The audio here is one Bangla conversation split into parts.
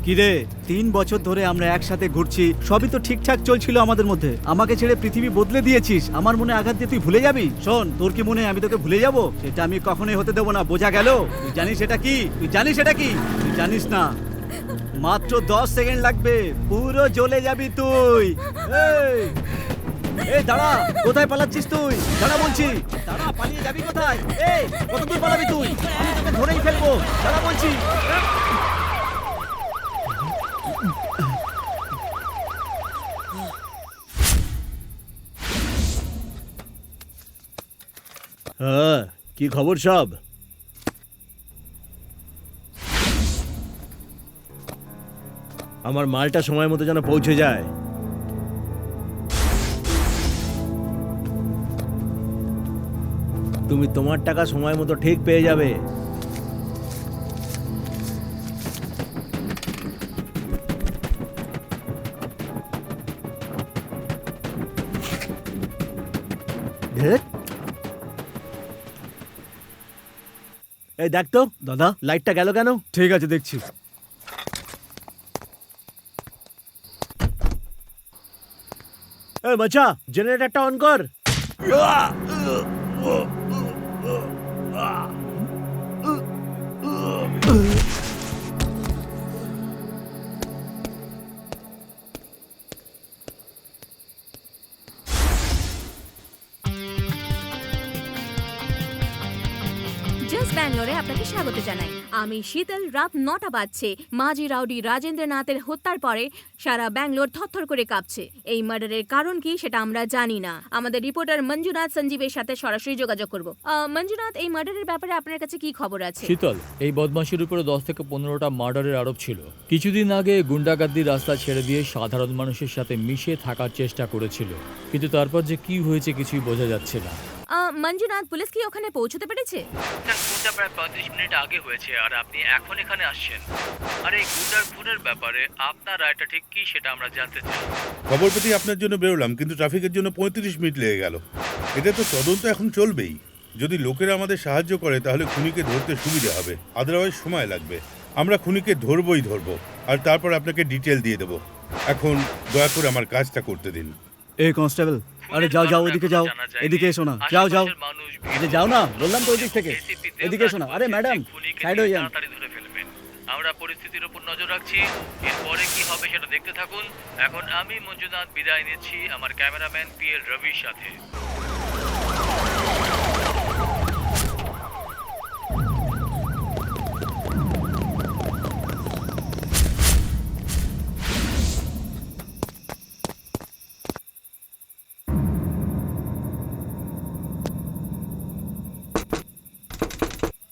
কিরে 3 বছর ধরে আমরা একসাথে ঘুরছি, সবই তো ঠিকঠাক চলছিল আমাদের মধ্যে। আমাকে ছেড়ে পৃথিবী বদলে দিয়েছিস, আমার মনে আঘাত দিয়ে তুই ভুলে যাবি? শোন, তোর কি মনে আমি তোকে ভুলে যাব? সেটা আমি কখনোই হতে দেবো না, বোঝা গেল? তুই জানিস এটা কি? তুই জানিস এটা কি? তুই জানিস না, মাত্র 10 সেকেন্ড লাগবে, পুরো জ্বলে যাবি তুই। এই দাঁড়া, কোথায় পালাচ্ছিস তুই? দাঁড়া বলছি, দাঁড়া, পালিয়ে যাবি কোথায়? এই কত দূর পালাবি তুই? আমি তোকে ধরেই ফেলবো, দাঁড়া বলছি। হ্যাঁ, কি খবর সব? আমার মালটা সময় মতো যেন পৌঁছে যায়। তুমি তোমার টাকা সময় মতো ঠিক পেয়ে যাবে। এই দেখ তো দাদা, লাইটটা গেল কেন? ঠিক আছে, দেখছি। এই বাচ্চা, জেনারেটরটা অন কর। ব্যাঙ্গালোরে আপনাকে স্বাগত জানাই। আমি শীতল। রাত 9টা বাজছে। মাঝি রাউডি রাজেন্দ্রনাথের হত্যার পরে সারা ব্যাঙ্গালোর থরথর করে কাঁপছে। এই মার্ডারের কারণ কি সেটা আমরা জানি না। আমাদের রিপোর্টার মঞ্জুনাথ সঞ্জীবের সাথে সরাসরি যোগাযোগ করব। মঞ্জুনাথ, এই মার্ডারের ব্যাপারে আপনার কাছে কি খবর আছে? শীতল, এই বদমাশির উপরে 10 থেকে 15টা মার্ডারের আরোপ ছিল। কিছুদিন আগে গুন্ডাগাদ্দির রাস্তা ছেড়ে দিয়ে সাধারণ মানুষের সাথে মিশে থাকার চেষ্টা করেছিল, কিন্তু তারপর যে কি হয়েছে কিছুই বোঝা যাচ্ছে না। মঞ্জুনাথ, পুলিশ কি ওখানে পৌঁছতে পেরেছে? খুনটা প্রায় 35 মিনিট আগে হয়েছে আর আপনি এখন এখানে আসছেন। আর এই গুন্ডার খুনের ব্যাপারে আপনার রায়টা ঠিক কি সেটা আমরা জানতে চাই। খবর পেতে আপনার জন্য বেরোলাম, কিন্তু ট্রাফিকের জন্য 35 মিনিট লেগে গেল। এটা তো তদন্ত এখন চলবেই। যদি লোকেরা আমাদের সাহায্য করে তাহলে খুনিকে ধরতে সুবিধা হবে, আদারওয়াইজ সময় লাগবে। আমরা খুনিকে ধরবই ধরবো, আর তারপর আপনাকে ডিটেল দিয়ে দেবো। এখন দয়া করে আমার কাজটা করতে দিন। এই কনস্টেবল, আরে যাও যাও, ওদিকে যাও, এদিকে এসো না, যাও যাও, আরে যাও না, বললাম তো ওদিক থেকে, এদিকে এসো না। আরে ম্যাডাম, সাইড হয়ে যান। আমরা পরিস্থিতির উপর নজর রাখছি, এরপরে কি হবে সেটা দেখতে থাকুন। এখন আমি মঞ্জুনাথ বিদায় নিচ্ছি আমার ক্যামেরাম্যান পিএল রবির সাথে।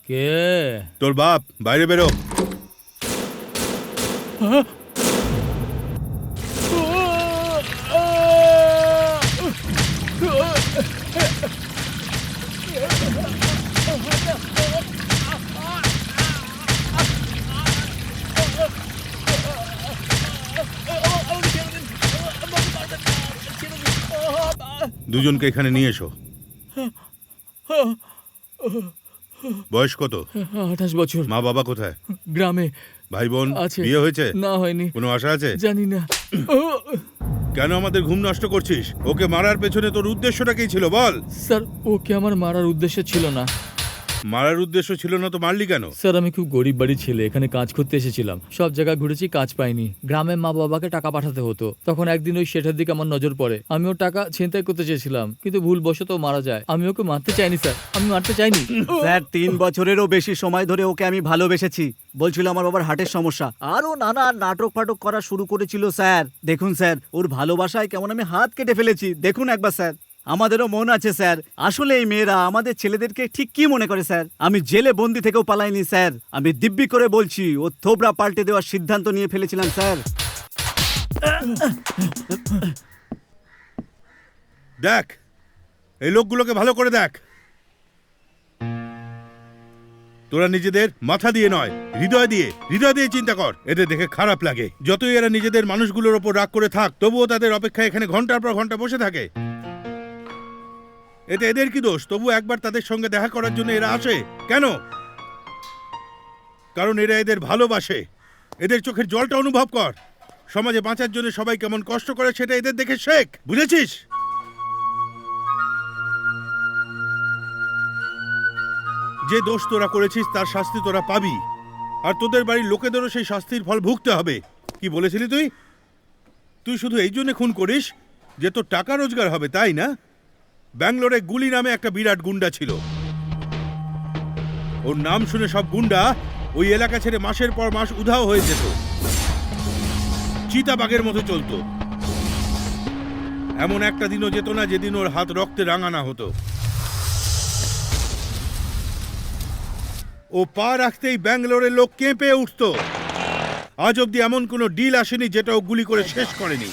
কে? তোর বাপ, বাইরে বেরো। দুজনকে এখানে নিয়ে এসো। বয়স কত? 28 বছর। মা বাবা কোথায়? গ্রামে। ভাই বোন আছে। বিয়ে হয়েছে? না, হয়নি। কোনো আশা আছে? জানি না। কেন আমাদের ঘুম নষ্ট করছিস? ওকে মারার পেছনে তোর উদ্দেশ্যটা কি ছিল বল? স্যার, ওকে আমার মারার উদ্দেশ্য ছিল না। মারার উদ্দেশ্য ছিল না তো মারলি কেন? স্যার, আমি খুব গরিব বাড়ির ছেলে, এখানে কাজ করতে এসেছিলাম। সব জায়গায় ঘুরেছি, কাজ পাইনি। গ্রামে মা বাবাকে টাকা পাঠাতে হতো। তখন একদিন ওই শেঠের দিকে আমার নজর পড়ে। আমি ওর টাকা ছিনতাই করতে চেয়েছিলাম, কিন্তু ভুলবশত মারা যায়। আমি ওকে মারতে চাইনি স্যার, আমি মারতে চাইনি। স্যার, 3 বছরেরও বেশি সময় ধরে ওকে আমি ভালোবেসেছি। বলছিল আমার বাবার হার্টের সমস্যা, আরো নানা নাটক ফাটক করা শুরু করেছিল স্যার। দেখুন স্যার, ওর ভালোবাসায় কেমন আমি হাত কেটে ফেলেছি, দেখুন একবার স্যার। আমাদেরও মন আছে স্যার। আসলে এই মেয়েরা আমাদের ছেলেদেরকে ঠিক কি মনে করে স্যার? আমি জেলে বন্দি থেকেও পালাইনি স্যার। আমি দিব্যি করে বলছি, ও থোবরা পাল্টে দেওয়ার সিদ্ধান্ত নিয়ে ফেলেছিলাম স্যার। দেখ, এই লোকগুলোকে ভালো করে দেখ। তোরা নিজেদের মাথা দিয়ে নয়, হৃদয় দিয়ে চিন্তা কর। এদের দেখে খারাপ লাগে। যতই এরা নিজেদের মানুষগুলোর ওপর রাগ করে থাক, তবুও তাদের অপেক্ষায় এখানে ঘন্টার পর ঘন্টা বসে থাকে। এতে এদের কি দোষ? তবু একবার তাদের সঙ্গে দেখা করার জন্য এরা আসে কেন? কারণ এরা এদের ভালোবাসে। এদের চোখের জলটা অনুভব কর। সমাজে বাঁচার জন্য সবাই কেমন কষ্ট করে সেটা এদের দেখে শেখ, বুঝেছিস? যে দোষ তোরা করেছিস তার শাস্তি তোরা পাবি, আর তোদের বাড়ির লোকেদেরও সেই শাস্তির ফল ভুগতে হবে। কি বলেছিলি তুই? তুই শুধু এই জন্য খুন করিস যে তোর টাকা রোজগার হবে, তাই না? ব্যাঙ্গালোরে গুলি নামে একটা বিরাট গুন্ডা ছিল। ওর নাম শুনে সব গুন্ডা ওই এলাকা ছেড়ে মাসের পর মাস উধাও হয়ে যেত। চিতাবাঘের মতো চলতো। এমন একটা দিনও যেত না যেদিন ওর হাত রক্তে রাঙানা হতো। ও পা রাখতেই ব্যাঙ্গালোরের লোক কেঁপে উঠত। আজ অব্দি এমন কোনো ডিল আসেনি যেটা ও গুলি করে শেষ করেনি।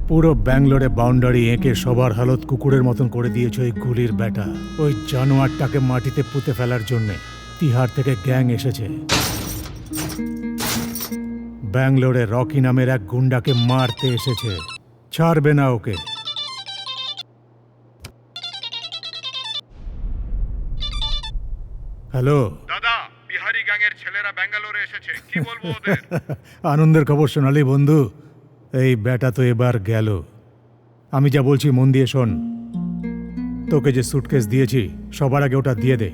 পুরো ব্যাঙ্গালোরে বাউন্ডারি এঁকে সবার হালত কুকুরের মতন করে দিয়েছে ওই গুলির ব্যাটা। ওই জানোয়ারটাকে মাটিতে পুঁতে ফেলার জন্যে তিহার থেকে গ্যাং এসেছে। ব্যাঙ্গালোরে রকি নামের এক গুন্ডাকে মারতে এসেছে। ছাড়বে না ওকে। হ্যালো দাদা, বিহারি গ্যাংয়ের ছেলেরা ব্যাঙ্গালোরে এসেছে। কি বলবো ওদের? আনন্দের খবর শোনালি বন্ধু। এই ব্যাটা তো এবার গেল। আমি যা বলছি মন দিয়ে শোন। তোকে যে সুটকেস দিয়েছি সবার আগে ওটা দিয়ে দে।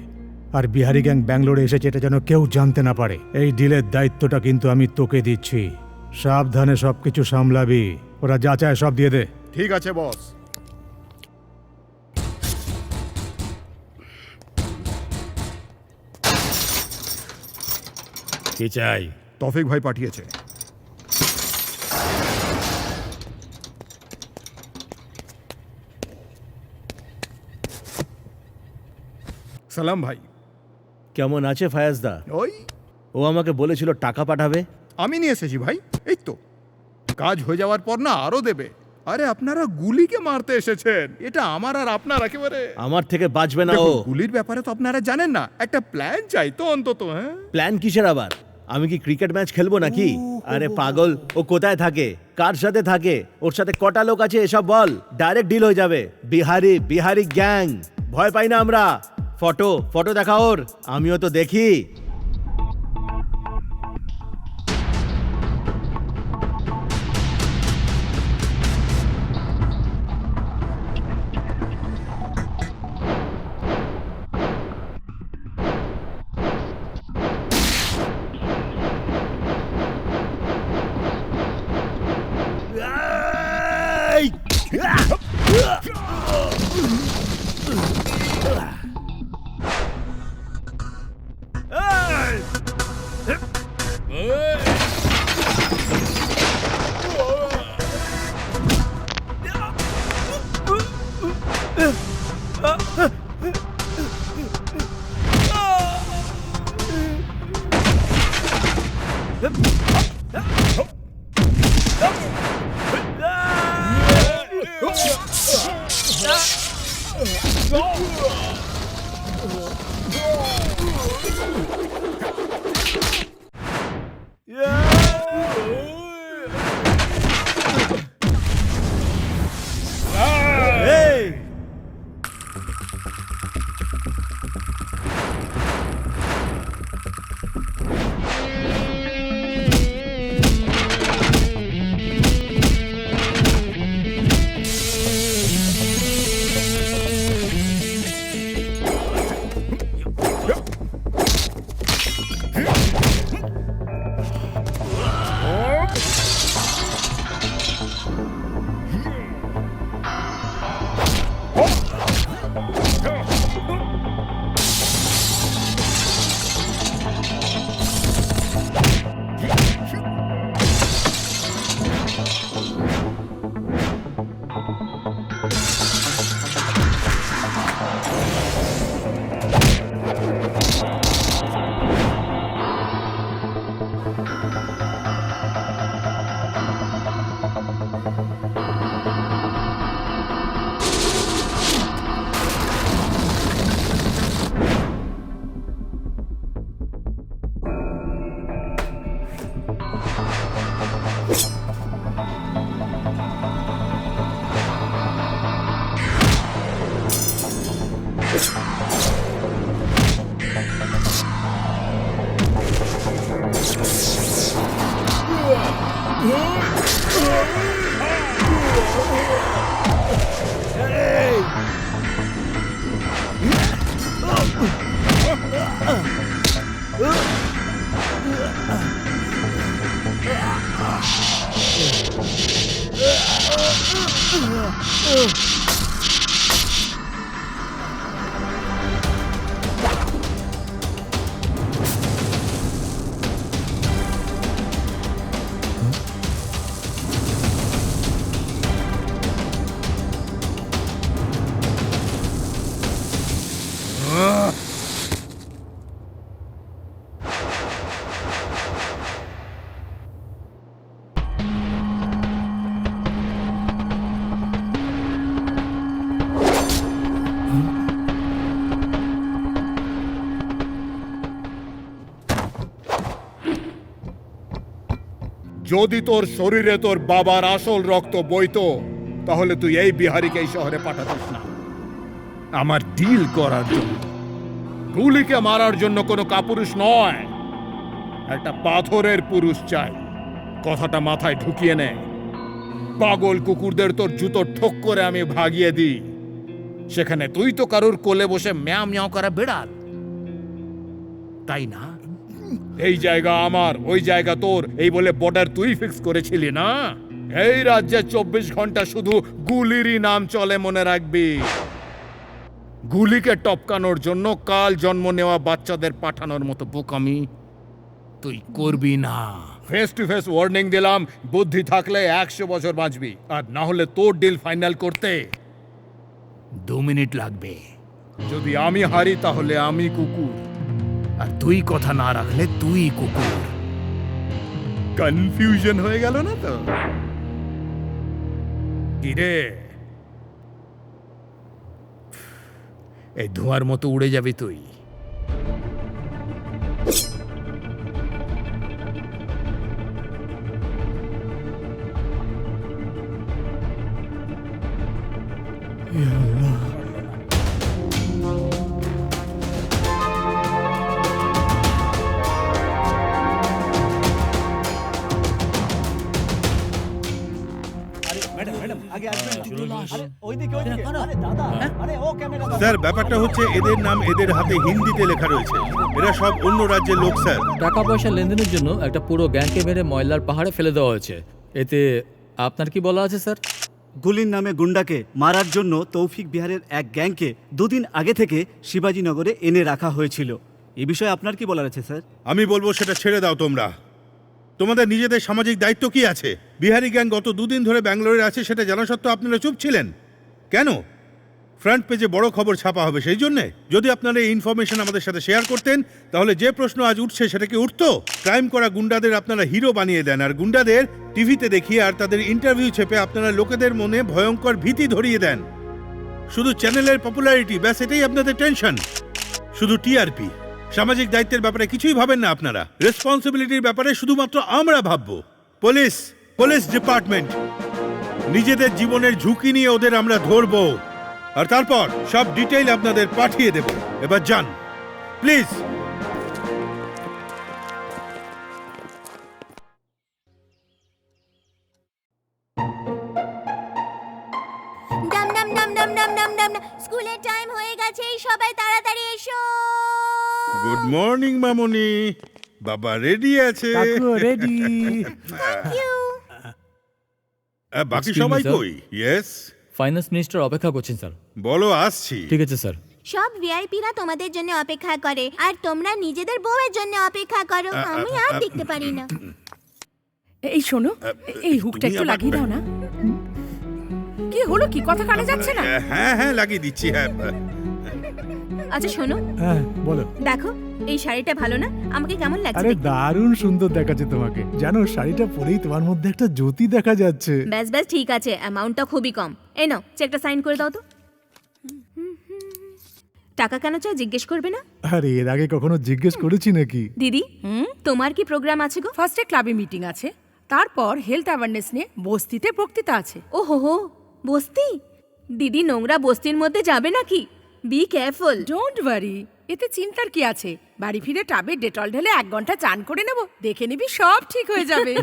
আর বিহারি গ্যাং ব্যাঙ্গালোরে এসেছে এটা যেন কেউ জানতে না পারে। এই ডিলের দায়িত্বটা কিন্তু আমি তোকে দিচ্ছি। সাবধানে সবকিছু সামলাবি। ওরা যা চায় সব দিয়ে দে। ঠিক আছে বস। কি চাই? তৌফিক ভাই পাঠিয়েছে। সালাম ভাই। কেমন আছে ফায়াজদা? ওই ও আমাকে বলেছিল টাকা পাঠাবে। আমি নিয়ে এসেছি ভাই। এই তো কাজ হয়ে যাওয়ার পর না আরো দেবে। আরে আপনারা গুলিকে মারতে এসেছেন, এটা আমার আর আপনার একেবারে। আমার থেকে বাঁচবে না ও। দেখুন, গুলির ব্যাপারে তো আপনারা জানেন না। একটা প্ল্যান চাই তো অন্তত। হ্যাঁ, প্ল্যান কিসের আবার? আমি কি ক্রিকেট ম্যাচ খেলবো নাকি? আরে পাগল, ও কোথায় থাকে, কার সাথে থাকে, ওর সাথে কটা লোক আছে এসব বল। ডাইরেক্ট ডিল হয়ে যাবে। বিহারি গ্যাং, ভয় পাই না আমরা। ফটো দেখা ওর, আমিও তো দেখি। এই! যদি তোর শরীরে তোর বাবার আসল রক্ত বইতো তাহলে তুই এই বিহারীকে এই শহরে পাঠাতিস না আমার ডিল করার জন্য। গুলিকে মারার জন্য কোনো কাপুরুষ নয়, একটা পাথরের পুরুষ চাই। কথাটা মাথায় ঢুকিয়ে নে। পাগল কুকুরদের তোর জুতো ঠোক করে আমি ভাগিয়ে দিই, সেখানে তুই তো কারুর কোলে বসে ম্যাও ম্যাও করা বেড়াল, তাই না? এই জায়গা আমার, ওই জায়গা তোর, এই বলে বর্ডার তুই ফিক্স করেছিলি না? এই রাজ্যে 24 ঘন্টা শুধু গুলিরই নাম চলে, মনে রাখবি। গুলিকে টপকানোর জন্য কাল জন্ম নেওয়া বাচ্চাদের পাঠানোর মতো বোকামি তুই করবি না। ফেস টু ফেস ওয়ার্নিং দিলাম, বুদ্ধি থাকলে 100 বছর বাঁচবি, আর না হলে তোর ডিল ফাইনাল করতে 2 মিনিট লাগবে। যদি আমি হারি তাহলে আমি কুকুর, আর তুই কথা না রাখলে তুই কুকুর। কনফিউশন হয়ে গেল না তো? কিরে, এই ধোঁয়ার মতো উড়ে যাবি তুই। স্যার, ব্যাপারটা হচ্ছে এদের নাম এদের হাতে হিন্দিতে লেখা রয়েছে। এরা সব অন্য রাজ্যের লোক স্যার। টাকা পয়সা লেনদেনের জন্য একটা পুরো গ্যাংকে মেরে ময়লার পাহাড়ে ফেলে দেওয়া হয়েছে। এতে আপনার কি বলা আছে স্যার? গুলির নামে গুন্ডাকে মারার জন্য তৌফিক বিহারের এক গ্যাংকে 2 দিন আগে থেকে শিবাজীনগরে এনে রাখা হয়েছিল। এ বিষয়ে আপনার কি বলার আছে স্যার? আমি বলবো সেটা ছেড়ে দাও তোমরা। তোমাদের নিজেদের সামাজিক দায়িত্ব কি আছে? বিহারি গ্যাং গত 2 দিন ধরে ব্যাঙ্গালোরে আছে, সেটা জানা সত্ত্বেও আপনারা চুপ ছিলেন কেন? ফ্রন্ট পেজে বড় খবর ছাপা হবে, সেই জন্যে যদি আপনারা এই ইনফরমেশন আমাদের সাথে শেয়ার করতেন তাহলে যে প্রশ্ন আজ উঠছে সেটা কি উঠতো? ক্রাইম করা গুন্ডাদের আপনারা হিরো বানিয়ে দেন, আর গুন্ডাদের টিভিতে দেখিয়ে আর তাদের ইন্টারভিউ চেপে আপনারা লোকেদের মনে ভয়ঙ্কর ভীতি ধরিয়ে দেন। শুধু চ্যানেলের পপুলারিটি, ব্যাস এটাই আপনাদের টেনশন। শুধু টিআরপি, সামাজিক দায়িত্বের ব্যাপারে কিছুই ভাবেন না আপনারা। রেসপন্সিবিলিটির ব্যাপারে শুধুমাত্র আমরা ভাববো। পুলিশ ডিপার্টমেন্ট, নিজেদের জীবনের ঝুঁকি নিয়ে ওদের আমরা ধরবো, আর তারপর সব ডিটেইল আপনাদের পাঠিয়ে দেব। এবার যান প্লিজ। ডাম ডাম ডাম ডাম ডাম ডাম ডাম ডাম। স্কুলের টাইম হয়ে গেছে, সবাই তাড়াতাড়ি এসো। গুড মর্নিং মামুনি, বাবা রেডি আছে। রেডি। বাকি Excuse me, সবাই sir. কই? ইয়েস, ফাইন্যান্স মিনিস্টার অপেক্ষা করছেন স্যার। বলো আসছি। ঠিক আছে স্যার। সব ভিআইপিরা তোমাদের জন্য অপেক্ষা করে, আর তোমরা নিজেদের বউয়ের জন্য অপেক্ষা করো। আমি আর দেখতে পারি না। এই শোনো, এই হুকটা তুমি একটু আমার- লাগিয়ে দাও না। কি হলো, কি কথা কানে যাচ্ছে না? হ্যাঁ লাগিয়ে দিচ্ছি। হ্যাঁ আচ্ছা শোনো, হ্যাঁ বলো। দেখো এই শাড়িটা ভালো না? আমাকে কেমন লাগছে আরে দেখতে? দারুণ সুন্দর দেখাচ্ছে তোমাকে। জানো শাড়িটা পরেই তোমার মধ্যে একটা জ্যোতি দেখা যাচ্ছে। ব্যাস ব্যাস ঠিক আছে, অ্যামাউন্টটা খুবই কম। এই নাও চেকটা সাইন করে দাও তো। টাকা কেন চাই জিজ্ঞেস করবে না? আরে এর আগে কখনো জিজ্ঞেস করেছি নাকি? দিদি তোমার কি প্রোগ্রাম আছে গো? ফার্স্টে ক্লাবে মিটিং আছে, তারপর হেলথ অ্যাওয়ারনেস নিয়ে বস্তিতে বক্তৃতা আছে। ও হো, বস্তি? দিদি নোংরা বস্তির মধ্যে যাবে নাকি? Be careful. ডোন্ট ওয়ারি, এতে চিন্তার কি আছে? বাড়ি ফিরে টাবে ডেটল ঢেলে 1 ঘন্টা চান করে নেব, দেখে নিবি সব ঠিক হয়ে যাবে।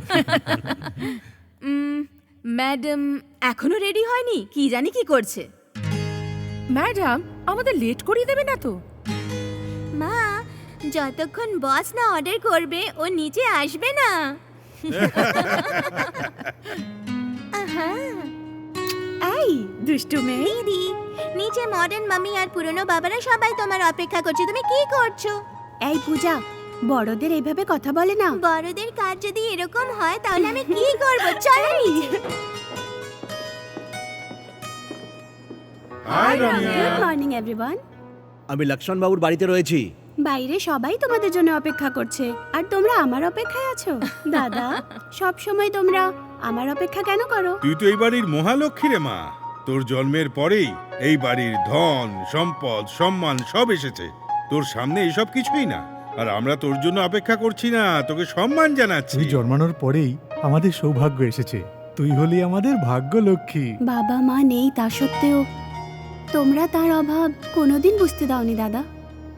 ম্যাডাম এখনো রেডি হয়নি, কি জানি কি করছে। ম্যাডাম আমাদের লেট করিয়ে দেবে না তো? মা, যতক্ষণ বস না অর্ডার করবে ও নিচে আসবে না। আহা, এই দুষ্টু মেয়ে, দিদি নিচে মডার্ন মামি আর পুরনো বাবারা সবাই তোমার অপেক্ষা করছে, তুমি কি করছো? এই পূজা, বড়দের এইভাবে কথা বলে না। বড়দের কাজ যদি এরকম হয় তাহলে আমি কি করব? চলো নিচে। Hi Ramya. Good morning everyone. আমি লক্ষ্মণ বাবুর বাড়িতে রয়েছি। বাইরে সবাই তোমাদের জন্য অপেক্ষা করছে, আর তোমরা আমার অপেক্ষায় আছো। দাদা, সব সময় তোমরা আমার অপেক্ষা কেন করো? তুই তো এই বাড়ির মহালক্ষ্মী রে মা। তোর জন্মের পরেই এই বাড়ির ধন সম্পদ সম্মান সব এসেছে, তোর সামনে এসব কিছুই না। আর আমরা তোর জন্য অপেক্ষা করছি না, তোকে সম্মান জানাচ্ছি। তুই জন্মানোর পরেই আমাদের সৌভাগ্য এসেছে। তুই হলি আমাদের ভাগ্য লক্ষ্মী। বাবা মা নেই তা সত্ত্বেও তোমরা তার অভাব কোনোদিন বুঝতে দাওনি দাদা।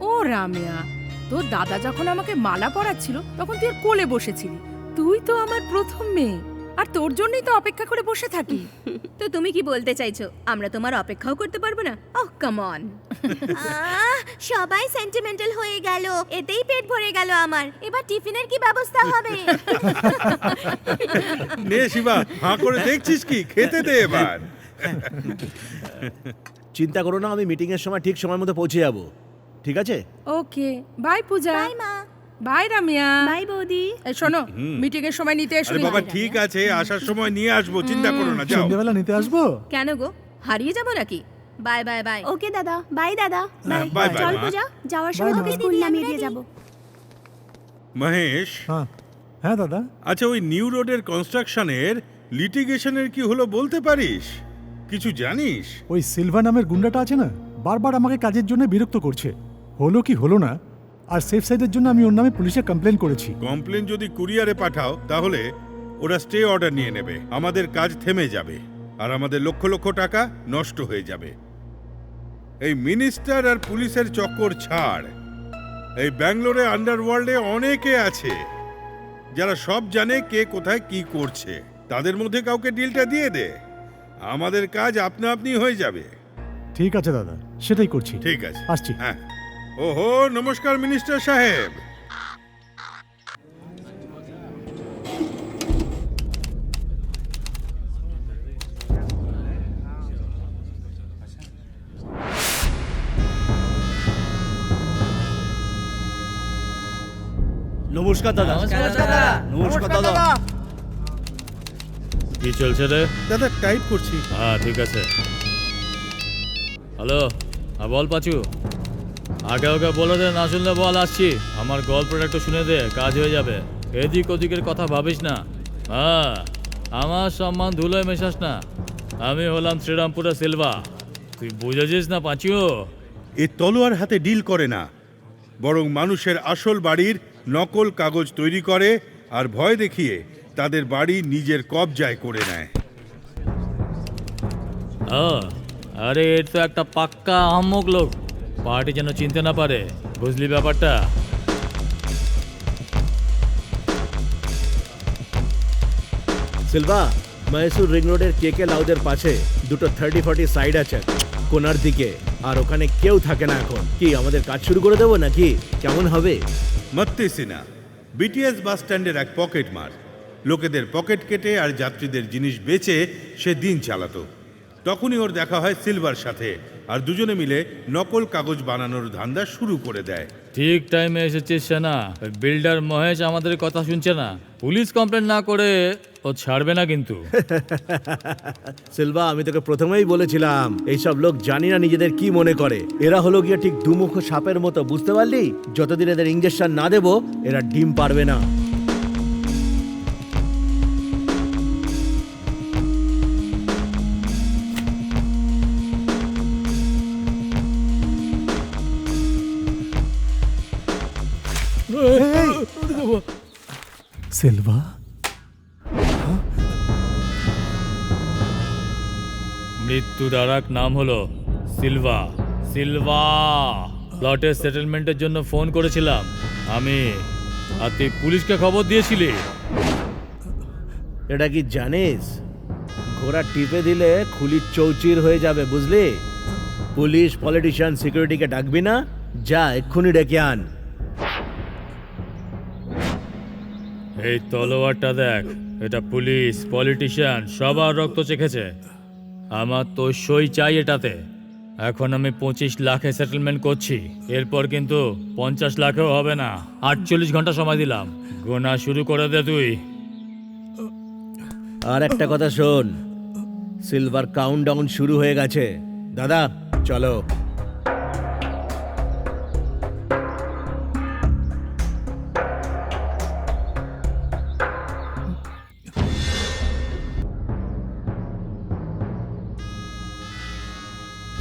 ও রামিয়া, তোর দাদা যখন আমাকে মালা পরাচ্ছিল তখন তুই ওর কোলে বসেছিলি। তুই তো আমার প্রথম মেয়ে, আর তোর জন্যই তো অপেক্ষা করে বসে থাকি। তো তুমি কি বলতে চাইছো আমরা তোমার অপেক্ষাও করতে পারবো না? ওহ কাম অন। সবাই সেন্টিমেন্টাল হয়ে গেল, এতেই পেট ভরে গেল আমার। এবার টিফিনের কি ব্যবস্থা হবে? নে শিবা, হাঁ করে দেখছিস কি? খেতে দে এবার। চিন্তা করো না, আমি মিটিং এর সময় ঠিক সময় মতো পৌঁছে যাব। ঠিক আছে? ওকে, বাই পূজা। বাই মা। বাই রামিয়া। বাই বৌদি। এই শোনো, মিটিং এর সময় নিতে এসো। আরে বাবা ঠিক আছে, আসার সময় নিয়ে আসবো, চিন্তা করো না, যাও। সন্ধ্যেবেলা নিতে আসবো। কেন গো, হারিয়ে যাবো নাকি? Bye bye bye. ওকে দাদা, বাই দাদা। হ্যাঁ, bye bye, চল মা। পূজা, যাওয়ার সময় Bye, তোকে মা। স্কুল দিদি, নামিয়ে আমরা দিয়ে ready। যাবো। মহেশ, হ্যাঁ হ্যাঁ দাদা। আচ্ছা ওই নিউ রোডের কনস্ট্রাকশনের লিটিগেশনের কি হলো বলতে পারিস? কিছু জানিস? ওই সিলভা নামের গুন্ডাটা আছে না, বারবার আমাকে কাজের জন্য বিরক্ত করছে। হলো কি হলো না, আর সেফ সাইডের জন্য আমি ওর নামে পুলিশে কমপ্লেন করেছি। কমপ্লেন যদি কুরিয়ারে পাঠাও তাহলে ওরা স্টে অর্ডার নিয়ে নেবে, আমাদের কাজ থেমে যাবে, আর আমাদের লক্ষ লক্ষ টাকা নষ্ট হয়ে যাবে। এই মিনিস্টার আর পুলিশের চক্কর ছাড়। এই ব্যাঙ্গালোরে আন্ডারওয়ার্ল্ডে অনেকে আছে যারা সব জানে কে কোথায় কি করছে। তাদের মধ্যে কাউকে ডিলটা দিয়ে দে, আমাদের কাজ আপনা আপনি হয়ে যাবে। ঠিক আছে দাদা, সেটাই করছি। ঠিক আছে, আসছি। হ্যাঁ। ওহো, নমস্কার মিনিস্টার সাহেব। নমস্কার দাদা। নমস্কার দাদা। কি চলছে রে? দাদা টাইপ করছি। হ্যাঁ ঠিক আছে। হ্যালো, হ্যাঁ বল পাচু। আগে ওকে বলে দে, না শুনলে বল আসছি। আমার গল্পটা একটু শুনে দে, কাজ হয়ে যাবে। এদিক ওদিকের কথা ভাবিস না। হ্যাঁ, আমার সম্মান ধুলোয় মেশাস না। আমি হলাম শ্রীরামপুরের সিলভা, তুই বুঝেছিস না পাঁচু? এ তলোয়ার হাতে ডিল করে না, বরং মানুষের আসল বাড়ির নকল কাগজ তৈরি করে আর ভয় দেখিয়ে তাদের বাড়ি নিজের কবজায় করে নেয়। আরে এর তো একটা পাক্কা আহম্মক লোক, পার্টি যেন চিনতে না পারে, বুঝলি ব্যাপারটা? সিলভা, মহীশূর রিং রোডের কেকে লাউদের পাশে দুটো 30-40 সাইড আছে কোনার দিকে, আর ওখানে কেউ থাকে না এখন। কি আমাদের কাজ শুরু করে দেবো নাকি? কেমন হবে? মত্তে সিনা বিটিএস বাস স্ট্যান্ডের এক পকেট মার, লোকেদের পকেট কেটে আর যাত্রীদের জিনিস বেচে সে দিন চালাতো। তখনই ওর দেখা হয় সিলভার সাথে, আর দুজনে মিলে নকল কাগজ বানানোর ধান্দা শুরু করে দেয়। ঠিক টাইমে এসেছিস সেনা। ওই বিল্ডার মহেশ আমাদের কথা শুনছে না। পুলিশ কমপ্লেন না করে ও ছাড়বে না কিন্তু। সিলভা, আমি তোকে প্রথমেই বলেছিলাম এইসব লোক জানি না নিজেদের কি মনে করে। এরা হলো গিয়ে ঠিক দুমুখ সাপের মতো, বুঝতে পারলি? যতদিন এদের ইঞ্জেকশন না দেবো এরা ডিম পারবে না। সিলভা, মৃত্যুর আর এক নাম হলো সিলভা। সিলভা প্লটের সেটেলমেন্টের জন্য ফোন করেছিলাম আমি, আর তুই পুলিশকে খবর দিয়েছিলি। এটা কি জানিস? ঘোড়া টিপে দিলে খুলির চৌচির হয়ে যাবে, বুঝলি? পুলিশ, পলিটিশিয়ান, সিকিউরিটিকে ডাকবি না? যা এক্ষুনি ডেকে আন। এই তলোয়ারটা দেখ, এটা পুলিশ, পলিটিশিয়ান সবার রক্ত চেখেছে। আমার তো সই চাই এটাতে। এখন আমি 25 লাখে সেটেলমেন্ট করছি, এরপর কিন্তু 50 লাখেও হবে না। 48 ঘন্টা সময় দিলাম, গোনা শুরু করে দে তুই। আর একটা কথা শোন, সিলভার কাউন্টডাউন শুরু হয়ে গেছে। দাদা চলো।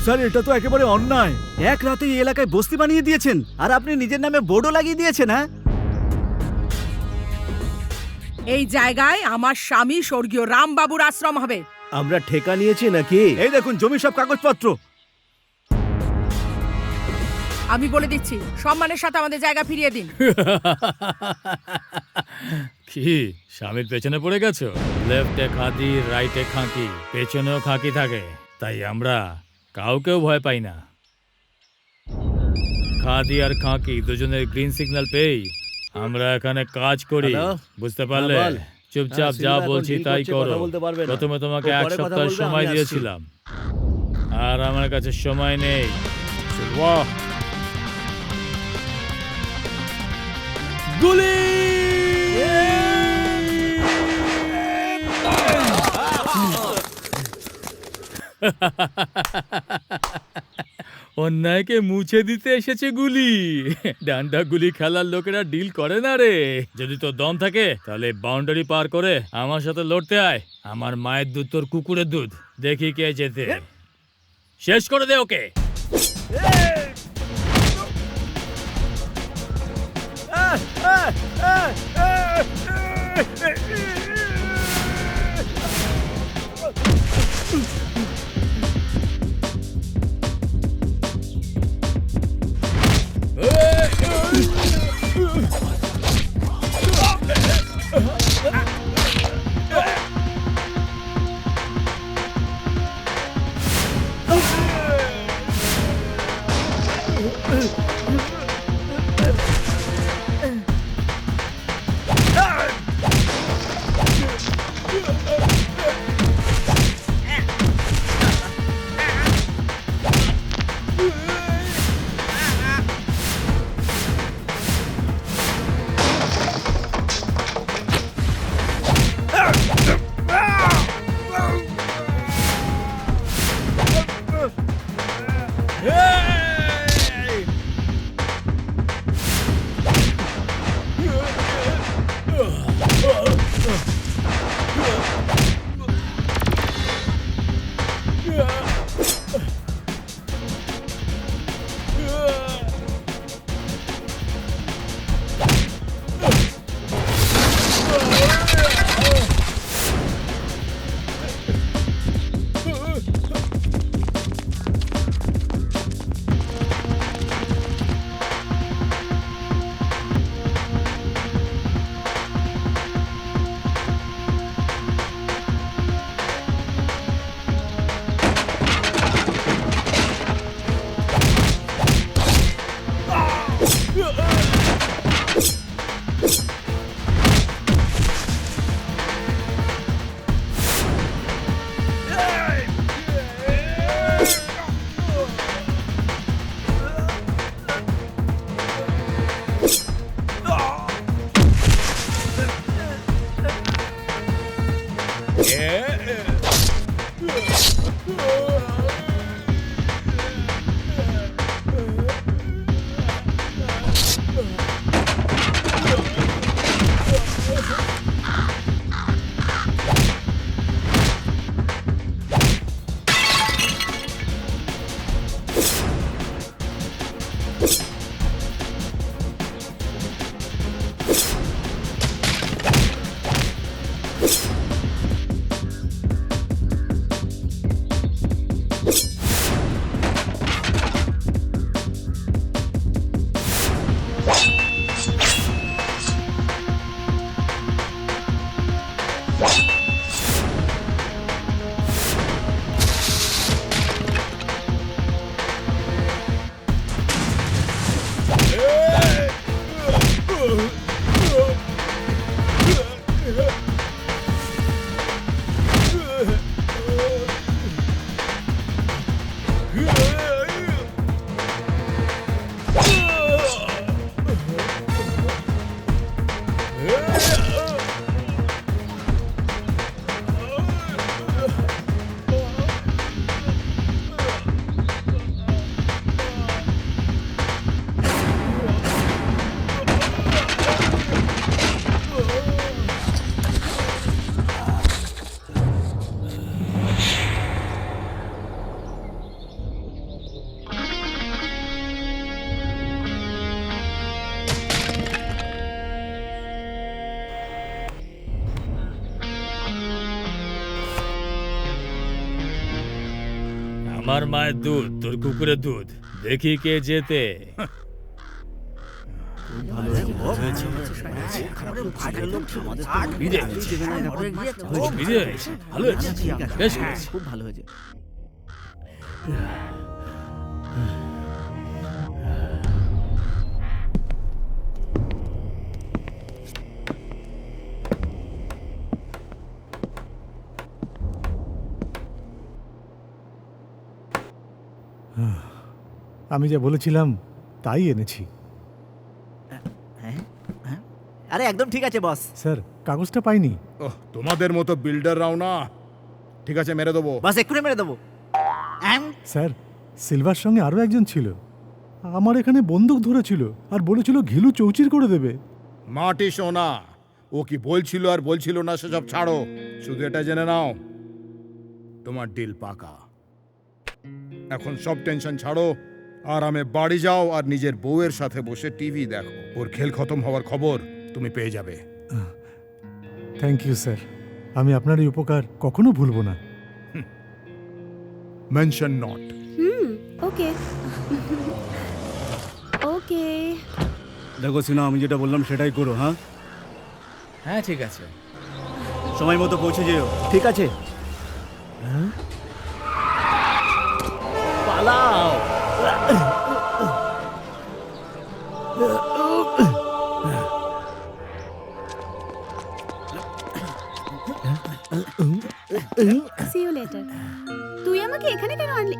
স্যার, এটা তো একেবারে অন্যায়। এক রাতে এই এলাকায় বস্তি বানিয়ে দিয়েছেন, আর আপনি নিজের নামে বোর্ডও লাগিয়ে দিয়েছেন। হ্যাঁ, এই জায়গায় আমার স্বামী স্বর্গীয় রামবাবুর আশ্রম হবে। আমরা ঠেকা নিয়েছি নাকি? এই দেখুন জমি সব কাগজপত্র। আমি বলে দিচ্ছি, সম্মানের সাথে আমাদের জায়গা ফিরিয়ে দিন। কি স্বামীর পেছনে পড়ে গেছো? লেফটে খাঁকি, রাইটে খাঁকি, পেছনেও খাঁকি থাকে, তাই আমরা কাউকেও ভয় পাই না। খাদি আর খাঁকি দুজনের গ্রিন সিগন্যাল পেয়েই আমরা এখানে কাজ করি, হ্যালো? বুঝতে পারলে? হ্যাঁ, বল। চুপচাপ হ্যাঁ, যা সিলভা এখন বলছি deal তাই করছে, করো। কথা বলতে পারবে না। প্রথমে তোমাকে ও 1 পরে কথা সপ্তাহ বলবে, সময় আমি আসছি। দিয়েছিলাম, আর আমার কাছে সময় নেই। বাহ, গুলি! অন্যায়কে মুছে দিতে এসেছে গুলি। ডান্ডা গুলি খেলার লোকেরা ডিল করে না রে। যদি তোর দম থাকে তাহলে বাউন্ডারি পার করে আমার সাথে লড়তে আয়। আমার মায়ের দুধ তোর কুকুরের দুধ, দেখি কে যেতে। শেষ করে দে ওকে। আমার মায়ের দুধ তোর কুকুরের দুধ, দেখি কে যেতে। ভালো হয়েছে, বেশ হয়েছে। খুব ভালো হয়েছে। আমি যা বলেছিলাম তাই এনেছি। আরে একদম ঠিক আছে বস। স্যার কাগজটা পাইনি। ওহ, তোমাদের মতো বিল্ডাররাও না। ঠিক আছে, মেরে দেবো। বাস এক্ষুনি মেরে দেবো। স্যার সিলভার সঙ্গে আরও একজন ছিল, আমার এখানে বন্দুক ধরেছিল আর বলেছিল ঘিলু চৌচির করে দেবে। মাটি সোনা, ও কি বলছিল আর বলছিল না সেসব ছাড়ো, শুধু এটা জেনে নাও তোমার ডিল পাকা। এখন সব টেনশন ছাড়ো, আরামে বাড়ি যাও আর নিজের বউয়ের সাথে বসে টিভি দেখো। ওর খেল খতম হওয়ার খবর তুমি পেয়ে যাবে। থ্যাংক ইউ স্যার, আমি আপনার এই উপকার কখনো ভুলবো না। Mention not. Okay okay. দেখো সিনা, আমি যেটা বললাম সেটাই করো। হ্যাঁ হ্যাঁ ঠিক আছে। সময় মতো পৌঁছে যেও। ঠিক আছে। পালাও। See you later. তুই আমাকে এখানে কেন আনলি?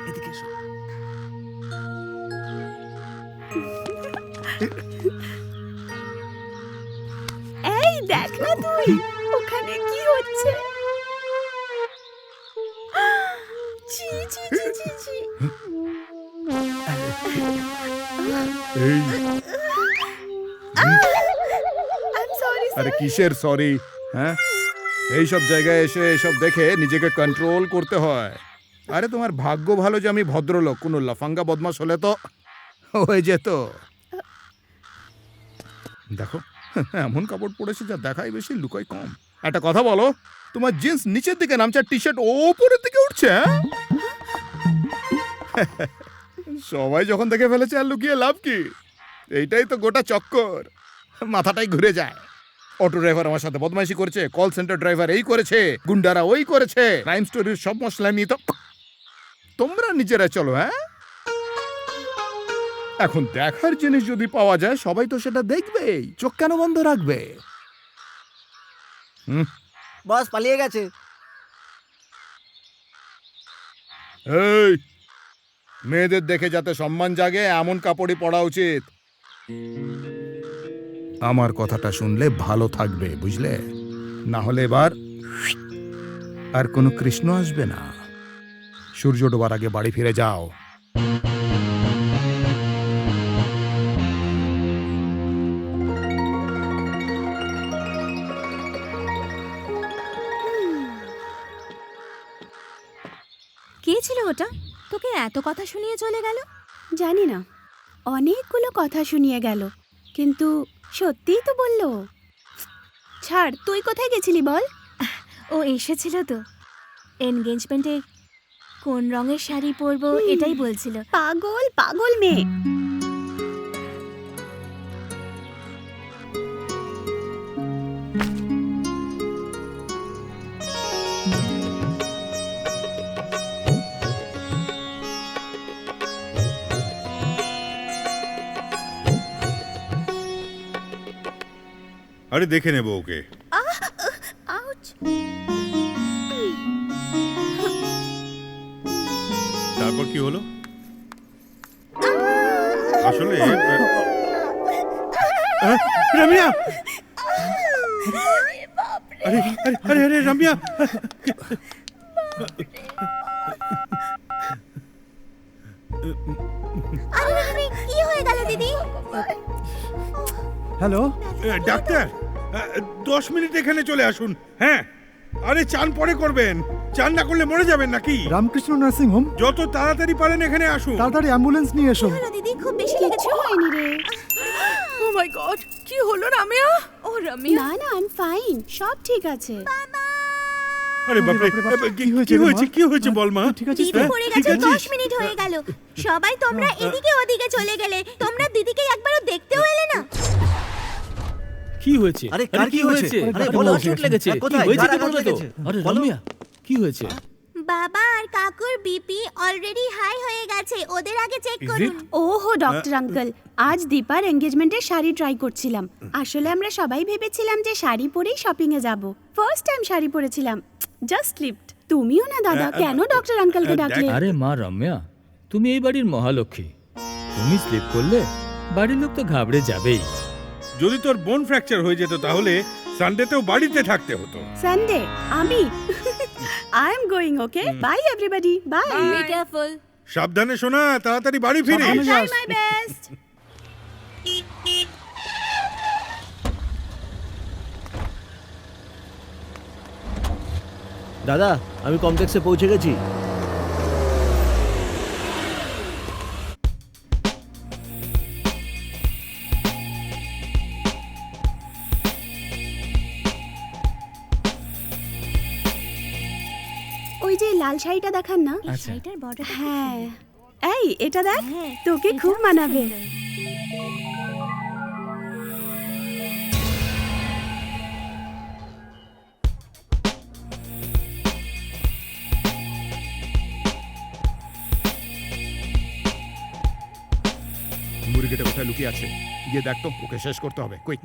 এদিকে এসো। এই দেখ না তুই, ওখানে কি হচ্ছে? ছি ছি ছি ছি ছি। এই আই এম সরি আরে কিসের সরি? হ্যাঁ, এই সব জায়গায় এসে এসব দেখে নিজেকে কন্ট্রোল করতে হয়। আরে তোমার ভাগ্য ভালো যে আমি ভদ্রলোক, কোনো লাফাঙ্গা বদমাশ হলে তো হয়ে যেত। দেখো এমন কাপড় পরেছে যা দেখাই বেশি লুকাই কম। একটা কথা বলো, তোমার জিন্স নিচের দিকে নামছে আর টি শার্ট ওপরের দিকে উঠছে। সবাই যখন দেখে ফেলেছে আর লুকিয়ে লাভ কি? এইটাই তো গোটা চক্কর, মাথাটাই ঘুরে যায়। অটো ড্রাইভার আমার সাথে বদমাইশি করেছে, কল সেন্টার ড্রাইভার এই করেছে, গুন্ডারা ওই করেছে, ক্রাইম স্টোরির সব মশলা নিয়ে তো তোমরা নিজেরা চলো। হ্যাঁ, এখন দেখার জিনিস যদি পাওয়া যায় সবাই তো সেটা দেখবেই, চোখ কেন বন্ধ রাখবে? বস পালিয়ে গেছে। এই মেয়েদের দেখে যাতে সম্মান জাগে এমন কাপড়ই পরা উচিত। আমার কথাটা শুনলে ভালো থাকবে, বুঝলে? না হলে এবার আর কোনো কৃষ্ণ আসবে না। সূর্য ডোবার আগে বাড়ি ফিরে যাও। কে ছিল ওটা? তোকে এত কথা শুনিয়ে চলে গেল? জানি না, অনেকগুলো কথা শুনিয়ে গেল, কিন্তু সত্যিই তো বললো। ছাড়, তুই কোথায় গেছিলি বল? ও এসেছিল তো, এনগেজমেন্টে কোন রঙের শাড়ি পরবো এটাই বলছিল। পাগল পাগল মেয়ে। আরে দেখে নেবো ওকে। আউচ! তারপর কি হলো? আসলে রামিয়া, আরে আরে আরে আরে রামিয়া, আরে কি হয়ে গেল দিদি? হ্যালো, ডাক্তার 10 মিনিট এখানে চলে আসুন। হ্যাঁ, আরে চান পরে করবেন, চান না করলে মরে যাবেন নাকি? রামকৃষ্ণ নার্সিং হোম, যত তাড়াতাড়ি পারেন এখানে আসুন। তাড়াতাড়ি অ্যাম্বুলেন্স নিয়ে এসো। হলো দিদি, খুব বেশি লেগেছে? হয়নি রে। ও মাই গড, কি হলো রামিয়া? ও রমিয়া, না না, আই এম ফাইন, সব ঠিক আছে। আরে বাপরে, কি হয়েছে কি রে মা? হয়েছে, কি হয়েছে বল মা? ঠিক আছিস দিদি তো? পড়ে ঠিক গেছে, আছিস? 10 মিনিট হয়ে গেল। সবাই তোমরা এদিকে ওদিকে চলে গেলে, তোমরা দিদিকে একবারও দেখতেও এলে না। কি হয়েছে? আরে কার কি হয়েছে? আরে আরে বলো, বলো, চোট লেগেছে। হ্যাঁ, কি কোথায়? হয়েছে কার কি বলো তো? লেগেছে? আরে বলো। রম্যা, কি হয়েছে? বাবা আর কাকুর বিপি অলরেডি হাই হয়ে গেছে, ওদের আগে চেক Is করুন। ওহো ডক্টর আঙ্কেল, আজ দীপার এনগেজমেন্টের শাড়ি ট্রাই করছিলাম। আসলে আমরা সবাই ভেবেছিলাম যে শাড়ি পরেই শপিং এ যাব। ফার্স্ট টাইম শাড়ি পরেছিলাম, জাস্ট স্লিপড। তুমিও না দাদা, কেন ডক্টর আঙ্কেলকে ডাকলে? আরে মা রম্যা, তুমি এই বাড়ির মহালক্ষ্মী। তুমি স্লিপ করলে বাড়ির লোক তো ঘাবড়ে যাবেই। যদি তোর বোন ফ্র্যাকচার হয়ে যেত তাহলে সানডেতেও বাড়িতে থাকতে হতো। সানডে আমি I am going, okay? Bye everybody, bye. Be careful. সাবধানে শোনা, তাড়াতাড়ি বাড়ি ফিরিস। Try my best. দাদা, আমি কমপ্লেক্সে পৌঁছে গেছি। ওই যে লাল শাড়িটা দেখান না। আচ্ছা। শাড়িটার বর্ডার হ্যাঁ, এই এটা দেখ, হ্যাঁ, তোকে খুব মানাবে। মুরগিটা কোথায় লুকিয়ে আছে? গিয়ে দেখ তো, ওকে শেষ করতে হবে। কুইক।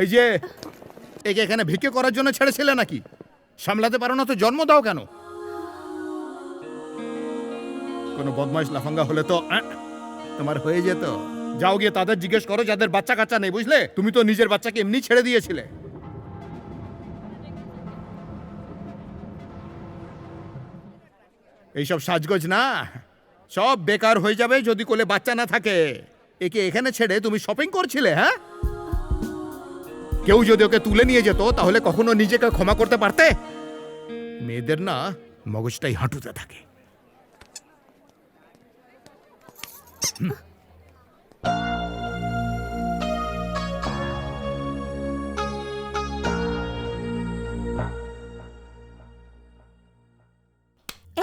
এই যে, একে এখানে ভিক্ষে করার জন্য ছেড়েছিলে নাকি? সামলাতে পারো না তো জন্ম দাও কেন? কোনো বদমাইশ লাফাঙ্গা হলে তো তোমার হয়ে যেত। যাও গিয়ে তাদের জিজ্ঞেস করো যাদের বাচ্চা কাচ্চা নেই, বুঝলে? তুমি তো নিজের বাচ্চাকে এমনি ছেড়ে দিয়েছিলে। এইসব সাজগোজ না, সব বেকার হয়ে যাবে যদি কোলে বাচ্চা না থাকে। একে এখানে ছেড়ে তুমি শপিং করছিলে, হ্যাঁ? কেউ যদি ওকে তুলে নিয়ে যেত তাহলে কখনো নিজেকে ক্ষমা করতে পারতে? মেয়েদের না মগজটাই হাঁটুতে থাকে।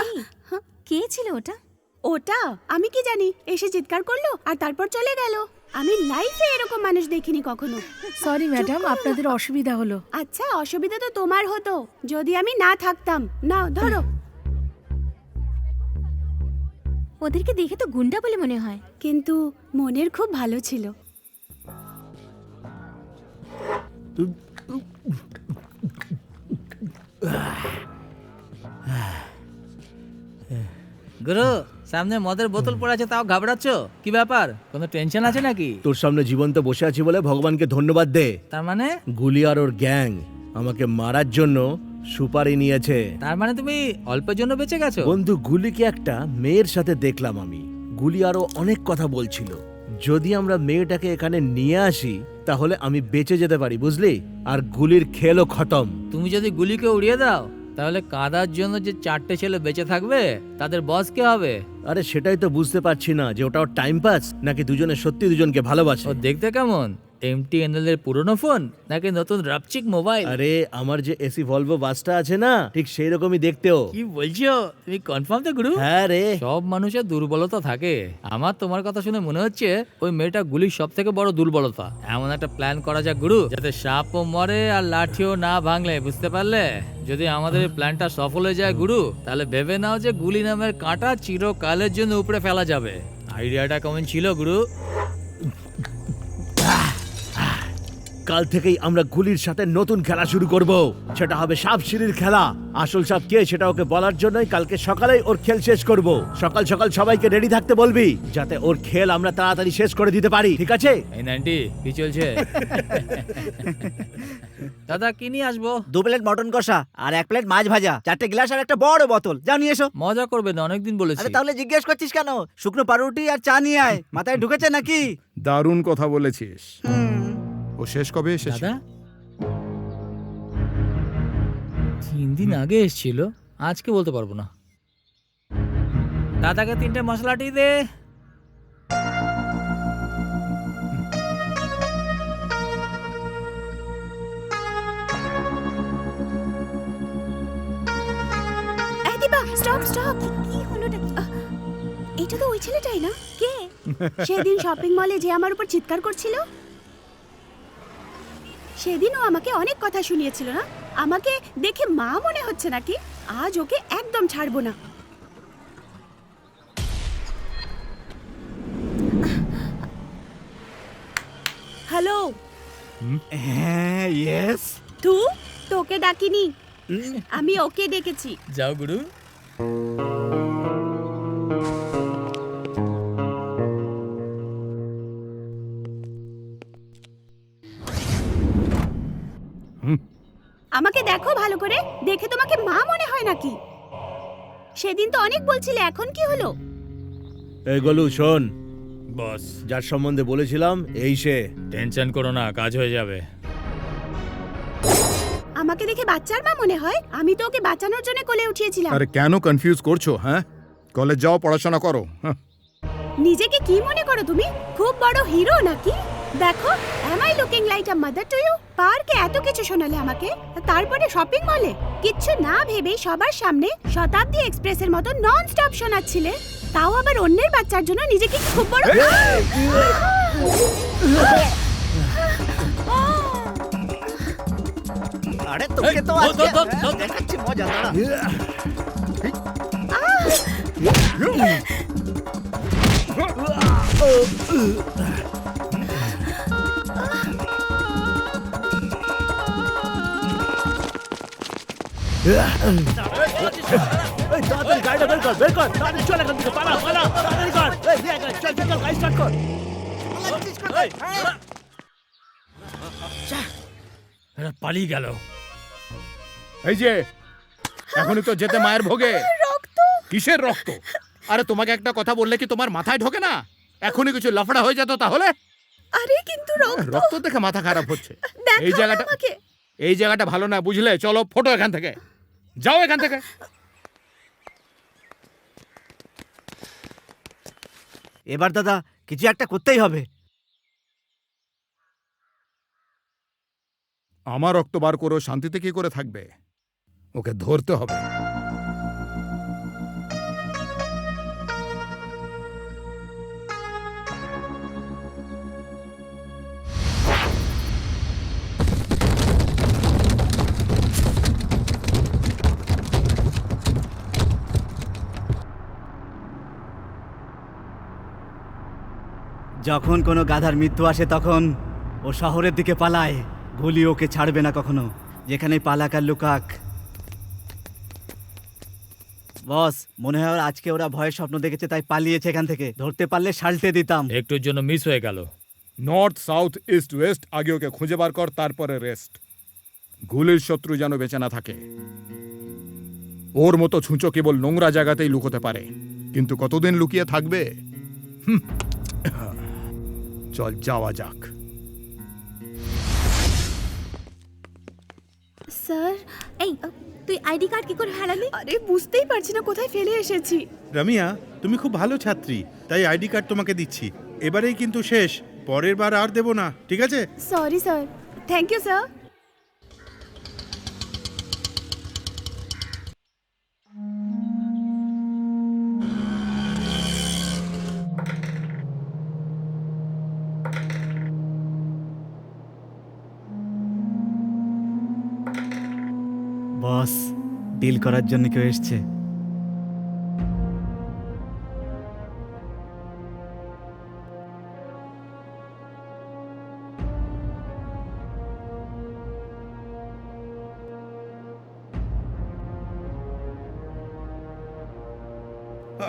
এই কে ছিল ওটা? ওটা আমি কি জানি, এসে চিৎকার করলো আর তারপর চলে গেল। আমি লাইফে এরকম মানুষ দেখিনি কখনো। সরি ম্যাডাম, আপনাদের অসুবিধা হলো। আচ্ছা, অসুবিধা তো তোমার হতো যদি আমি না থাকতাম। নাও ধরো। ওদেরকে দেখে তো গুন্ডা বলে মনে হয়। কিন্তু মনের খুব ভালো ছিল। গুরু, সামনে মদের বোতল পড়ে আছে, তাও ঘাবড়াচ্ছ? কি ব্যাপার? কোনো টেনশন আছে নাকি? তোর সামনে জীবন্ত বসে আছি বলে ভগবানকে ধন্যবাদ দে। তার মানে? গুলি আর ওর গ্যাং আমাকে মারার জন্য সুপারি নিয়েছে। তার মানে তুমি অল্পের জন্য বেঁচে গেছো? বন্ধু, গুলিকে একটা মেয়ের সাথে দেখলাম আমি। গুলি আরো অনেক কথা বলছিল। যদি আমরা মেয়েটাকে এখানে নিয়ে আসি তাহলে আমি বেঁচে যেতে পারি, বুঝলি? আর গুলির খেলও খতম। তুমি যদি গুলিকে উড়িয়ে দাও তাহলে কাদার জন্য যে 4টে ছেলে বেঁচে থাকবে তাদের বস কে হবে? আরে সেটাই তো বুঝতে পারছি না যে ওটাও টাইম পাস নাকি দুজনে সত্যি দুজনকে ভালোবাসে। ও দেখতে কেমন? MTNL এর পুরনো ফোন নাকি নতুন রাপচিক মোবাইল? আরে আমার যে এসি ভলভো বাসটা আছে না, ঠিক সেই রকমই দেখতেও। কি বলছো তুমি? কনফার্ম তো গুরু? হ্যাঁ রে। সব মানুষের দুর্বলতা থাকে। আমার তোমার কথা শুনে মনে হচ্ছে ওই মেয়েটা গুলির সব থেকে বড় দুর্বলতা। এমন একটা প্ল্যান করা যাক গুরু, যাতে সাপও মরে আর লাঠিও না ভাঙলে, বুঝতে পারলে? যদি আমাদের এই প্ল্যানটা সফল হয়ে যায় গুরু, তাহলে ভেবে নাও যে গুলি নামের কাঁটা চিরকালের জন্য উপরে ফেলা যাবে। আইডিয়াটা কেমন ছিল গুরু? কাল থেকেই আমরা গুলির সাথে নতুন খেলা শুরু করব। সেটা হবে সাপ সিঁড়ির খেলা। আসল সাপ কে সেটা ওকে বলার জন্যই কালকে সকালেই ওর খেল শেষ করব। সকাল সকাল সবাইকে রেডি থাকতে বলবি, যাতে ওর খেল আমরা তাড়াতাড়ি শেষ করে দিতে পারি, ঠিক আছে? এই নাইনটি কি চলছে? দাদা কি নিয়ে আসবো? 2 প্লেট মটন কষা আর 1 প্লেট মাছ ভাজা, 4টে গ্লাস আর একটা বড় বোতল। যাও নিয়ে এসো। মজা করবে না, অনেকদিন বলেছি। আরে তাহলে জিজ্ঞেস করছিস কেন? শুকনো পাউরুটি আর চা নিয়ে আয়। মাথায় ঢুকেছে নাকি? দারুণ কথা বলেছিস। ও শেষ কবে এসেছে? দাদা 3 দিন আগে এসেছিল, আজকে বলতে পারবো না। দাদাকে 3টে মশলাটি দে। এই দিবা, স্টপ স্টপ। কি হলোটা? এটা তো ওই ছেলেটাই না? কে? সেদিন শপিং মলে যে আমার উপর চিৎকার করছিল। সেদিনও আমাকে অনেক কথা শুনিয়েছিল না? আমাকে দেখে মা মনে হচ্ছে নাকি? আজ ওকে একদম ছাড়বো না। হ্যালো। হ্যাঁ, ইয়েস। তোকে ডাকিনি, আমি ওকে ডেকেছি। যাও গুরু। আমাকে দেখো ভালো করে, দেখে তোমাকে মা মনে হয় নাকি? সেদিন তো অনেক বলছিলে, এখন কি হলো? এই গলু শোন, বস যার সম্বন্ধে বলেছিলাম এই সে। টেনশন করো না, কাজ হয়ে যাবে। আমাকে দেখে বাচ্চার মা মনে হয়? আমি তো ওকে বাঁচানোর জন্য কোলে উঠিয়েছিলাম। আরে কেন কনফিউজ করছো? হ্যাঁ, কলেজ যাও, পড়াশোনা করো। হ্যাঁ। নিজেকে কি মনে করো তুমি? খুব বড় হিরো নাকি? দেখো, am I looking like a mother to you? পার্কে এত কিছু শোনালে আমাকে, তারপরে শপিং মলে কিচ্ছু না ভেবে সবার সামনে শতাব্দী এক্সপ্রেসের মতো নন স্টপ শোনাচ্ছিলে, তাও আবার অন্যের বাচ্চার জন্য। নিজেকে কি খুব বড়? আরে তোকে তো আজকে দেখাচ্ছি মজা, দাঁড়া। এই তাড়াতাড়ি গাড়িটা বের কর, বের কর, তাড়াতাড়ি চল এখান থেকে, পালা পালা, তাড়াতাড়ি কর। এই নিয়ে আয়, চল চল চল, গাড়ি স্টার্ট কর। এরা পালিয়ে গেল। এই যে এখনই তো যেতে মায়ের ভোগে। রক্ত। কিসের রক্ত? আরে তোমাকে একটা কথা বললে কি তোমার মাথায় ঢোকে না? এখনই কিছু লাফড়া হয়ে যেত তাহলে। আরে কিন্তু রক্ত। রক্ত দেখে মাথা খারাপ হচ্ছে। দেখাও এই জায়গাটা আমাকে। এই জায়গাটা ভালো না, বুঝলে? চলো ফটো এখান থেকে, যাও এখান থেকে। এবার দাদা কিছু একটা করতেই হবে। আমার রক্ত বার করে শান্তিতে কি করে থাকবে? ওকে ধরতে হবে। যখন কোনো গাধার মৃত্যু আসে তখন ও শহরের দিকে পালায়। গুলি ওকে ছাড়বে না কখনো, যেখানে পালাক আর লুকাক। বস, মনে হয় আজকে ওরা ভয়ের স্বপ্ন দেখেছে তাই পালিয়েছে এখান থেকে। ধরতে পারলে সাল্টে দিতাম। একটুর জন্য মিস হয়ে গেল। নর্থ সাউথ ইস্ট ওয়েস্ট, আগে ওকে খুঁজে বার কর, তারপরে রেস্ট। গুলির শত্রু যেন বেঁচে না থাকে। ওর মতো ছুঁচো কেবল নোংরা জায়গাতেই লুকোতে পারে, কিন্তু কতদিন লুকিয়ে থাকবে? চল যাওয়া যাক। স্যার, এই তুই আইডি কার্ড কি করে হারালি? আরে বুঝতেই পারছি না কোথায় ফেলে এসেছি। রামিয়া, তুমি খুব ভালো ছাত্রী, তাই আইডি কার্ড তোমাকে দিচ্ছি। এবারেই কিন্তু শেষ, পরের বার আর দেবো না, ঠিক আছে? Sorry sir. Thank you sir. Boss, deal করার জন্য কেউ এসছে।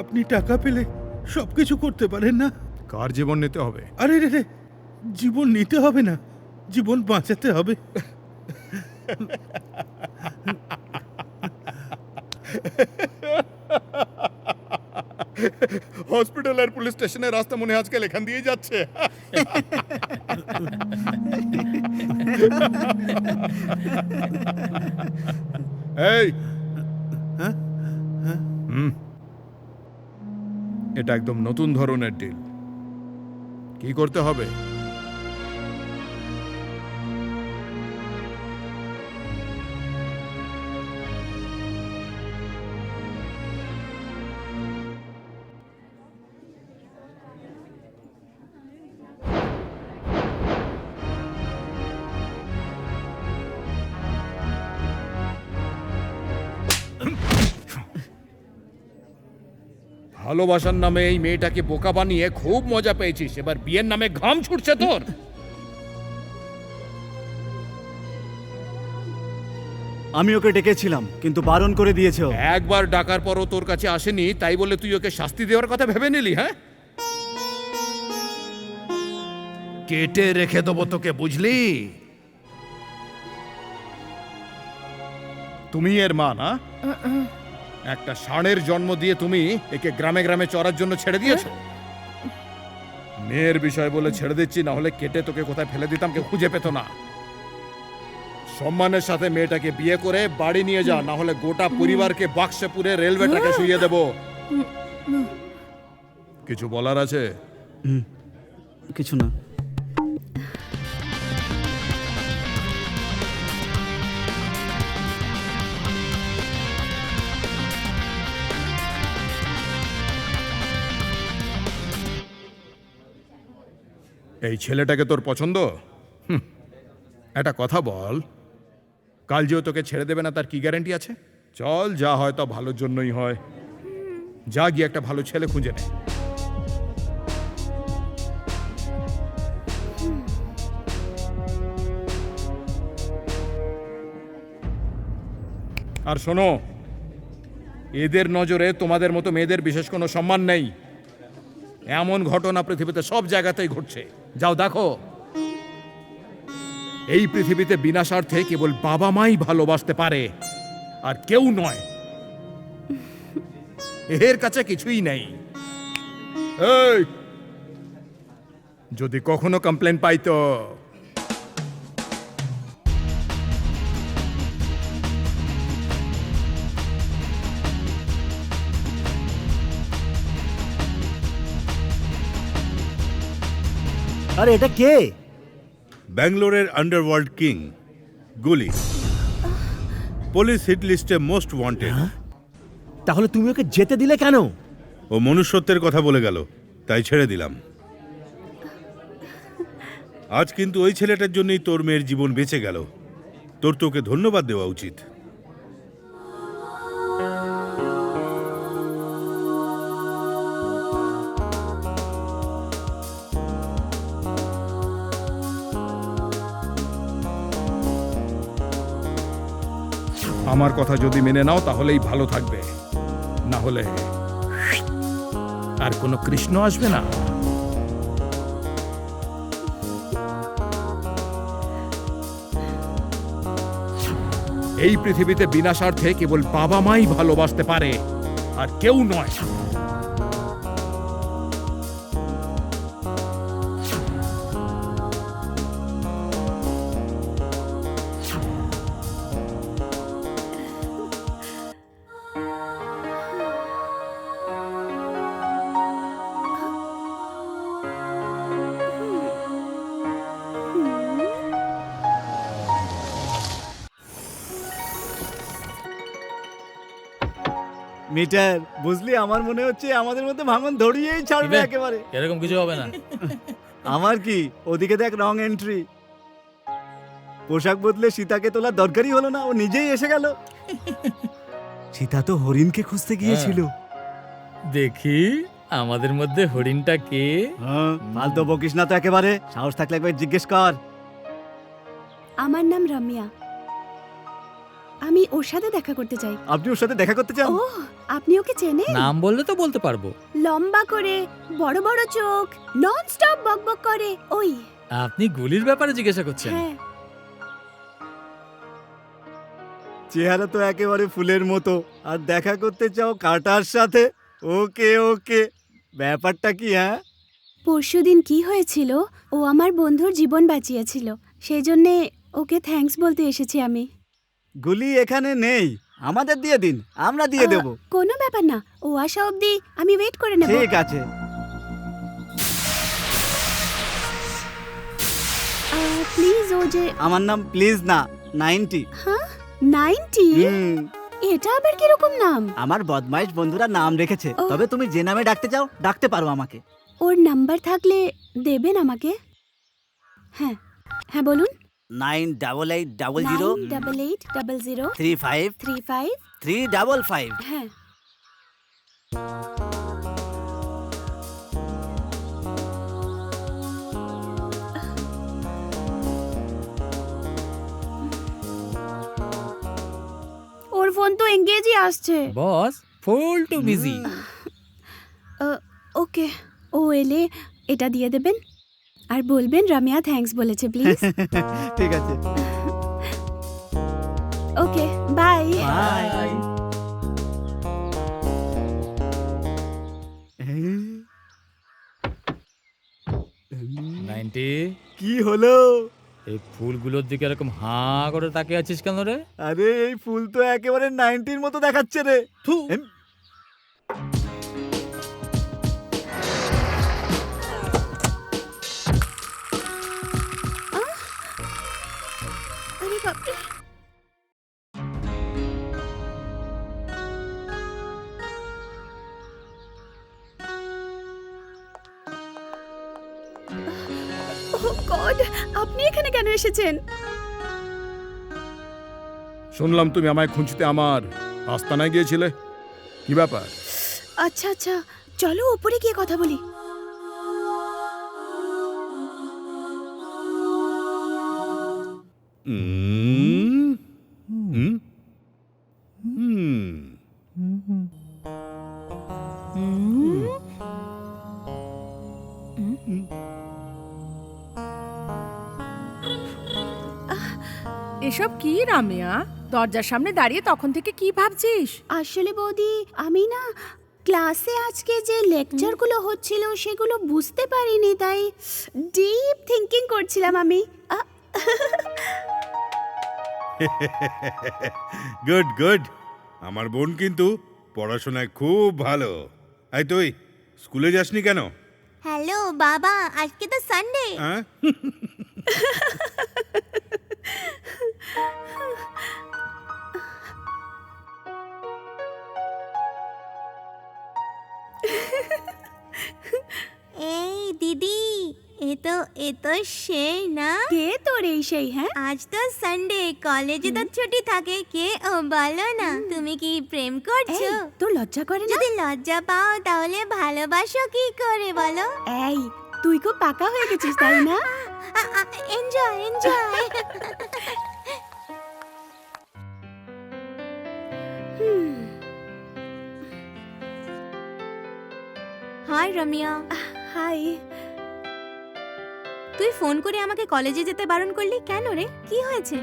আপনি টাকা পেলে সবকিছু করতে পারেন না? কার জীবন নিতে হবে? আরে রে রে, জীবন নিতে হবে না, জীবন বাঁচাতে হবে। হসপিটাল আর পুলিশ স্টেশনের রাস্তা মনে হয় আজকাল এখান দিয়ে যাচ্ছে। এই, হুম, এটা একদম নতুন ধরনের ডিল। কি করতে হবে? ভালোবাসার নামে এই মেয়েটাকে বোকা বানিয়ে খুব মজা পেয়েছিস, এবার বিয়ের নামে ঘাম ছুটছে তোর। আমি ওকে ডেকেছিলাম কিন্তু বারণ করে দিয়েছে ও। একবার ডাকার পরও তোর কাছে আসেনি, তাই বলে তুই ওকে শাস্তি দেওয়ার কথা ভেবে নিলি? হ্যাঁ, কেটে রেখে দেবো তোকে, বুঝলি? তুমি এর মা না? একটা ষাঁড়ের জন্ম দিয়ে তুমি একে গ্রামে গ্রামে চড়ার জন্য ছেড়ে দিয়েছো। মেয়ের বিষয় বলে ছেড়ে দিচ্ছি, না হলে কেটে তোকে কোথায় ফেলে দিতাম কেউ খুঁজে পেত না। সম্মানের সাথে মেয়েটাকে বিয়ে করে বাড়ি নিয়ে যা, না হলে গোটা পরিবারকে বাক্সে পুরে রেলওয়ে ট্র্যাকে শুইয়ে দেব। কিছু বলার আছে? কিছু না। এই ছেলেটাকে তোর পছন্দ? একটা কথা বল, কাল যেও তোকে ছেড়ে দেবে না তার কি গ্যারান্টি আছে? চল, যা হয় তা ভালোর জন্যই হয়। যা গিয়ে একটা ভালো ছেলে খুঁজে নে। আর শোনো, এদের নজরে তোমাদের মতো মেয়েদের বিশেষ কোনো সম্মান নেই। এমন ঘটনা পৃথিবীতে সব জায়গাতেই ঘটছে। যাও দেখো, এই পৃথিবীতে বিনা স্বার্থে কেবল বাবা মাই ভালোবাসতে পারে, আর কেউ নয়। এর কাছে কিছুই নেই। এই, যদি কখনো কমপ্লেন পাই তো আরে এটা কে? ব্যাঙ্গালোরের আন্ডারওয়ার্ল্ড কিং গুলি, পুলিশ হিট লিস্টে মোস্ট ওয়ান্টেড। তাহলে তুমি ওকে যেতে দিলে কেন? ও মনুষ্যত্বের কথা বলে গেল, তাই ছেড়ে দিলাম। আজ কিন্তু ওই ছেলেটার জন্যই তোর মেয়ের জীবন বেঁচে গেল। তোর তোকে ধন্যবাদ দেওয়া উচিত। আমার কথা যদি মেনে নাও তাহলেই ভালো থাকবে, না হলে আর কোনো কৃষ্ণ আসবে না। এই পৃথিবীতে বিনা স্বার্থে কেবল বাবা মাই ভালোবাসতে পারে, আর কেউ নয়। মিটার বুঝলি, আমার মনে হচ্ছে আমাদের মধ্যে ভাঙন ধরিয়েই ছাড়বে ইবে। একেবারে। এরকম কিছু হবে না। আমার কি, ওদিকে দেখ রং এন্ট্রি। পোশাক বদলে সীতাকে তোলার দরকারই হলো না, ও নিজেই এসে গেল। সীতা তো হরিণকে খুঁজতে গিয়েছিল। দেখি আমাদের মধ্যে হরিণটা কে? হ্যাঁ, ফালতু বকিস না তো একেবারে, সাহস থাকলে একবার জিজ্ঞেস কর। আমার নাম রম্যা, আমি ওর সাথে দেখা করতে চাই। আপনি ওর সাথে দেখা করতে চান? ও, আপনি ওকে চেনেন? নাম বললে তো বলতে পারবো। লম্বা করে, বড় বড় চোখ, নন স্টপ বকবক করে, ওই। আপনি গুলির ব্যাপারে জিজ্ঞাসা করছেন? হ্যাঁ। চেহারা তো একেবারে ফুলের মতো, আর দেখা করতে চাও কাটার সাথে? ওকে ওকে, ব্যাপারটা কি? হ্যাঁ, পরশুদিন কি হয়েছিল, ও আমার বন্ধুর জীবন বাঁচিয়েছিল, সেই জন্যে ওকে থ্যাঙ্কস বলতে এসেছি আমি। গুলি এখানে নেই, আমাদের দিয়ে দিন, আমরা দিয়ে দেব। কোনো ব্যাপার না, ও আসা অবধি আমি ওয়েট করে নেব। ঠিক আছে। প্লিজ, ও যে। আমার নাম প্লিজ না, 90। হ্যাঁ, 90? এটা আবার কিরকম নাম? আমার বদমাইশ বন্ধুরা নাম রেখেছে, ও। তবে তুমি যে নামে ডাকতে চাও ডাকতে পারো আমাকে। ওর নাম্বার থাকলে দেবেন আমাকে? হ্যাঁ হ্যাঁ, বলুন। 9880 9880 35 35 355। হ্যাঁ। ওর ফোন তো এঙ্গেজই আসছে। বস, ফুল টু বিজি। ওকে, ও এলে এটা দিয়ে দেবেন আর বলবেন রম্যা থ্যাঙ্কস বলেছে, প্লিজ। ঠিক আছে, ওকে, বাই। বাই। 90, কি হলো? এই ফুলগুলোর দিকে এরকম হাঁ করে তাকিয়ে আছিস কেন রে? আরে এই ফুল তো একেবারে 90-র মতো দেখাচ্ছে রে। এম, আরে বাপরে। ও গড, আপনি এখানে কেন এসেছেন? শুনলাম তুমি আমায় খুঁজতে আমার আস্তানায় গিয়েছিলে, কি ব্যাপার? আচ্ছা আচ্ছা, চলো উপরে গিয়ে কথা বলি। এসব কি রামিয়া? দরজার সামনে দাঁড়িয়ে তখন থেকে কি ভাবছিস? আসলে বৌদি, আমি না ক্লাসে আজকে যে লেকচারগুলো হচ্ছিল সেগুলো বুঝতে পারিনি, তাই ডিপ থিংকিং করছিলাম আমি। গুড গুড, আমার বোন কিন্তু পড়াশোনায় খুব ভালো। এই তুই স্কুলে যাসনি কেন? হ্যালো বাবা, আজকে তো সানডে। হ্যাঁ, এই দিদি, এ তো সেই না? কে তোর এই সেই? হ্যাঁ, আজ তো সানডে, কলেজে তো ছুটি থাকে। কে ও বলো না, তুমি কি প্রেম করছো? এই, তোর লজ্জা করে না? যদি লজ্জা পাও তাহলে ভালোবাসো কি করে বলো? এই, তুই খুব পাকা হয়ে গেছিস তাই না? Enjoy enjoy. হাই রমিয়া। হাই। তুই ফোন করে আমাকে কলেজে যেতে বারণ করলি কেন রে? কি হয়েছে?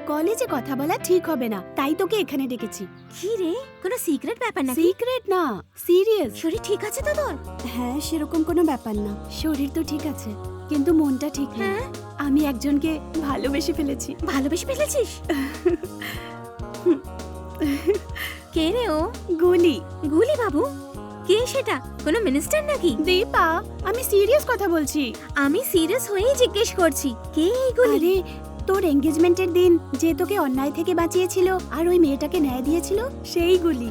কলেজে কথা বলা ঠিক হবে না, তাই তোকে এখানে ডেকেছি। কি রে, কোনো সিক্রেট ব্যাপার নাকি? সিক্রেট না, সিরিয়াস। শরীর ঠিক আছে তো তোর? হ্যাঁ, সেরকম কোনো ব্যাপার না, শরীর তো ঠিক আছে কিন্তু মনটা ঠিক না। হ্যাঁ? আমি একজনকে ভালোবেসে ফেলেছি। ভালোবেসে ফেলেছিস? কে রে ও? গুলি। গুলি বাবু? কে সেটা? কোনো মিনিস্টার নাকি? দীপা, আমি সিরিয়াস কথা বলছি। আমি সিরিয়াস হয়েই জিজ্ঞেস করছি, কে এই গুলি? আরে, তোর এঙ্গেজমেন্টের দিন যে তোকে অন্যায় থেকে বাঁচিয়েছিল আর ওই মেয়েটাকে ন্যায় দিয়েছিল, সেই গুলি।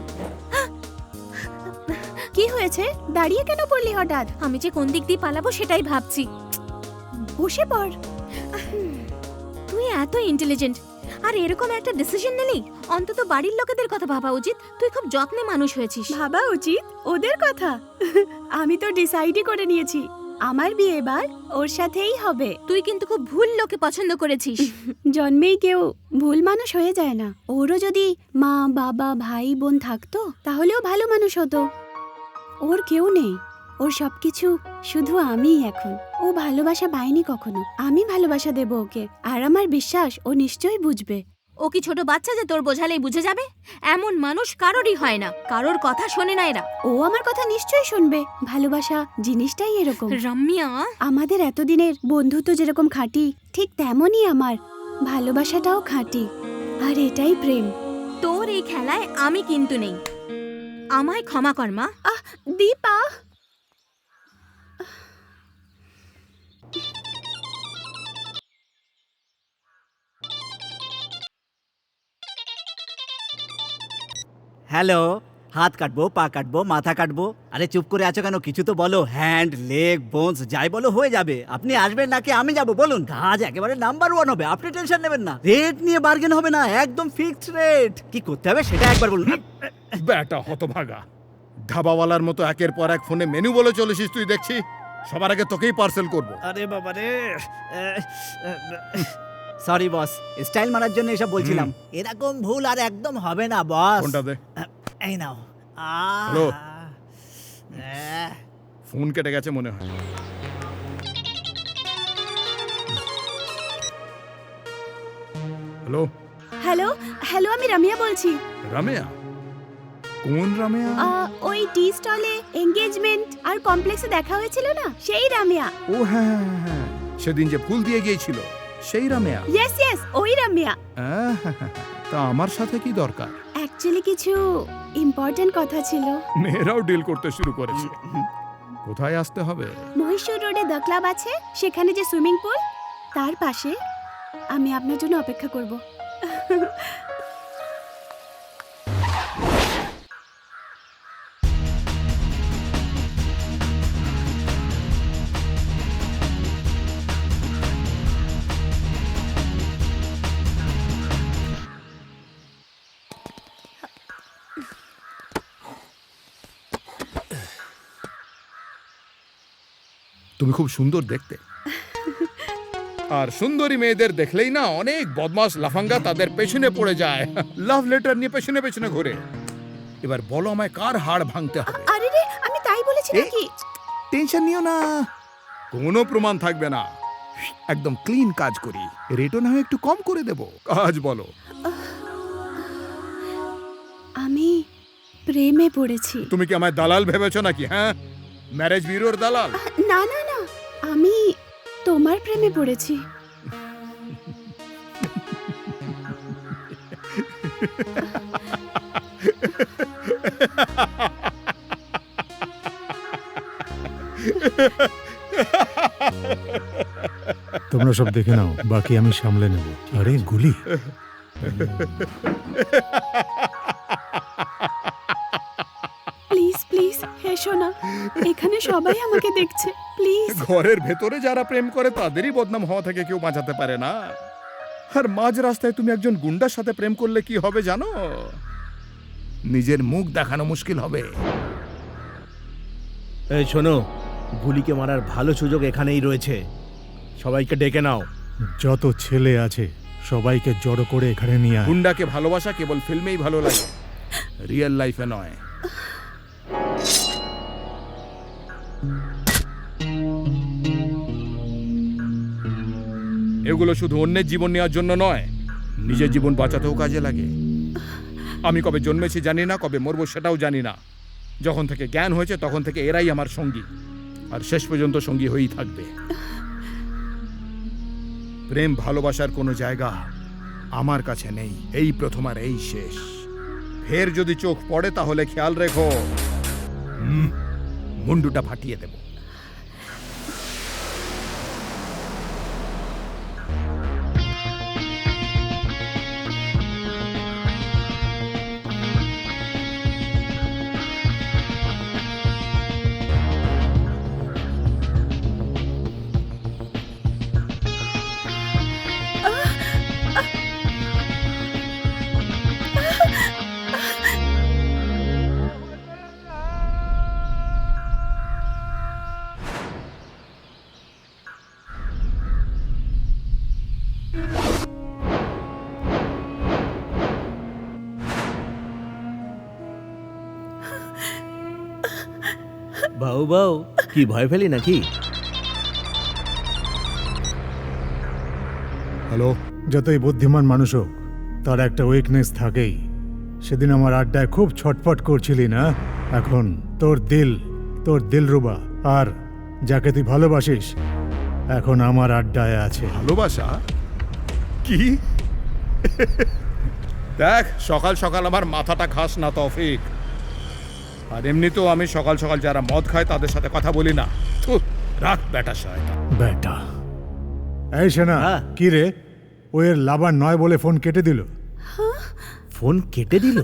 কি হয়েছে? দাঁড়িয়ে কেন পড়লি হঠাৎ? আমি যে কোন দিক দিয়ে পালাবো সেটাই ভাবছি। বসে পড়। তুই এত ইন্টেলিজেন্ট আর এরকম একটা ডিসিশন নিলি, অন্তত বাড়ির লোকেদের কথা ভাবা উচিত। তুই খুব যত্নে মানুষ হয়েছিস। ভাবা উচিত ওদের কথা? আমি তো ডিসাইডই করে নিয়েছি, আমার বিয়ে এবার ওর সাথেই হবে। তুই কিন্তু খুব ভুল লোকে পছন্দ করেছিস। জন্মেই কেউ ভুল মানুষ হয়ে যায় না। ওরও যদি মা বাবা ভাই বোন থাকতো তাহলেও ভালো মানুষ হতো। ওর কেউ নেই, ওর সবকিছু শুধু আমিই এখন। ও ভালোবাসা পায়নি কখনো, আমি ভালোবাসা দেব ওকে, আর আমার বিশ্বাস ও নিশ্চয়ই বুঝবে। ও কি ছোট বাচ্চা যে তোর বোঝালেই বুঝে যাবে? এমন মানুষ কারোরই হয় না, কারোর কথা শোনে না এরা। ও আমার কথা নিশ্চয়ই শুনবে। ভালোবাসা জিনিসটাই এরকম। রম্যা, আমাদের এতদিনের বন্ধুত্ব যেরকম খাঁটি, ঠিক তেমনই আমার ভালোবাসাটাও খাঁটি। আর এটাই প্রেম। তোর এই খেলায় আমি কিন্তু নেই। আমায় ক্ষমা কর মা। দীপা, হ্যালো, হাত কাটবো, পা কাটবো, মাথা কাটবো? আরে চুপ করে আছো কেন? কিছু তো বলো। হ্যান্ড, লেগ, বোনস যাই বলো হয়ে যাবে। আপনি আসবেন নাকি আমি যাব বলুন? কাজ একেবারে নাম্বার 1 হবে, আপনি টেনশন নেবেন না। রেট নিয়ে বার্গেন হবে না, একদম ফিক্সড রেট। কি করতে হবে সেটা একবার বলুন। বেটা হতভাগা, ধাবাওয়ালার মতো একের পর এক ফোনে মেনু বলে চলেছিস তুই, দেখছি। সবার আগে তোকেই পার্সেল করব। আরে বাবা রে, সরি বস, স্টাইল মারার জন্য এসব বলছিলাম। এরকম ভুল আর একদম হবে না বস। ফোনটা দে। এই নাও। হ্যালো। ফোন কেটে গেছে মনে হয়। হ্যালো। হ্যালো হ্যালো, আমি রামিয়া বলছি। রামিয়া? কোন রামিয়া? ওই টি স্টলে এঙ্গেজমেন্ট আর কমপ্লেক্সে দেখা হয়েছিল না, সেই রামিয়া। ও হ্যাঁ হ্যাঁ হ্যাঁ, সেদিন যে ফুল দিয়ে গিয়েছিল সেই রামিয়া। ইয়েস ইয়েস, ওই রামিয়া। তা আমার সাথে কি দরকার? অ্যাকচুয়ালি কিছু ইম্পর্টেন্ট কথা ছিল। মেয়েরাও ডিল করতে শুরু করেছে। কোথায় আসতে হবে? মহীশূর রোডে দ্য ক্লাব আছে, সেখানে যে সুইমিং পুল তার পাশে। আমি আপনার জন্য অপেক্ষা করব। তুমি খুব সুন্দর দেখতে। আর সুন্দরী মেয়েদের দেখলেই না অনেক বদমাস লাফাঙ্গা তাদের পেছনে পড়ে যায়, লাভ লেটার নিয়ে পেছনে পেছনে ঘুরে। এবার বলো আমায় কার হাড় ভাঙতে হবে? আরে রে, আমি তাই বলেছি নাকি? টেনশন নিও না, কোনো প্রমাণ থাকবে না। একদম ক্লিন কাজ করি, রেটও না হয় একটু কম করে দেব। কাজ বলো। আমি প্রেমে পড়েছি। তুমি কি আমায় দালাল ভেবেছো নাকি? হ্যাঁ, ম্যারেজ ব্যুরোর দালাল? না না না, আমি তোমার প্রেমে পড়েছি। তোমরা সব দেখে নাও, বাকি আমি সামলে নেব। আরে গুলি! প্লিজ প্লিজ হেসো না, এখানে সবাই আমাকে দেখছে, প্লিজ। ঘরের ভেতরে যারা প্রেম করে তাদেরই বদনাম হওয়া থেকে কেউ বাঁচাতে পারে না। আর মাঝ রাস্তায় তুমি একজন গুন্ডার সাথে প্রেম করলে কি হবে জানো? নিজের মুখ দেখানো মুশকিল হবে। এই শোনো, গুলিকে মারার ভালো সুযোগ এখানেই রয়েছে। সবাইকে ডেকে নাও। যত ছেলে আছে সবাইকে জড়ো করে এখানে নিয়ে আয়। গুন্ডাকে ভালোবাসা কেবল ফিল্মেই ভালো লাগে, রিয়েল লাইফে নয়। এগুলো শুধু অন্যের জীবন নেওয়ার জন্য নয়, নিজের জীবন বাঁচাতেও কাজে লাগে। আমি কবে জন্মেছি জানি না, কবে মরবো সেটাও জানি না। যখন থেকে জ্ঞান হয়েছে তখন থেকে এরাই আমার সঙ্গী, আর শেষ পর্যন্ত সঙ্গী হয়েই থাকবে। প্রেম ভালোবাসার কোনো জায়গা আমার কাছে নেই, এই প্রথম আর এই শেষ। ফের যদি চোখ পড়ে তাহলে খেয়াল রেখো, মুন্ডুটা ফাটিয়ে দেব। বাউ বাউ, কি ভয় পেলি নাকি? হ্যালো, যতই বুদ্ধিমান মানুষ হোক তার একটা উইকনেস থাকেই। সেদিন আমার আড্ডায় খুব ছটফট করছিলি না? এখন তোর দিলরুবা আর যাকে তুই ভালোবাসিস এখন আমার আড্ডায় আছে। ভালোবাসা কি? দেখ, সকাল সকাল আমার মাথাটা খাস না তৌফিক। আর এমনিতেও আমি সকাল সকাল যারা মদ খায় তাদের সাথে কথা বলি না। থু, রাখ বেটা শয়তান। বেটা, এই শোনা, হ্যাঁ। কি রে, ও এর লাভার নয় বলে ফোন কেটে দিল। ফোন কেটে দিল?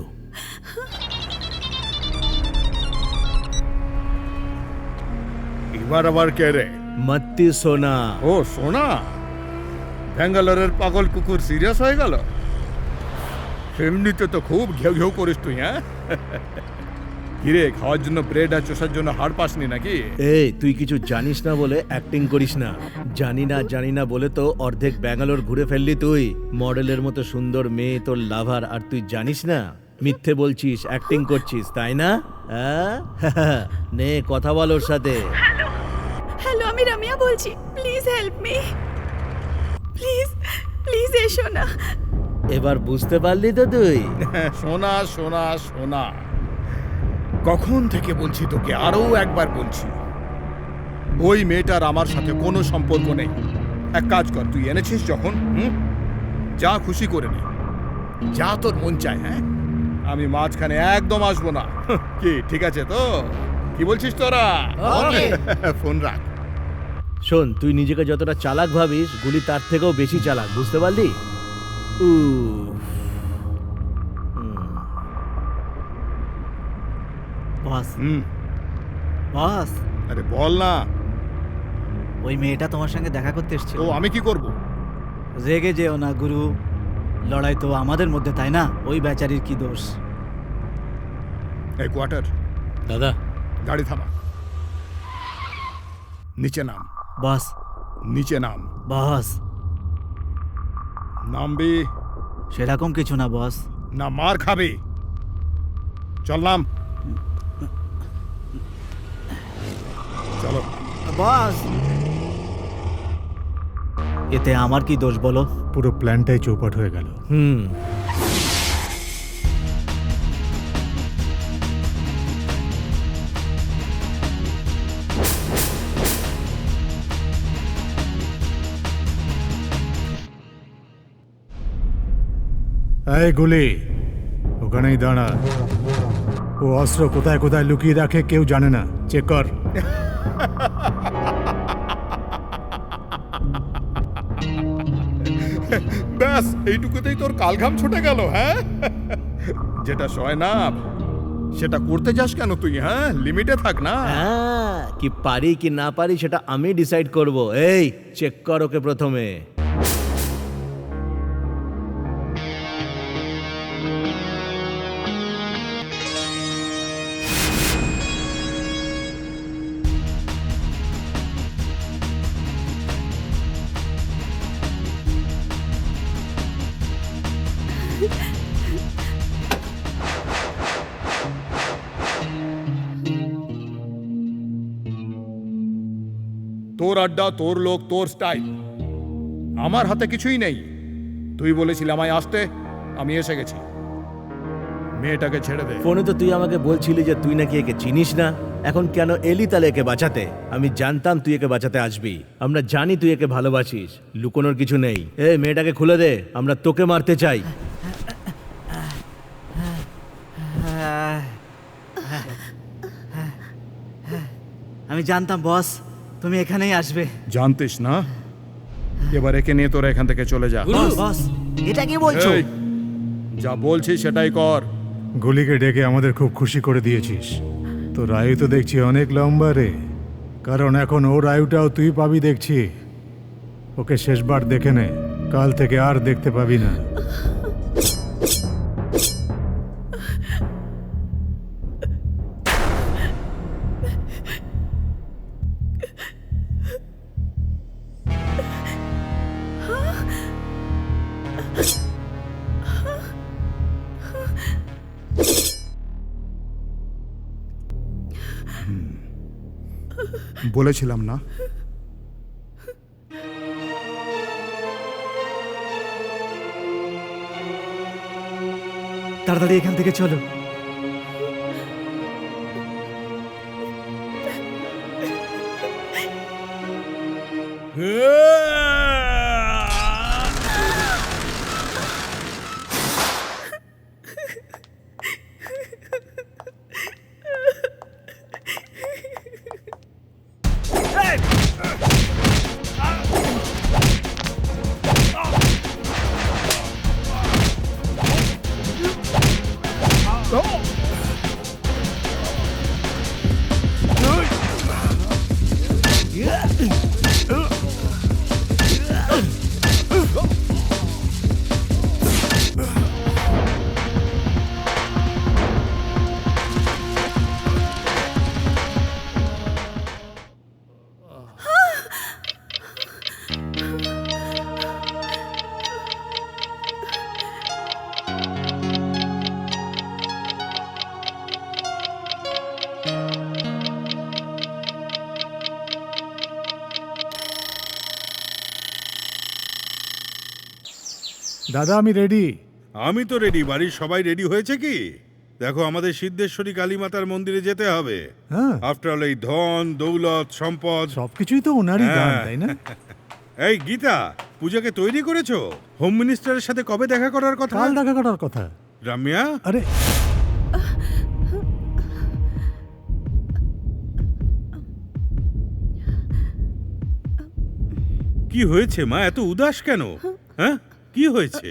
এবার আবার কে রে? মত্তি সোনা। ও সোনা, ব্যাঙ্গালোরের পাগল কুকুর সিরিয়াস হয়ে গেল? এমনিতে তো খুব ঘেউ ঘেউ করিস তুই, হ্যাঁ? কিরে, খাওয়ার জন্য ব্রেড আর চোষার জন্য হাড় পাসনি নাকি? এই, তুই কিছু জানিস না বলে অ্যাক্টিং করিস না। জানি না বলে তো অর্ধেক ব্যাঙ্গালোর ঘুরে ফেললি তুই। মডেলের মতো সুন্দর মেয়ে তোর লাভার, আর তুই জানিস না? মিথ্যে বলছিস, অ্যাক্টিং করছিস, তাই না? হ্যাঁ? নে কথা বল ওর সাথে। হ্যালো, আমি রমিয়া বলছি। Please help me, please please এসো না। এবার বুঝতে পারলি তো তুই? সোনা সোনা সোনা, কখন থেকে বলছি তোকে, আরো একবার বলছি, ওই মেয়েটার আমার সাথে কোনো সম্পর্ক নেই। এক কাজ কর, তুই এনেছিস যখন, যা খুশি করে নে, যা তোর মন চায়। হ্যাঁ, আমি মাঝখানে একদম আসবো না। কি ঠিক আছে তো? কি বলছিস তোরা? ফোন রাখ। শোন, তুই নিজেকে যতটা চালাক ভাবিস, গুলি তার থেকেও বেশি চালাক, বুঝতে পারলি? উফ। বস, হুম, বস, আরে বল না। ওই মেয়েটা তোমার সঙ্গে দেখা করতে এসেছিল। তো আমি কি করব? রেগে যেও না গুরু, লড়াই তো আমাদের মধ্যে, তাই না? ওই বেচারির কি দোষ? এই কোয়ার্টার, দাদা, গাড়ি থামা, নিচে নাম, বস, নিচে নাম। বস, নামবি সেরকম কিছু না বস। না মার খাবি? চল নাম। চলো। বস, এতে আমার কি দোষ বলো? পুরো প্ল্যানটাই চৌপাট হয়ে গেল। এই গুলি, ওখানেই দাঁড়া। ও অস্ত্র কোথায় কোথায় লুকিয়ে রাখে কেউ জানে না, চেক কর। ব্যাস, এইটুকুতেই তোর কালঘাম ছুটে গেল? হ্যাঁ, যেটা সয় না সেটা করতে যাস কেন তুই? হ্যাঁ, লিমিটে থাক না। হ্যাঁ, কি পারি কি না পারি সেটা আমি ডিসাইড করব। এই, চেক কর ওকে প্রথমে। তোর আড্ডা, তোর লোক, তোর স্টাইল, আমার হাতে কিছুই নেই। তুই বলেছিলি আমায় আসতে, আমি এসে গেছি। মেয়েটাকে ছেড়ে দে। ফোনে তো তুই আমাকে বলছিলি যে তুই নাকি একে চিনিস না। এখন কেন এলি তাহলে একে বাঁচাতে? আমি জানতাম তুই একে বাঁচাতে আসবি। আমরা জানি তুই একে ভালোবাসিস, লুকোনোর কিছু নেই। এই মেয়েটাকে খুলে দে, আমরা তোকে মারতে চাই। আমি জানতাম বস, তুমি এখানেই আসবে। জানতিস না? এবার একে নিয়ে তোরা এখান থেকে চলে যা। বস, বস, এটা কি বলছো? এই, যা বলছি সেটাই কর। গুলিকে ডেকে আমাদের খুব খুশি করে দিয়েছিস। তোর আয়ু তো দেখছি অনেক লম্বা রে, কারণ এখন ওর আয়ুটাও তুই পাবি দেখছি। ওকে শেষবার দেখে নে, কাল থেকে আর দেখতে পাবি না। বলেছিলাম না? তাড়াতাড়ি এখান থেকে চলো। দাদা আমি রেডি। আমি তো রেডি। বাড়ির সবাই রেডি হয়েছে কি? দেখো, আমাদের সিদ্ধেশ্বরী কালী মাতার মন্দিরে যেতে হবে। হ্যাঁ, আফটার অল এই ধন দৌলত সম্পদ সবকিছুই তো ওনারই দান, হ্যাঁ। তাই না? এই গীতা, পূজাকে তৈরি করেছো? হোম মিনিস্টারের সাথে কবে দেখা করার কথা? কাল দেখা করার কথা। রাম্যা, আরে কি হয়েছে মা? এত উদাস কেন? হ্যাঁ, কি হয়েছে?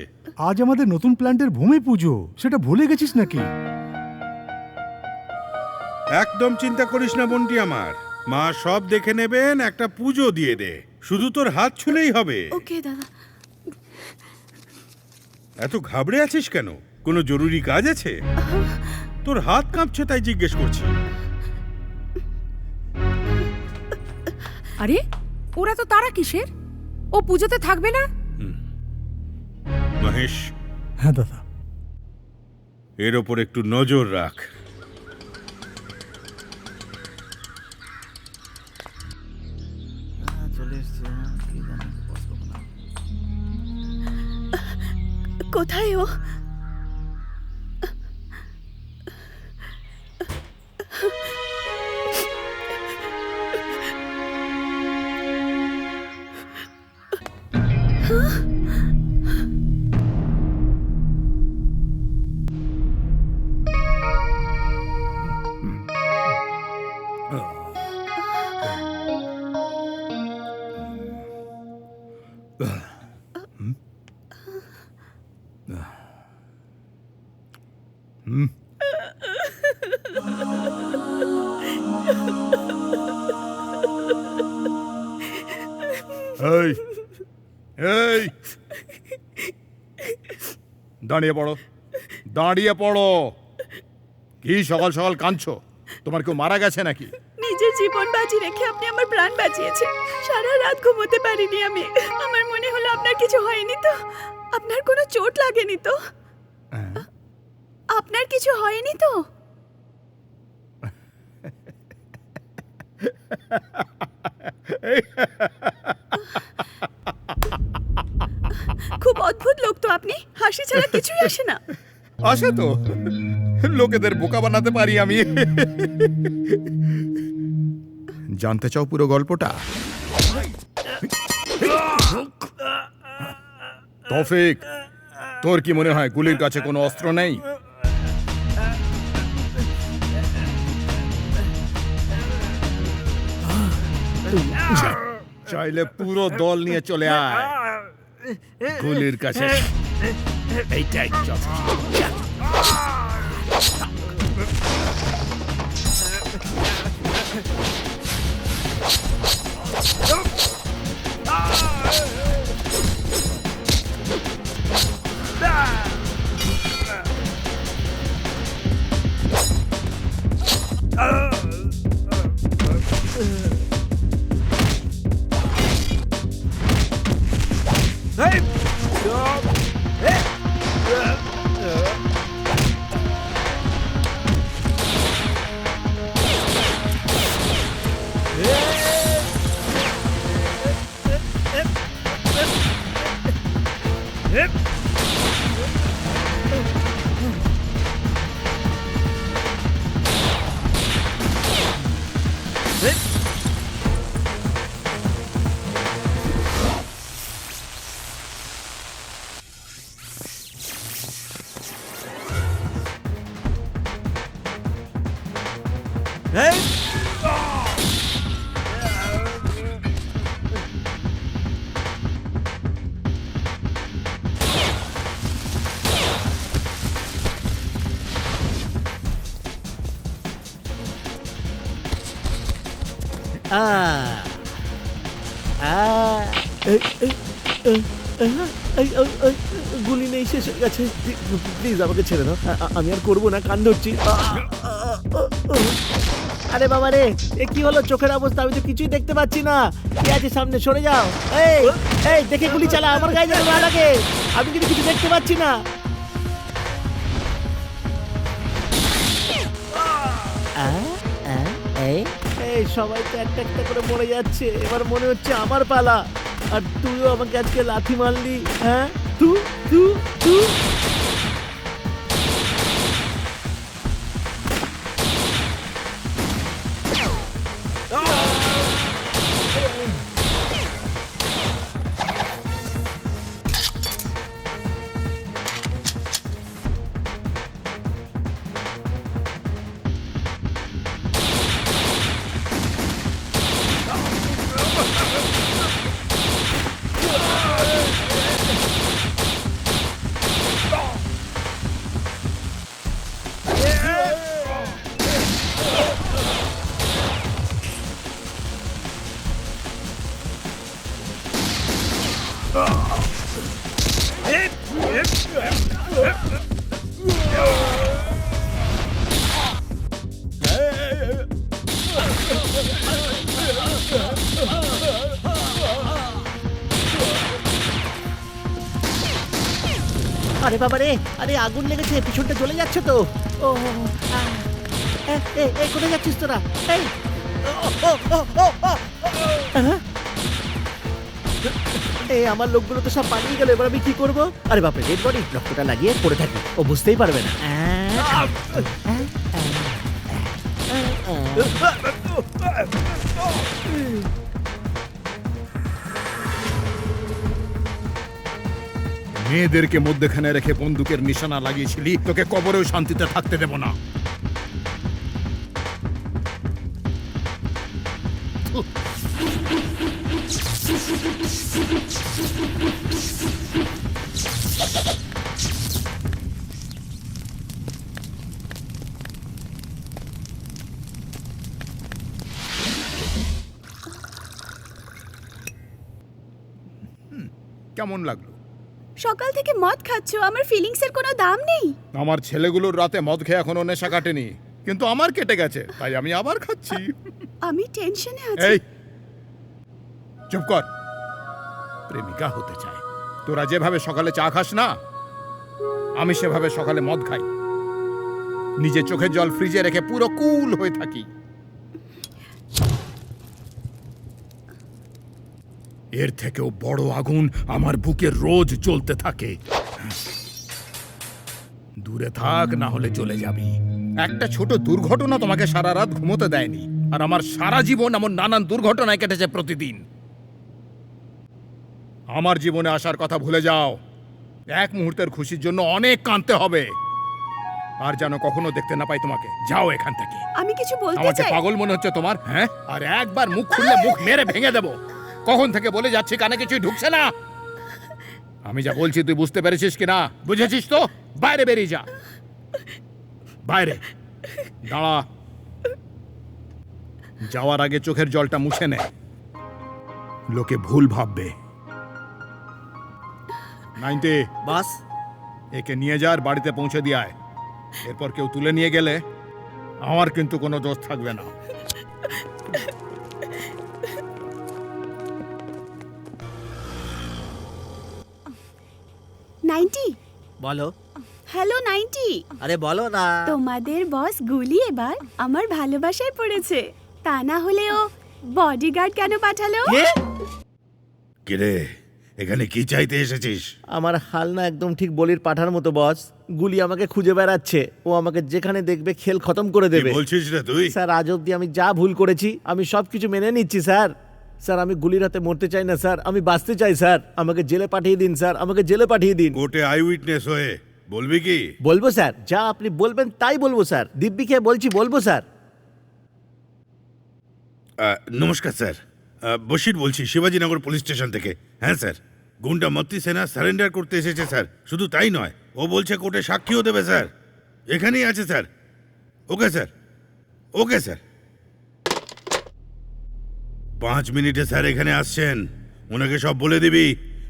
আজ আমাদের নতুন প্ল্যান্টের ভূমি পুজো, সেটা ভুলে গেছিস নাকি? একদম চিন্তা করিস না বন্টি আমার। মা সব দেখে নেবেন, একটা পুজো দিয়ে দে। শুধু তোর হাত ছুলেই হবে। ওকে দাদা। এত ঘাবড়ে আছিস কেন? কোনো জরুরি কাজ আছে? তোর হাত কাঁপছে তাই জিজ্ঞেস করছি। আরে ওরা তো তারা কিসের? ও পুজোতে থাকবে না? মহেশ, হ্যাঁ দাদা। এর ওপর একটু নজর রাখ। চলে এসছে। কি জানি, বসবো না। কোথায় ও? এই এই দাঁড়িয়ে পড়ো, দাঁড়িয়ে পড়ো। কি সকাল সকাল কাঁদছো? তোমার কেউ মারা গেছে নাকি? নিজের জীবন বাজি রেখে আপনি আমার প্রাণ বাঁচিয়েছেন। সারা রাত ঘুমোতে পারিনি আমি। আমার মনে হলো আপনার কিছু হয়নি তো? আপনার কোনো চোট লাগেনি তো? আপনার কিছু হয়নি তো? খুব অদ্ভুত লোক তো আপনি। হাসি ছাড়া কিছুই আসে না। আসে তো, লোকেদের বোকা বানাতে পারি আমি। জানতে চাও পুরো গল্পটা? তৌফিক, তোর কি মনে হয় গুলির কাছে কোনো অস্ত্র নেই? চাইলে পুরো দল নিয়ে চলে আয় গুলির কাছে। এইটাই যথেষ্ট। গুলি নেই, শেষ হয়ে গেছে। প্লিজ আমাকে ছেড়ে দাও, আমি আর করবো না, কান ধরছি। আরে বাবা রে, এ কি হলো? চোখের অবস্থা, আমি তো কিছুই দেখতে পাচ্ছি না। কি আছে সামনে? সরে যাও। এই এই, দেখে গুলি চালা, আমার গায়ে যেন না লাগে। আমি কিন্তু কিছু দেখতে পাচ্ছি না। এই সবাই তো একটা একটা করে মরে যাচ্ছে, এবার মনে হচ্ছে আমার পালা। আর তুইও আমাকে আজকে লাথি মারলি। হ্যাঁ, তুই তুই তুই আরে বাবা রে, আরে আগুন লেগেছে, পিছনটা জ্বলে যাচ্ছে তো। ও এই কোথায় যাচ্ছিস তোরা? এই এই আমার লোকগুলো তো সব পালিয়ে গেল, এবার আমি কি করবো? আরে বাপরে, ডেড বডি, রক্তটা লাগিয়ে পড়ে থাকি, ও বুঝতেই পারবে না। মেয়েদেরকে মধ্যখানে রেখে বন্দুকের নিশানা লাগিয়েছিলি, তোকে কবরেও শান্তিতে থাকতে দেব না। কেমন লাগলো? সকাল থেকে মদ খাচ্ছো, আমার ফিলিংস এর কোনো দাম নেই। আমার ছেলেগুলোর রাতে মদ খেয়ে এখনো নেশা কাটেনি, কিন্তু আমার কেটে গেছে, তাই আমি আবার খাচ্ছি। আমি টেনশনে আছি। এই চুপ কর, প্রেমিকা হতে চায়। তোরা যেভাবে সকালে চা খাস না, আমি সেভাবে সকালে মদ খাই। নিজে চোখের জল ফ্রিজে রেখে পুরো কুল হয়ে থাকি। এর থেকেও বড় আগুন আমার বুকে রোজ জ্বলতে থাকে। দূরে থাক, না হলে চলে যাবি। একটা ছোট দুর্ঘটনা তোমাকে সারা রাত ঘুমোতে দেয়নি, আর আমার সারা জীবন এমন নানান দুর্ঘটনায় কেটেছে প্রতিদিন। আমার জীবনে আসার কথা ভুলে যাও। এক মুহূর্তের খুশির জন্য অনেক কাঁদতে হবে। আর যেন কখনো দেখতে না পাই তোমাকে। যাও এখান থেকে। আমি কিছু বলতে আমাকে চাই। পাগল মনে হচ্ছে তোমার? হ্যাঁ, আর একবার মুখ খুললে মুখ মেরে ভেঙে দেব। কখন থেকে বলে যাচ্ছি, কানে কিছুই ঢুকছে না। আমি যা বলছি তুই বুঝতে পেরেছিস কিনা? বুঝেছিস তো? বাইরে বেরিয়ে যা, বাইরে দাঁড়া। যাওয়ার আগে চোখের জলটা মুছে নে, লোকে ভুল ভাববে। 90 বাস, একে নিয়ে যা আর বাড়িতে পৌঁছে দিয়ে আয়। এরপর কেউ তুলে নিয়ে গেলে আমার কিন্তু কোনো দোষ থাকবে না। নাইনটি, বলো। হ্যালো 90। আরে বলো না। তোমাদের বস গুলি এবার আমার ভালোবাসায় পড়েছে। তা না হলে ও বডিগার্ড কেন পাঠালো? কিরে, এখানে কি চাইতে এসেছিস? আমার হাল না একদম ঠিক বলির পাঠার মতো বস। গুলি আমাকে খুঁজে বেড়াচ্ছে, ও আমাকে যেখানে দেখবে খেল খতম করে কি দেবে। বলছিস রে তুই? স্যার, আজ অব্দি আমি যা ভুল করেছি আমি সবকিছু মেনে নিচ্ছি স্যার। স্যার, আমি গুলির হাতে মরতে চাই না স্যার, আমি বাঁচতে চাই স্যার। আমাকে জেলে পাঠিয়ে দিন স্যার, আমাকে জেলে পাঠিয়ে দিন। কোর্টে আই উইটনেস হয়ে বলবি কি? বলবো স্যার, যা আপনি বলবেন তাই বলবো স্যার। দিব্যিকে বলছি, বলবো স্যার। নমস্কার স্যার, বশির বলছি শিবাজীনগর পুলিশ স্টেশন থেকে। হ্যাঁ স্যার, গুন্ডা মত্তি সেনা সারেন্ডার করতে এসেছে স্যার। শুধু তাই নয়, ও বলছে কোর্টে সাক্ষীও দেবে স্যার। এখানেই আছে sir. Okay sir, okay sir. 5 মিনিটে স্যার এখানে আসছেন, ওনাকে সব বলে দিবি।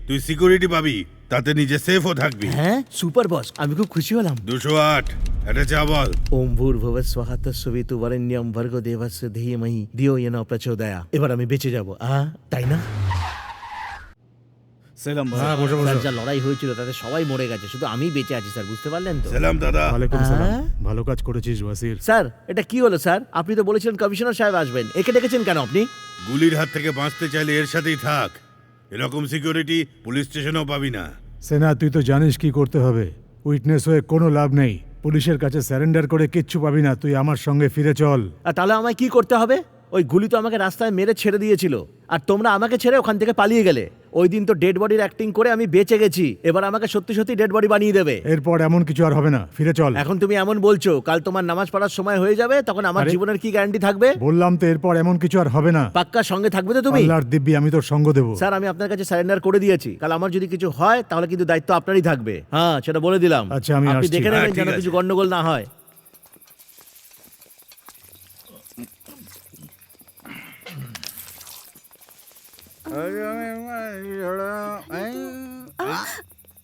তুই সিকিউরিটি পাবি, তাতে নিজে সেফও থাকবি। হ্যাঁ সুপার বস, আমি খুব খুশি হলাম। 208 এটা চা বল। ওম ভূর্ভুবঃ স্বাহা তস্সবিতু বরেণ্যম ভর্গো দেবস্য ধীমহি ধিয়ো ইয়ো নঃ প্রচোদয়াৎ। এবার আমি বেঁচে যাব, তাই না? সেলাম ভাই। হ্যাঁ বসে বসে। স্যার, যা লড়াই হয়েছিল তাতে সবাই মরে গেছে, শুধু আমি বেঁচে আছি স্যার, বুঝতে পারলেন তো? সালাম দাদা। ওয়ালাইকুম সালাম। হ্যাঁ? ভালো কাজ করেছিস ওয়াসির। স্যার এটা কি হলো স্যার? আপনি তো বলেছিলেন কমিশনার সাহেব আসবেন, একে ডেকেছেন কেন আপনি? গুলির হাত থেকে বাঁচতে চাইলে এর সাথেই থাক। এরকম সিকিউরিটি পুলিশ স্টেশনেও পাবি না। সেনা, তুই তো জানিস কি করতে হবে। উইটনেস হয়ে কোনো লাভ নেই, পুলিশের কাছে স্যারেন্ডার করে কিচ্ছু পাবি না। তুই আমার সঙ্গে ফিরে চল। আর তাহলে আমায় কি করতে হবে? ওই গুলি তো আমাকে রাস্তায় মেরে ছেড়ে দিয়েছিল, আর তোমরা আমাকে ছেড়ে ওখান থেকে পালিয়ে গেলে। ওই দিন তো ডেড বডির অ্যাক্টিং করে আমি বেঁচে গেছি, এবার আমাকে সত্যি সত্যি ডেড বডি বানিয়ে দেবে। এরপর এমন কিছু আর হবে না, ফিরে চল। এখন তুমি এমন বলছো, কাল তোমার নামাজ পড়ার সময় হয়ে যাবে, তখন আমার আরে- জীবনের কি গ্যারান্টি থাকবে? বললাম তো এরপর এমন কিছু আর হবে না। পাক্কা সঙ্গে থাকবে তো তুমি? আল্লাহর দিব্যি, আমি তোর সঙ্গ দেবো। স্যার আমি আপনার কাছে সারেন্ডার করে দিয়েছি, কাল আমার যদি কিছু হয় তাহলে কিন্তু দায়িত্ব আপনারই থাকবে। হ্যাঁ সেটা বলে দিলাম। আচ্ছা, আমি আপনি আসছি। দেখে হ্যাঁ, নেবেন ঠিক যেন আছে। কিছু গন্ডগোল না হয়।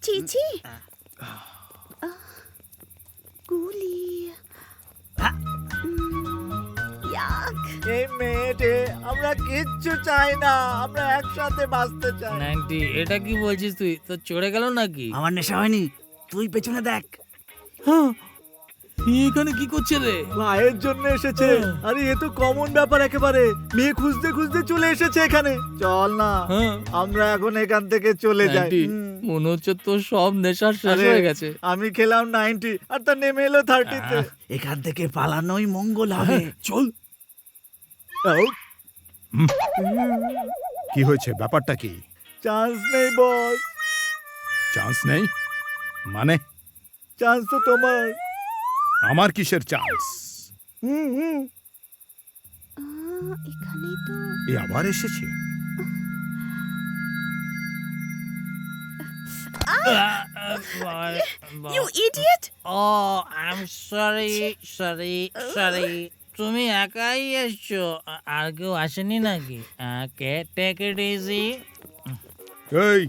চিচি গুলি ইয়াক। এই মেয়েটে, আমরা কিচ্ছু চাই না, আমরা একসাথে বাঁচতে চাই। নাইনটি, এটা কি বলছিস তুই? তো চড়ে গেল নাকি? আমার নেশা হয়নি, তুই পেছনে দেখ। এখানে কি করছে রে? মায়ের জন্য এসেছে। আরে এ তো কমন ব্যাপার একেবারে। মেয়ে খুঁজতে খুঁজতে চলে এসেছে এখানে। চল না, হ্যাঁ। আমরা এখন এখান থেকে চলে যাই। নাইনটি, মনে হচ্ছে তোর সব নেশা শেষ আরে, হয়ে গেছে। আমি খেলাম 90 আর তা নেমে এলো 30-তে। এখান থেকে পালানোই মঙ্গল হবে। চল। কি হয়েছে, ব্যাপারটা কি? চান্স নেই বস। চান্স নেই মানে? চান্স তো তোমার। আমার কিসের চান্স? এখানে তো এ আবার এসেছে। You idiot. Oh I am sorry sorry sorry, তুমি একাই এসছো, আর কেউ আসেনি নাকি? Take it easy. এই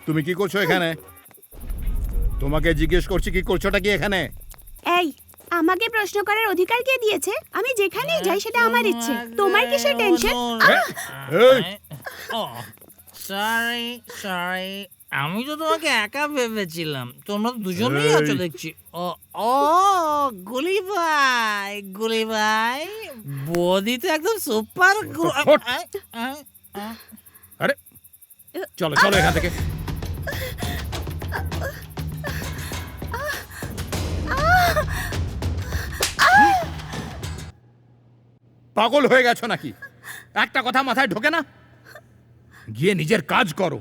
তুমি কি করছো এখানে? তোমাকে জিজ্ঞেস করছি কি করছোটা কি এখানে? এই, আমাকে প্রশ্ন করার অধিকার কে দিয়েছে? আমি যেখানেই যাই সেটা আমার ইচ্ছে। তোমার কিসের টেনশন? এই ও সরি সরি, আমি তো তোমাকে একা ভেবেছিলাম, তোমরা দুজনেই আছো দেখছি। ও ও গুলি ভাই, গুলি ভাই, বডি তো একদম সুপার। ফট। আরে চলো চলো এখান থেকে। পাগল হয়ে গেছো নাকি? একটা কথা মাথায় ঢোকে না? গিয়ে নিজের কাজ করো,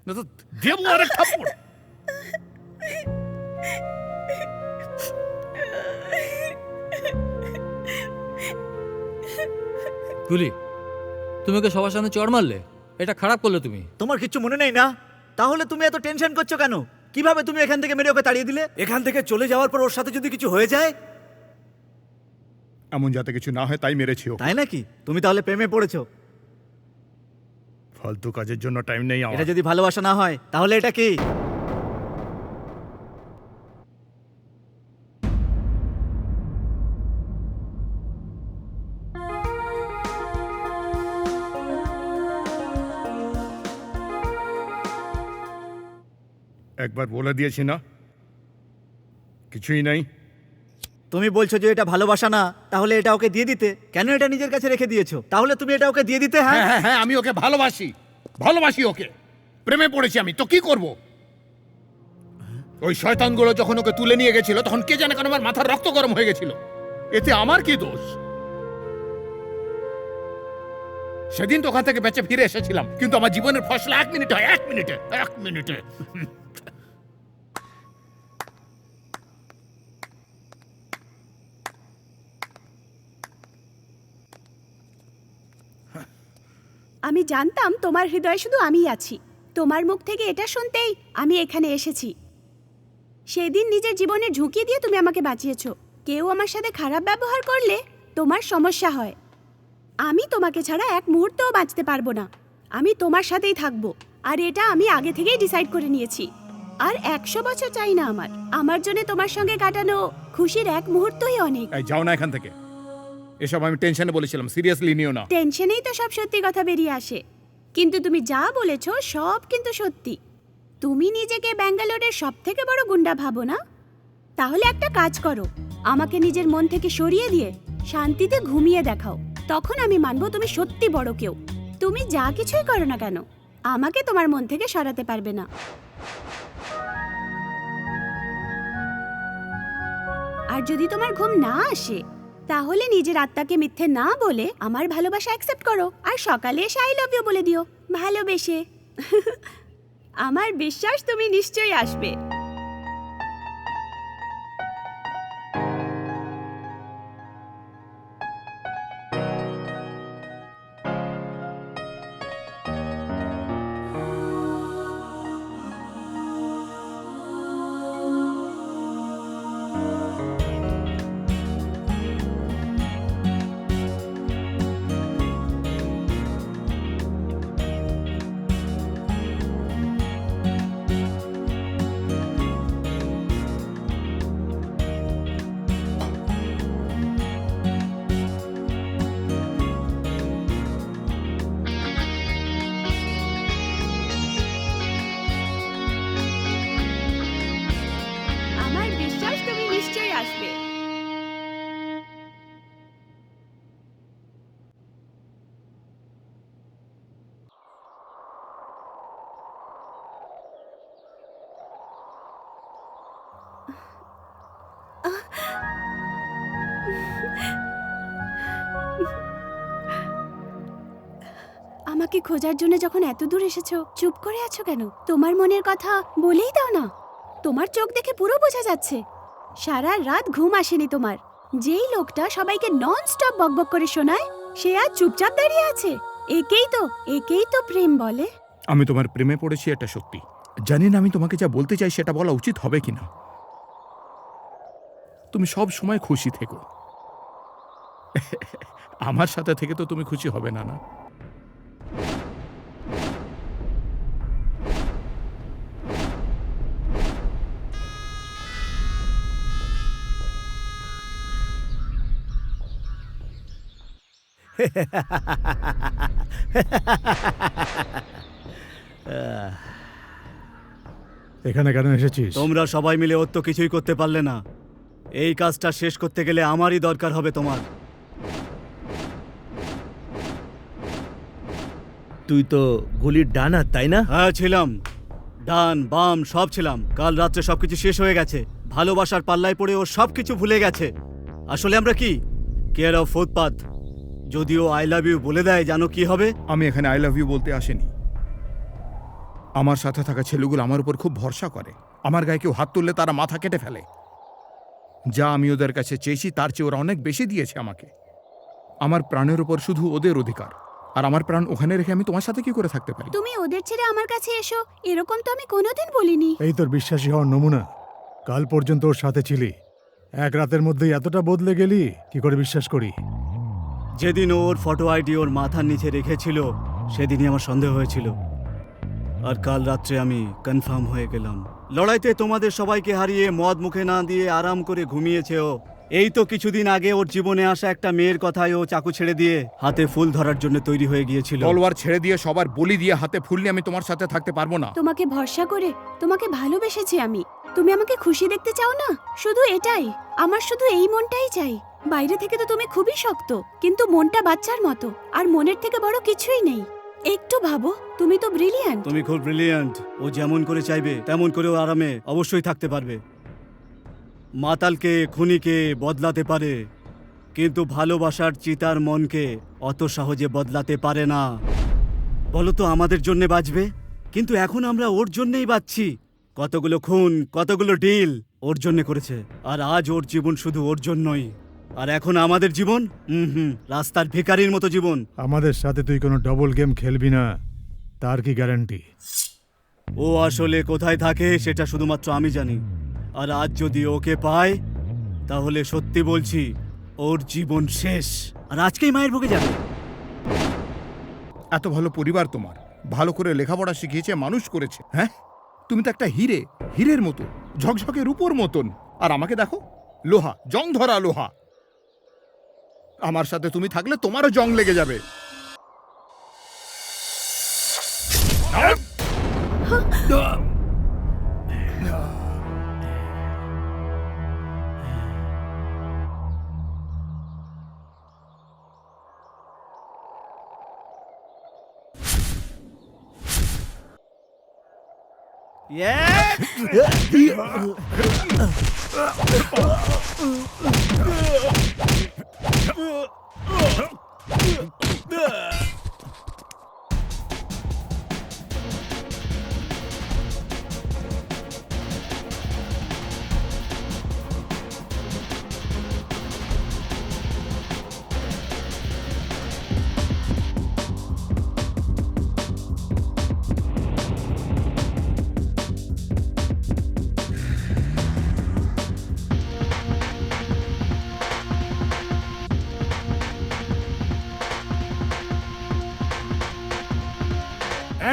না তো দেবো আরেক থাপ্পড়। গুলি, তুমি ওকে সবার সামনে চড় মারলে, এটা খারাপ করলে তুমি। তোমার কিচ্ছু মনে নেই না? তাহলে তুমি এত টেনশন করছো কেন? কিভাবে তুমি এখান থেকে মেরে ওকে তাড়িয়ে দিলে? এখান থেকে চলে যাওয়ার পর ওর সাথে যদি কিছু হয়ে যায়? এমন যাতে কিছু না হয় তাই মেরেছি ওকে। তাই নাকি? তুমি তাহলে প্রেমে পড়েছো? ফালতু কাজের জন্য টাইম নেই আমার। এটা যদি ভালোবাসা না হয় তাহলে এটা কি? একবার বলে দিয়েছি না, কিছুই নাই। তুমি বলছো যে এটা ভালোবাসা না, তাহলে এটা ওকে দিয়ে দিতে। কেন এটা নিজের কাছে রেখে দিয়েছো? তাহলে তুমি এটা ওকে দিয়ে দিতে। হ্যাঁ হ্যাঁ হ্যাঁ হ্যাঁ, আমি ওকে ভালোবাসি, ভালোবাসি ওকে, প্রেমে পড়েছি আমি, তো কি করব? ওই শয়তানগুলো যখন ওকে তুলে নিয়ে গেছিল তখন কে জানে কেন আমার মাথার রক্ত গরম হয়ে গেছিল। এতে আমার কি দোষ? সেদিন তো ওখান থেকে বেঁচে ফিরে এসেছিলাম, কিন্তু আমার জীবনের ফসলা 1 মিনিটে হয়, 1 মিনিটে, 1 মিনিটে। আমি জানতাম তোমার হৃদয়ে শুধু আমিই আছি। তোমার মুখ থেকে এটা শুনতেই আমি এখানে এসেছি। সেদিন নিজের জীবনের ঝুঁকি দিয়ে তুমি আমাকে বাঁচিয়েছো। কেউ আমার সাথে খারাপ ব্যবহার করলে তোমার সমস্যা হয়। আমি তোমাকে ছাড়া এক মুহূর্তও বাঁচতে পারবো না। আমি তোমার সাথেই থাকবো, আর এটা আমি আগে থেকেই ডিসাইড করে নিয়েছি। আর 100 বছর চাই না আমার জন্য তোমার সঙ্গে কাটানো খুশির এক মুহূর্তই অনেক। এই যাও না এখান থেকে, এসব আমি টেনশনে বলেছিলাম, সিরিয়াসলি নিও না। টেনশনেই তো সব সত্যি কথা বেরিয়ে আসে। কিন্তু তুমি যা বলেছো সব কিন্তু সত্যি। তুমি নিজেকে ব্যাঙ্গালোরের সব থেকে বড় গুন্ডা ভাবো না? তাহলে একটা কাজ করো, আমাকে নিজের মন থেকে সরিয়ে দিয়ে শান্তিতে ঘুমিয়ে দেখাও, তখন আমি মানবো তুমি সত্যি বড় কেউ। তুমি যা কিছুই করো না কেন, আমাকে তোমার মন থেকে সরাতে পারবে না। আর যদি তোমার ঘুম না আসে, তাহলে নিজের আত্মাকে মিথ্যে না বলে আমার ভালোবাসা অ্যাকসেপ্ট করো, আর সকালে এসে আই লাভ ইউ বলে দিও ভালোবেসে। আমার বিশ্বাস তুমি নিশ্চয়ই আসবে। আমার বিশ্বাস তুমি নিশ্চয়ই আসবে। আমাকে খোঁজার জন্য যখন এত দূর এসেছো, চুপ করে আছো কেন? তোমার মনের কথা বলেই দাও না। তোমার চোখ দেখে পুরো বোঝা যাচ্ছে সারা রাত ঘুম আসেনি তোমার। যেই লোকটা সবাইকে নন স্টপ বকবক করে শোনায়, সে আজ চুপচাপ দাঁড়িয়ে আছে। একেই তো প্রেম বলে। আমি তোমার প্রেমে পড়েছি, এটা সত্যি। জানি না আমি তোমাকে যা বলতে চাই সেটা বলা উচিত হবে কিনা। তুমি সব সময় খুশি থেকো। আমার সাথে থেকে তো তুমি খুশি হবে না, না? এখানে কেন এসেছিস? তোমরা সবাই মিলে ওর তো কিছুই করতে পারলে না। এই কাজটা শেষ করতে গেলে আমারই দরকার হবে তোমার। তুই তো গুলির ডান হাত, তাই না? হ্যাঁ ছিলাম, ডান বাম সব ছিলাম। কাল রাত্রে সবকিছু শেষ হয়ে গেছে। ভালোবাসার পাল্লায় পড়ে ও সবকিছু ভুলে গেছে। আসলে আমরা কি কেয়ার অফ ফুটপাথ। যদিও আই লাভ ইউ বলে দেয়, জানো কি হবে? আমি এখানে আই লাভ ইউ বলতে আসিনি। আমার সাথে থাকা ছেলেগুলো আমার উপর খুব ভরসা করে। আমার গায়ে কেউ হাত তুললে তারা মাথা কেটে ফেলে। যা আমি ওদের কাছে চেয়েছি তার চেয়ে ওরা অনেক বেশি দিয়েছে আমাকে। আমার প্রাণের উপর শুধু ওদের অধিকার, আর আমার প্রাণ ওখানে রেখে আমি তোমার সাথে কি করে থাকতে পারি? তুমি ওদের ছেড়ে আমার কাছে এসো, এরকম তো আমি কোনোদিন বলিনি। এই তোর বিশ্বাসী হওয়ার নমুনা। কাল পর্যন্ত ওর সাথে ছিলি, এক রাতের মধ্যেই এতটা বদলে গেলি, কি করে বিশ্বাস করি? যেদিন ওর ফটো আইডি ওর মাথার নিচে রেখেছিল, সেদিনই আমার সন্দেহ হয়েছিল। আর কাল রাত্রে আমি কনফার্ম হয়ে গেলাম। লড়াইতে তোমাদের সবাইকে হারিয়ে মদ মুখে না দিয়ে আরাম করে ঘুমিয়েছে ও। এই তো কিছুদিন আগে ওর জীবনে আসা একটা মেয়ের কথায় ও চাকু ছেড়ে দিয়ে হাতে ফুল ধরার জন্য তৈরি হয়ে গিয়েছিল। তলোয়ার ছেড়ে দিয়ে সবার বলি দিয়ে হাতে ফুল নিয়ে আমি তোমার সাথে থাকতে পারবো না। তোমাকে ভরসা করে তোমাকে ভালোবেসেছি আমি। তুমি আমাকে খুশি দেখতে চাও না? শুধু এটাই, আমার শুধু এই মনটাই চাই। বাইরে থেকে তো তুমি খুবই শক্ত, কিন্তু মনটা বাচ্চার মতো, আর মনের থেকে বড় কিছুই নেই। একটু ভাবো, তুমি তো ব্রিলিয়ান্ট। তুমি খুব ব্রিলিয়ান্ট। ও যেমন করে চাইবে তেমন করে ও আরামে অবশ্যই থাকতে পারবে। মাতালকে খুনিকে বদলাতে পারে, কিন্তু ভালোবাসার চিতার মনকে অত সহজে বদলাতে পারে না। বলো তো আমাদের জন্যে বাঁচবে, কিন্তু এখন আমরা ওর জন্যেই বাঁচছি। কতগুলো খুন, কতগুলো ডিল ওর জন্য করেছে, আর আজ ওর জীবন শুধু ওর জন্যই। আর এখন আমাদের জীবন রাস্তার ভিখারির মতো জীবন। আমাদের সাথে তুই কোনো ডবল গেম খেলবি না, তার কি গ্যারান্টি? ও আসলে কোথায় থাকে সেটা শুধুমাত্র আমি জানি। আর আজ যদি ওকে পায়, তাহলে সত্যি বলছি ওর জীবন শেষ। আর আজকেই মায়ের ভোগে যাবে। এত ভালো পরিবার তোমার, ভালো করে লেখাপড়া শিখিয়েছে, মানুষ করেছে। হ্যাঁ, তুমি তো একটা হীরের মতো, ঝকঝকে রূপোর মতন। আর আমাকে দেখো, লোহা, জং ধরা লোহা। আমার সাথে তুমি থাকলে তোমারও জং লেগে যাবে।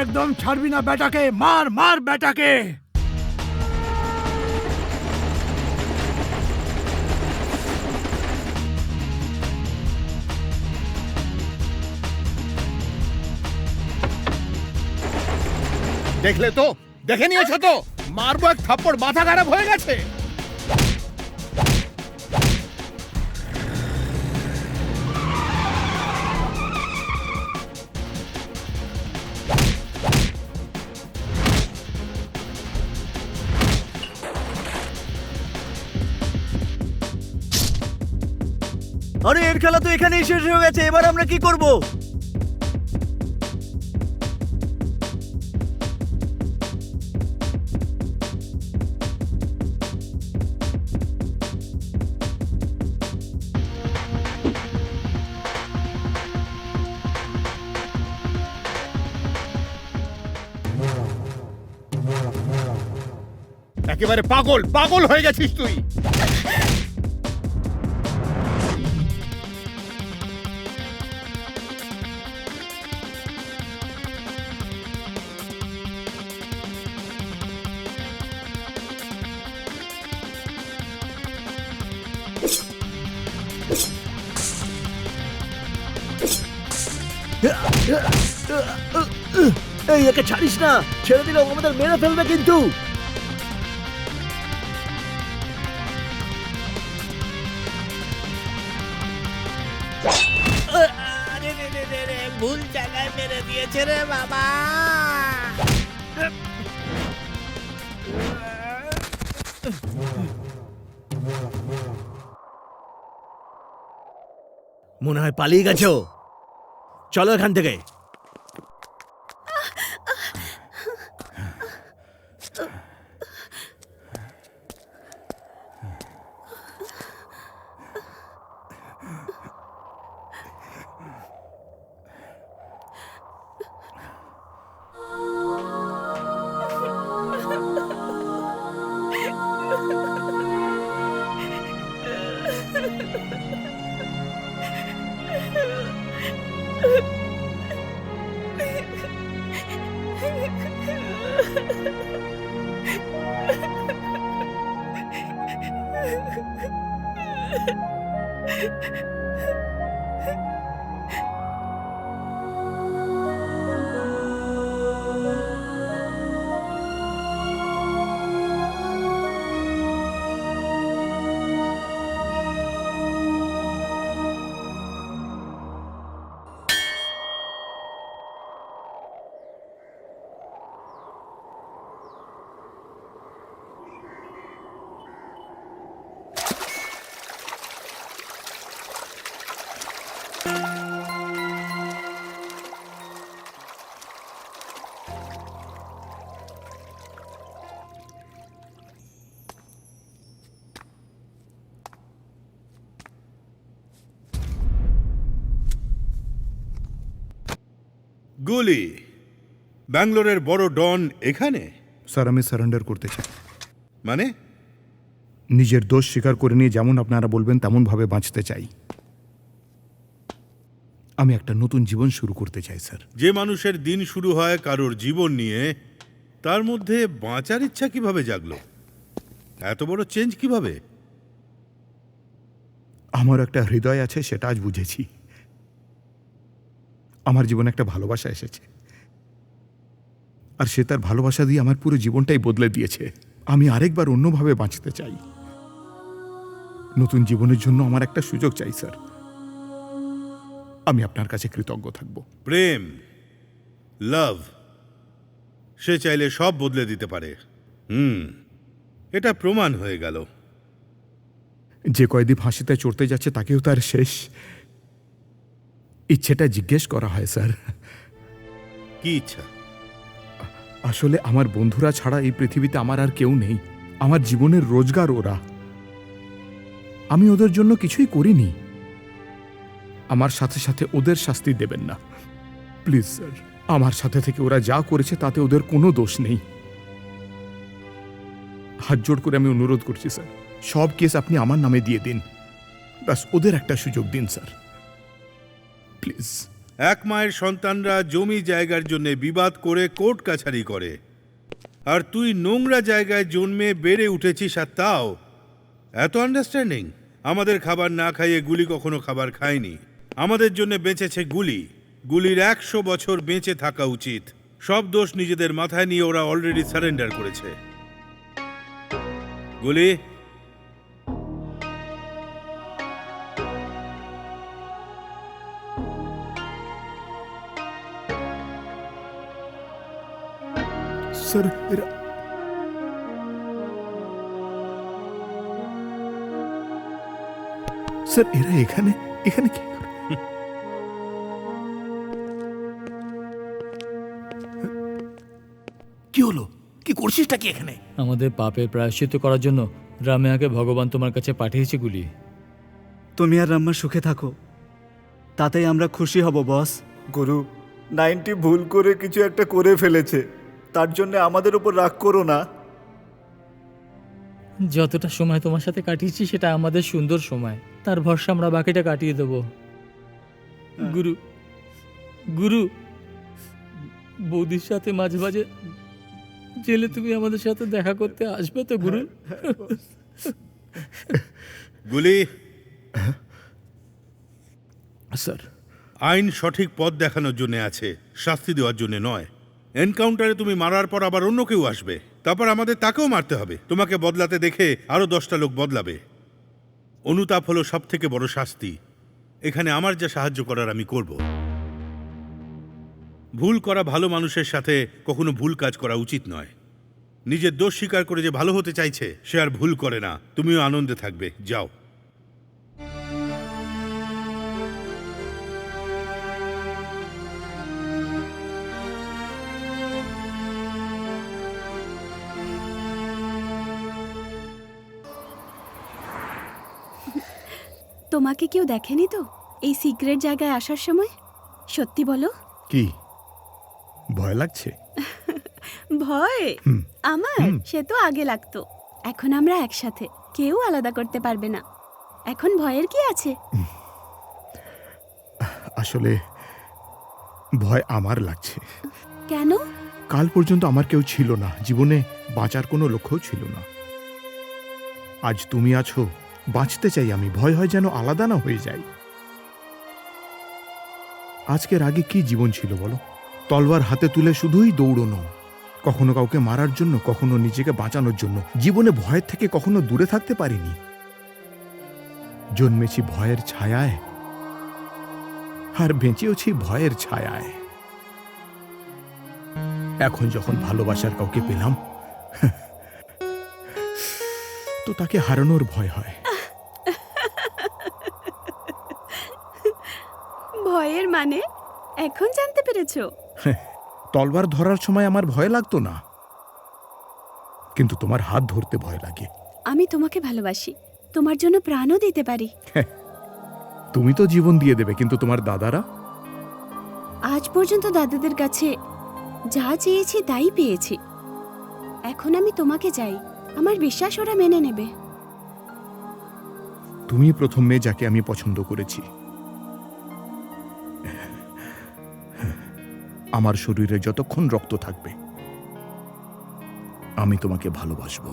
একদম ছাড়বি না বেটাকে, মার মার বেটাকে। দেখলে তো, দেখে নিয়েছো তো, মারবো এক থাপ্পড়, মাথা খারাপ হয়ে গেছে। আরে এর খেলা তো এখানেই শেষ হয়ে গেছে, এবার আমরা কি করব? একেবারে পাগল পাগল হয়ে গেছিস তুই। এই একে ছাড়িস না, ছেড়ে দিলে ও আমাদের মেরে ফেলবে কিন্তু। ভুল জায়গায় মেরে দিয়েছে রে বাবা। মনে হয় পালিয়ে গেছে ও। চলো এখান থেকে। গুলি, ব্যাঙ্গালোরের বড় ডন এখানে? স্যার, আমি সারেন্ডার করতে চাই। মানে? নিজের দোষ স্বীকার করে নিয়ে যেমন আপনারা বলবেন তেমন ভাবে বাঁচতে চাই। আমি একটা নতুন জীবন শুরু করতে চাই স্যার। যে মানুষের দিন শুরু হয় কারোর জীবন নিয়ে, তার মধ্যে বাঁচার ইচ্ছা কিভাবে জাগলো? এত বড় চেঞ্জ কিভাবে? আমার একটা হৃদয় আছে, সেটা আজ বুঝেছি। আমার জীবনে একটা ভালোবাসা এসেছে, আর সে তার ভালোবাসা দিয়ে আমার পুরো জীবনটাই বদলে দিয়েছে। আমি আরেকবার অন্যভাবে বাঁচতে চাই। নতুন জীবনের জন্য আমার একটা সুযোগ চাই স্যার। আমি আপনার কাছে কৃতজ্ঞ থাকব। প্রেম, লাভ, সে চাইলে সব বদলে দিতে পারে। এটা প্রমাণ হয়ে গেল। যে কয়েদি ফাঁসিতে চড়তে যাচ্ছে তাকেও তার শেষ ইচ্ছেটা জিজ্ঞেস করা হয় স্যার। কি ইচ্ছা? আসলে আমার বন্ধুরা ছাড়া এই পৃথিবীতে আমার আর কেউ নেই। আমার জীবনের রোজগার ওরা। আমি ওদের জন্য কিছুই করিনি। আমার সাথে সাথে ওদের শাস্তি দেবেন না প্লিজ স্যার। আমার সাথে থেকে ওরা যা করেছে তাতে ওদের কোনো দোষ নেই। হাত জোড় করে আমি অনুরোধ করছি স্যার, সব কেস আপনি আমার নামে দিয়ে দিন। ব্যাস ওদের একটা সুযোগ দিন স্যার, প্লিজ। এক মায়ের সন্তানরা জমি জায়গার জন্য বিবাদ করে কোর্ট কাছারি করে, আর তুই নোংরা জায়গায় জন্মে বেড়ে উঠেছিস, আর তাও এত আন্ডারস্ট্যান্ডিং। আমাদের খাবার না খাইয়ে গুলি কখনো খাবার খায়নি। আমাদের জন্য বেঁচেছে গুলি। গুলির 100 বছর বেঁচে থাকা উচিত। সব দোষ নিজেদের মাথায় নিয়ে ওরা অলরেডি সারেন্ডার করেছে। গুলি, স্যার এরা স্যার এরা এখানে এখানে কি করে? কি হলো? কি করছিসটা কি এখানে? আমাদের পাপের প্রায়শ্চিত্ত করার জন্য রামেয়াকে ভগবান তোমার কাছে পাঠিয়েছে গুলি। তুমি আর রাম্মা সুখে থাকো, তাতেই আমরা খুশি হব বস। গুরু, 90 ভুল করে কিছু একটা করে ফেলেছে, তার জন্য আমাদের উপর রাগ করো না। যতটা সময় তোমার সাথে কাটিয়েছি সেটা আমাদের সুন্দর সময়, তার ভরসা আমরা বাকিটা কাটিয়ে দেব। গুরু, গুরু, বৌদির সাথে মাঝে মাঝে জেলে তুমি আমাদের সাথে দেখা করতে আসবে তো গুরু? গুলি, স্যার আইন সঠিক পথ দেখানোর জন্য আছে, শাস্তি দেওয়ার জন্য নয়। এনকাউন্টারে তুমি মারার পর আবার অন্য কেউ আসবে, তারপর আমাদের তাকেও মারতে হবে। তোমাকে বদলাতে দেখে আরো 10টা লোক বদলাবে। অনুতাপ হলো সব থেকে বড় শাস্তি। এখানে আমার যা সাহায্য করার আমি করব। ভুল করা ভালো মানুষের সাথে কখনো ভুল কাজ করা উচিত নয়। নিজের দোষ স্বীকার করে যে ভালো হতে চাইছে সে আর ভুল করে না। তুমিও আনন্দে থাকবে, যাও। তোমাকে কেউ দেখেনি তো এই সিক্রেট জায়গায় আসার সময়? সত্যি বলো। কি ভয় লাগছে? ভয় আমার সে তো আগে লাগতো, এখন আমরা একসাথে, কেউ আলাদা করতে পারবে না। এখন ভয়ের কি আছে? আসলে ভয় আমার লাগছে। কেন? কাল পর্যন্ত আমার কেউ ছিল না, জীবনে বাঁচার কোনো লক্ষ্যও ছিল না। আজ তুমি আছো, বাঁচতে চাই আমি। ভয় হয় যেন আলাদা না হয়ে যাই। আজকের আগে কি জীবন ছিল বলো? তলোয়ার হাতে তুলে শুধুই দৌড়নো, কখনো কাউকে মারার জন্য, কখনো নিজেকে বাঁচানোর জন্য। জীবনে ভয়ের থেকে কখনো দূরে থাকতে পারিনি। জন্মেছি ভয়ের ছায়ায়, আর বেঁচেওছি ভয়ের ছায়ায়। এখন যখন ভালোবাসার কাউকে পেলাম, তো তাকে হারানোর ভয় হয়। ভয়ের মানে এখন জানতে পেরেছো? তলবার ধরার সময় আমার ভয় লাগতো না, কিন্তু তোমার হাত ধরতে ভয় লাগে। আমি তোমাকে ভালোবাসি, তোমার জন্য প্রাণও দিতে পারি। তুমি তো জীবন দিয়ে দেবে, কিন্তু তোমার দাদারা? আজ পর্যন্ত দাদাদের কাছে যা চেয়েছি তাই পেয়েছি। এখন আমি তোমাকে চাই, আমার বিশ্বাস ওরা মেনে নেবে। তুমি প্রথম মেয়ে যাকে আমি পছন্দ করেছি। আমার শরীরে যতক্ষণ রক্ত থাকবে আমি তোমাকে ভালোবাসবো।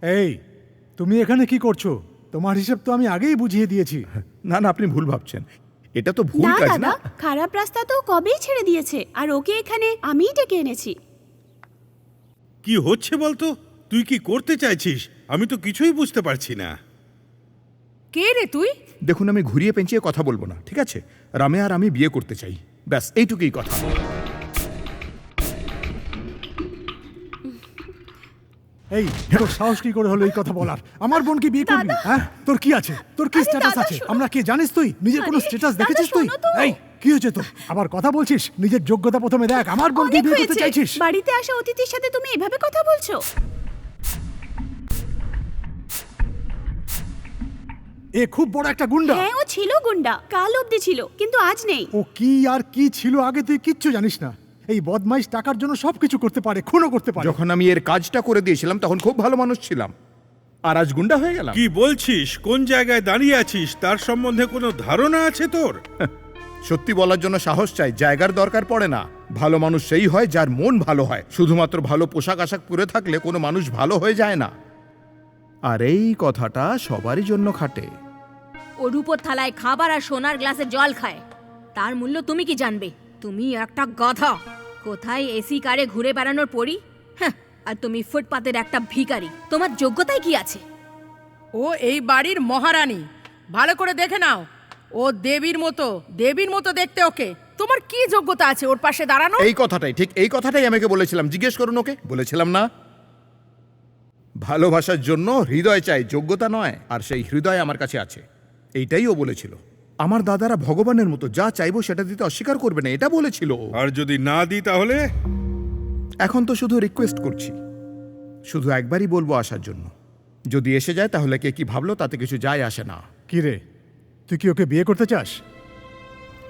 এই, তুমি এখানে কি করছো? তোমার হিসেব তো আমি আগেই বুঝিয়ে দিয়েছি। না না, আপনি ভুল ভাবছেন, এটা তো ভুল না কাজ দাদা, না। খারাপ রাস্তা তো কবেই ছেড়ে দিয়েছে, আর ওকে এখানে আমিই ডেকে এনেছি। কি হচ্ছে বলতো? তুই কি করতে চাইছিস? আমি তো কিছুই বুঝতে পারছি না। কে রে তুই? দেখুন, আমি ঘুরিয়ে পেঁচিয়ে কথা বলবো না, ঠিক আছে? রামে আর আমি বিয়ে করতে চাই, ব্যাস এইটুকুই কথা। এই, তোর সাহস কি করে হলো এই কথা বলার? আমার বোনকে বিয়ে করবি? হ্যাঁ, তোর কি আছে? তোর কি আরে স্ট্যাটাস দাদা, আছে শোনো। আমরা কি জানিস তুই? নিজের কোনো আরে, স্ট্যাটাস দাদা, দেখেছিস তুই? শোনো তো। এই, কি হয়েছে তোর? আবার কথা বলছিস? নিজের যোগ্যতা প্রথমে দেখ। আমার বোনকে অনেক বিয়ে করতে হয়েছে। চাইছিস? বাড়িতে আসা অতিথির সাথে তুমি এভাবে কথা বলছো? এ খুব বড় একটা গুন্ডা। হ্যাঁ, ও ছিল গুন্ডা, কাল অবধি ছিল, কিন্তু আজ নেই। ও কি আর কি ছিল আগে তুই কিচ্ছু জানিস না। এই বদমাইশ টাকার জন্য সবকিছু করতে পারে, খুনও করতে পারে। যখন আমি এর কাজটা করে দিয়েছিলাম তখন খুব ভালো মানুষ ছিলাম, আর আজ গুন্ডা হয়ে গেলাম। কি বলছিস? কোন জায়গায় দাঁড়িয়ে আছিস তার সম্বন্ধে কোনো ধারণা আছে তোর? সত্যি বলার জন্য সাহস চাই, জায়গার দরকার পড়ে না। ভালো মানুষ সেই হয় যার মন ভালো হয়। শুধুমাত্র ভালো পোশাক আশাক পরে থাকলে কোনো মানুষ ভালো হয়ে যায় না। আর এই কথাটা সবারই জন্য খাটে। ও রূপোর থালায় খাবার আর সোনার গ্লাসে জল খায়, তার মূল্য তুমি কি জানবে? তুমি একটা গাধা। কোথায় এসি কারে ঘুরে বেড়ানোর পরি, হ্যাঁ, আর তুমি ফুটপাতের একটা ভিখারি। তোমার যোগ্যতায় কি আছে? ও এই বাড়ির মহারানী, ভালো করে দেখে নাও। ও দেবীর মতো দেখতে ওকে। তোমার কি যোগ্যতা আছে ওর পাশে দাঁড়ানো? এই কথাটাই, ঠিক এই কথাটাই আমাকে বলেছিলাম। জিজ্ঞেস করুন ওকে, বলেছিলাম না? ভালোবাসার জন্য হৃদয় চাই, যোগ্যতা নয়। আর সেই হৃদয় আমার কাছে আছে, এইটাই ও বলেছিল। আমার দাদারা ভগবানের মতো, যা চাইবো সেটা দিতে অস্বীকার করবে না, এটা বলেছিল ও। আর যদি না দিই তাহলে? এখন তো শুধু রিকোয়েস্ট করছি, শুধু একবারই বলবো আসার জন্য। যদি এসে যায় তাহলে কে কি ভাবলো তাতে কিছু যায় আসে না। কি রে, তুই কি ওকে বিয়ে করতে চাস?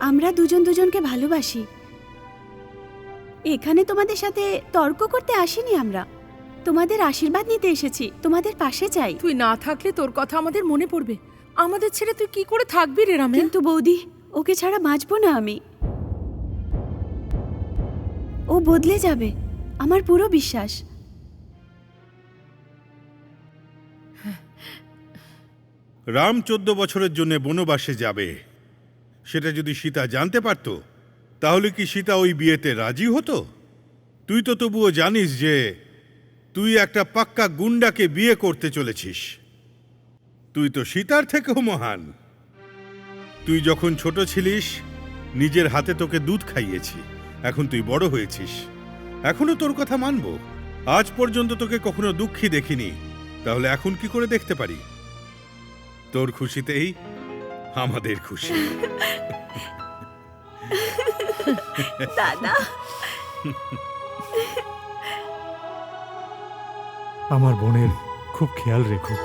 আমরা দুজন দুজনকে ভালোবাসি। এখানে তোমাদের সাথে তর্ক করতে আসিনি আমরা, তোমাদের আশীর্বাদ নিতে এসেছি, তোমাদের পাশে চাই। তুই না থাকলে তোর কথা আমাদের মনে পড়বে। আমাদের ছেড়ে তুই কি করে থাকবি রে রামে? কিন্তু বৌদি, ওকে ছাড়া বাঁচবো না আমি। ও বদলে যাবে, আমার পুরো বিশ্বাস। রাম 14 বছরের জন্য বনবাসে যাবে, সেটা যদি সীতা জানতে পারত তাহলে কি সীতা ওই বিয়েতে রাজি হতো? তুই তো তবুও জানিস যে তুই একটা পাক্কা গুন্ডাকে বিয়ে করতে চলেছিস। তুই তো সীতার থেকেও মহান। তুই যখন ছোট ছিলিস নিজের হাতে তোকে দুধ খাইয়েছি, এখন তুই বড় হয়েছিস, এখনো তোর কথা মানব। আজ পর্যন্ত তোকে কখনো দুঃখী দেখিনি, তাহলে এখন কি করে দেখতে পারি? তোর খুশিতেই আমাদের খুশি। দাদা, আমার বোনের খুব খেয়াল রেখো।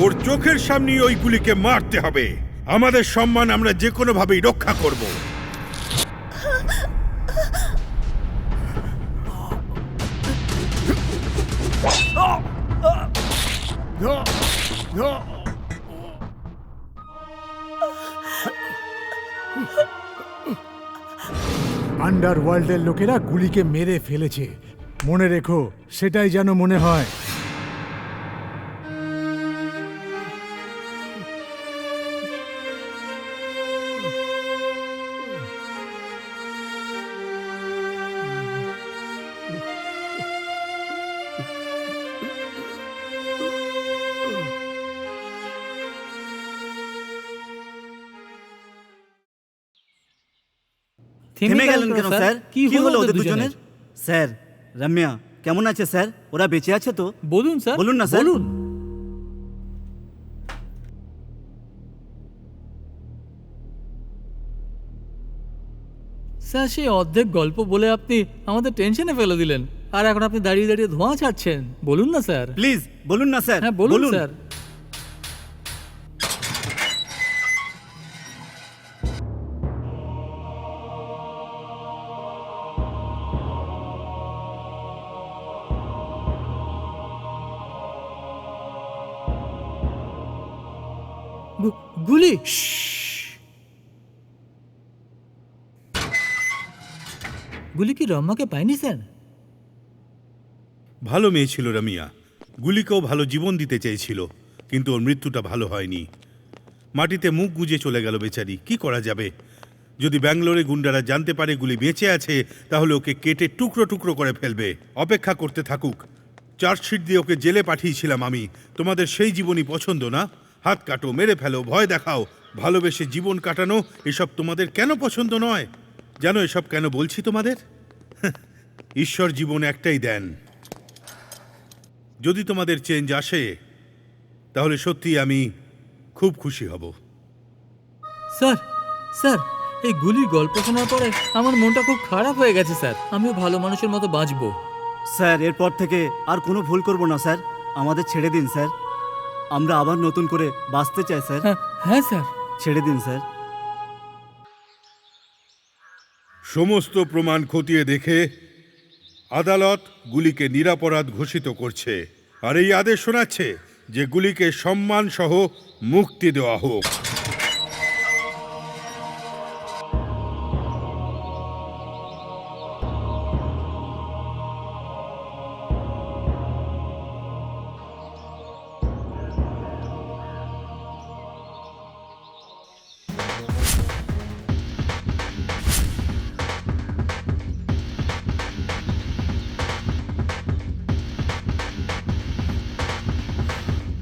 ওর চোখের সামনে ওই গুলিকে মারতে হবে। আমাদের সম্মান আমরা যে কোনো ভাবেই রক্ষা করব। আন্ডারওয়ার্ল্ডের লোকেরা গুলিকে মেরে ফেলেছে, মনে রেখো, সেটাই যেন মনে হয়। থেমে গেলেন কেন স্যার? কি কি হলো ওদের দুজনের? দুজনের? স্যার, রম্যা কেমন আছে স্যার? ওরা বেঁচে আছে তো? বলুন স্যার, বলুন না স্যার। বলুন। স্যার, সেই অর্ধেক গল্প বলে আপনি আমাদের টেনশনে ফেলে দিলেন, আর এখন আপনি দাঁড়িয়ে দাঁড়িয়ে ধোঁয়া ছাড়ছেন। বলুন না স্যার। প্লিজ বলুন না স্যার। হ্যাঁ বলুন স্যার। গুলি। গুলি কি রম্মাকে পায়নি স্যার? ভালো মেয়ে ছিল রামিয়া, গুলিকেও ভালো জীবন দিতে চেয়েছিল, কিন্তু ওর মৃত্যুটা ভালো হয়নি। মাটিতে মুখ গুজে চলে গেল বেচারি। কি করা যাবে? যদি ব্যাঙ্গালোরে গুন্ডারা জানতে পারে গুলি বেঁচে আছে, তাহলে ওকে কেটে টুকরো টুকরো করে ফেলবে। অপেক্ষা করতে থাকুক। চার্জশিট দিয়ে ওকে জেলে পাঠিয়েছিলাম আমি। তোমাদের সেই জীবনই পছন্দ না? হাত কাটো, মেরে ফেলো, ভয় দেখাও, ভালোবেসে জীবন কাটানো, এসব তোমাদের কেন পছন্দ নয়? জানো এসব কেন বলছি তোমাদের? ঈশ্বর জীবন একটাই দেন। যদি তোমাদের চেঞ্জ আসে, তাহলে সত্যি আমি খুব খুশি হব। স্যার, স্যার, এই গুলির গল্প শোনার পরে আমার মনটা খুব খারাপ হয়ে গেছে স্যার। আমিও ভালো মানুষের মতো বাঁচবো। স্যার, এরপর থেকে আর কোনো ভুল করব না স্যার। আমাদের ছেড়ে দিন স্যার। আমরা আবার নতুন করে বাঁচতে চাই স্যার। হ্যাঁ স্যার। ছেড়ে দিন স্যার। সমস্ত প্রমাণ খতিয়ে দেখে আদালত গুলিকে নিরপরাধ ঘোষিত করছে, আর এই আদেশ শোনাচ্ছে যে গুলিকে সম্মান সহ মুক্তি দেওয়া হোক।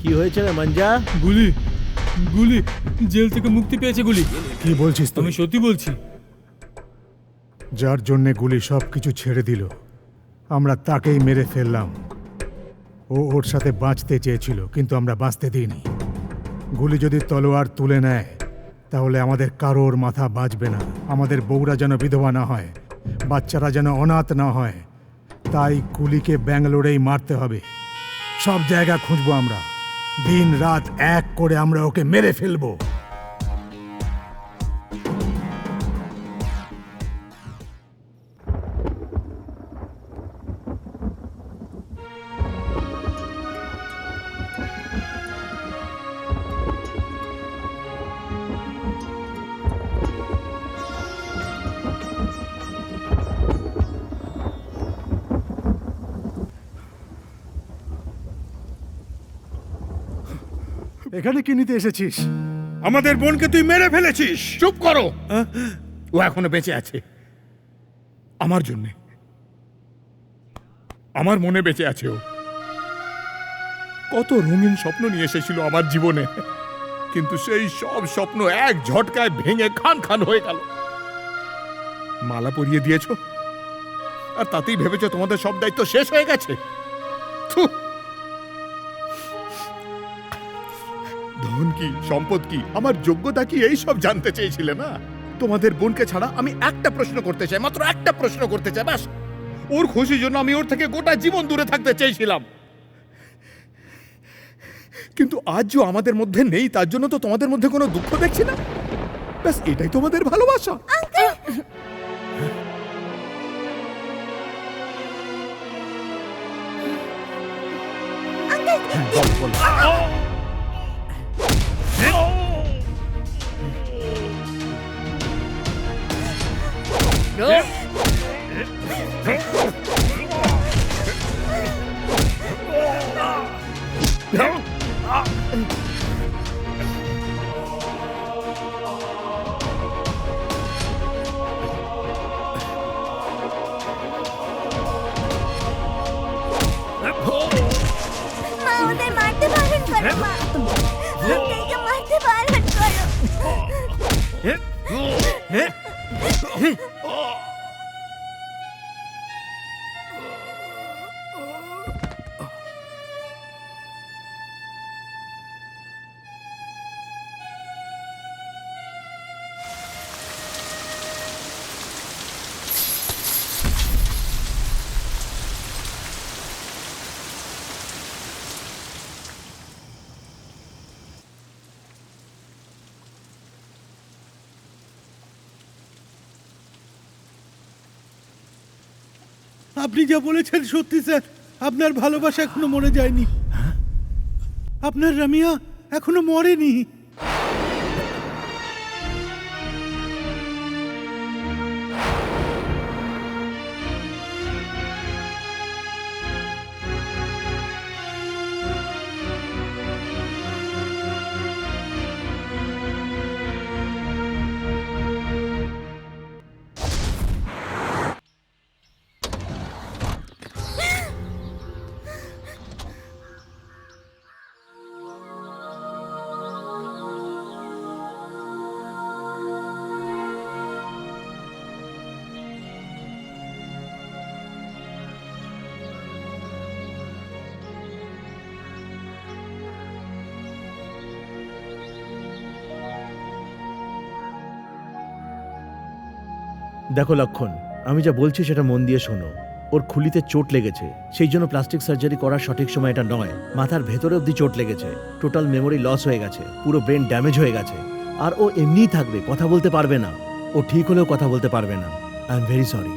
কি হয়েছে রে মঞ্জা? গুলি, গুলি, জেল থেকে মুক্তি পেয়েছে গুলি। কি বলছিস আমি তুমি? সত্যি বলছি। যার জন্যে গুলি সব কিছু ছেড়ে দিল, আমরা তাকেই মেরে ফেললাম। ও ওর সাথে বাঁচতে চেয়েছিল, কিন্তু আমরা বাঁচতে দিইনি। গুলি যদি তলোয়ার তুলে নেয়, তাহলে আমাদের কারোর মাথা বাঁচবে না। আমাদের বউরা যেন বিধবা না হয়, বাচ্চারা যেন অনাথ না হয়। তাই গুলিকে ব্যাঙ্গালোরেই মারতে হবে। সব জায়গা খুঁজবো আমরা, দিন রাত এক করে আমরা ওকে মেরে ফেলবো। এখানে কি নিতে এসেছিস? আমাদের বোনকে তুই মেরে ফেলেছিস। চুপ করো। ও এখনো বেঁচে আছে আমার জন্যে। আমার মনে বেঁচে আছে ও। কত রঙিন স্বপ্ন নিয়ে এসেছিল আমার জীবনে, কিন্তু সেই সব স্বপ্ন এক ঝটকায় ভেঙে খান খান হয়ে গেল। মালা পরিয়ে দিয়েছো, আর তাতেই ভেবেছো তোমাদের সব দায়িত্ব শেষ হয়ে গেছে। থু। ধন কি, সম্পদ কি, আমার যোগ্যতা কি, এই সব জানতে চেয়েছিলে না? তোমাদের বোনকে ছাড়া আমি একটা প্রশ্ন করতে চাই, মাত্র একটা প্রশ্ন করতে চাই, ব্যাস। ওর খুশির জন্য আমি ওর থেকে গোটা জীবন দূরে থাকতে চেয়েছিলাম, কিন্তু আজ যে আমাদের মধ্যে নেই তার জন্য তো তোমাদের মধ্যে কোনো দুঃখ দেখছি না। ব্যাস এটাই তোমাদের ভালোবাসা। মা ওদের মারতে বারণ করো মা, আঙ্কেলকে মারতে বারণ করো। আপনি যা বলেছেন সত্যি স্যার, আপনার ভালোবাসা এখনো মরে যায়নি। আপনার রামিয়া এখনো মরেনি। দেখো লক্ষণ, আমি যা বলছি সেটা মন দিয়ে শোনো। ওর খুলিতে চোট লেগেছে, সেই জন্য প্লাস্টিক সার্জারি করার সঠিক সময় এটা নয়। মাথার ভেতরে অবধি চোট লেগেছে, টোটাল মেমোরি লস হয়ে গেছে, পুরো ব্রেন ড্যামেজ হয়ে গেছে। আর ও এমনিই থাকবে, কথা বলতে পারবে না। ও ঠিক হলেও কথা বলতে পারবে না। I am very sorry.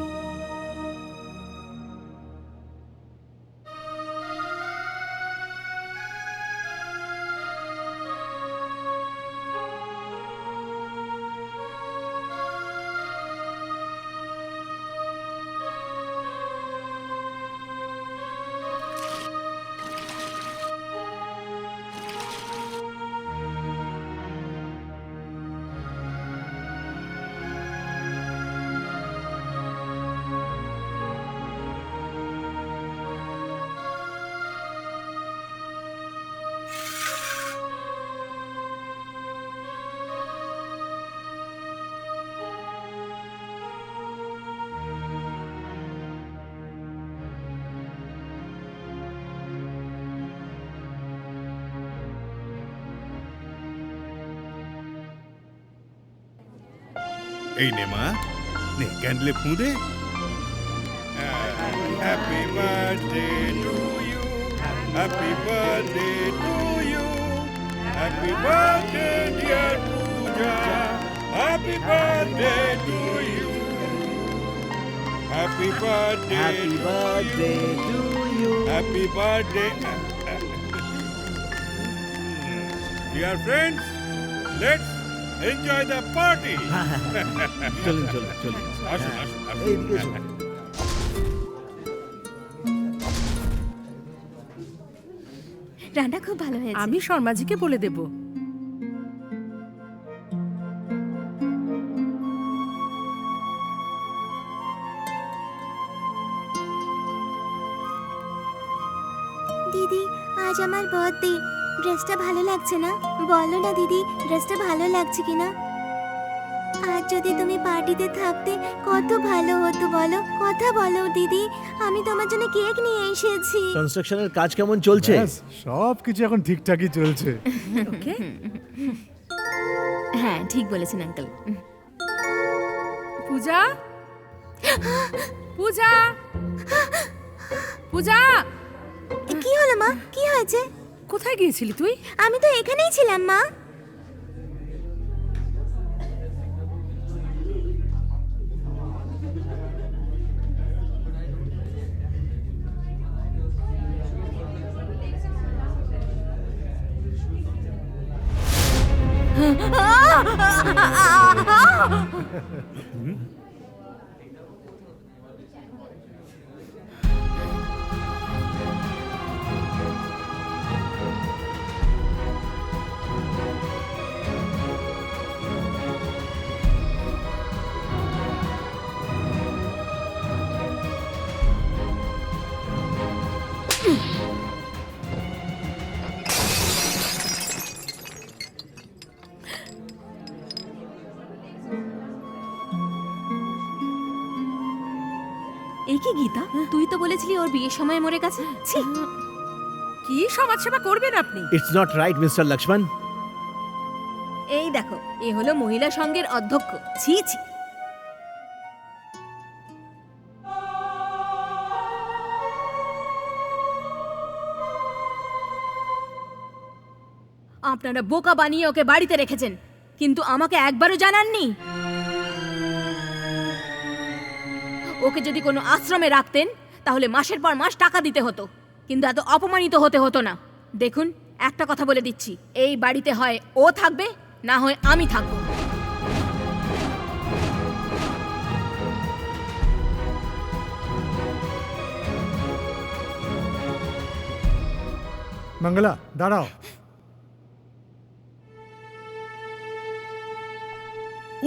এই নে মা, নে ক্যান্ডেলে ফুঁ দে। Happy birthday to you, happy birthday to you, happy birthday dear Puja, happy birthday to you, happy birthday, happy birthday to you, happy birthday. Dear friends, let's enjoy the party. চলুন চলুন চলুন, আসুন আসুন আসুন। এইদিকে এসো। রান্না খুব ভালো হয়েছে। আমি শর্মাজিকে বলে দেব। দিদি, আজ আমার বার্থডে, ড্রেসটা ভালো লাগছে না? বলো না দিদি, ড্রেসটা ভালো লাগছে কিনা? আজ যদি তুমি পার্টিতে থাকতে কত ভালো হতো বলো। কথা বলো দিদি, আমি তোমার জন্য কেক নিয়ে এসেছি। কনস্ট্রাকশনের কাজ কেমন চলছে? সব কিছু এখন ঠিকঠাকই চলছে। ওকে, হ্যাঁ ঠিক বলেছেন আঙ্কেল। পূজা, পূজা, পূজা, কি হলো মা, কি হয়েছে? কোথায় গিয়েছিলি তুই? আমি তো এখানেই ছিলাম মা। এই কি গীতা, তুই তো বলেছিলি ওর বিয়ের সময় মরে গেছে। ছি, কি সমাজসেবা করবেন আপনি? It's not right mister Lakshman. এই দেখো, এ হলো মহিলা সংঘের অধ্যক্ষ। ছি ছি। আপনারা বোকা বানিয়ে ওকে বাড়িতে রেখেছেন, কিন্তু আমাকে একবারও জানাননি। ওকে যদি কোনো আশ্রমে রাখতেন তাহলে মাসের পর মাস টাকা দিতে হতো, কিন্তু এত অপমানিত হতে হতো না। দেখুন, একটা কথা বলে দিচ্ছি, এই বাড়িতে হয় ও থাকবে, না হয় আমি থাকবো। মঙ্গলা, দাঁড়াও।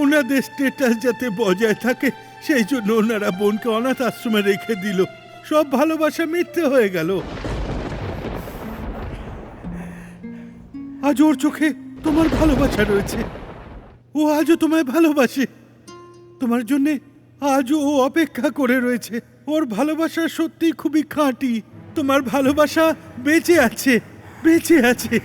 ওনাদের স্ট্যাটাস যাতে বজায় থাকে সেই জন্য ওনারা বোনকে অনাথ আশ্রমে রেখে দিল। সব ভালোবাসা মিথ্যে হয়ে গেল। আজ ওর চোখে তোমার ভালোবাসা রয়েছে, ও আজও তোমায় ভালোবাসে। তোমার জন্যে আজও ও অপেক্ষা করে রয়েছে। ওর ভালোবাসা সত্যি খুবই খাঁটি। তোমার ভালোবাসা বেঁচে আছে, বেঁচে আছে।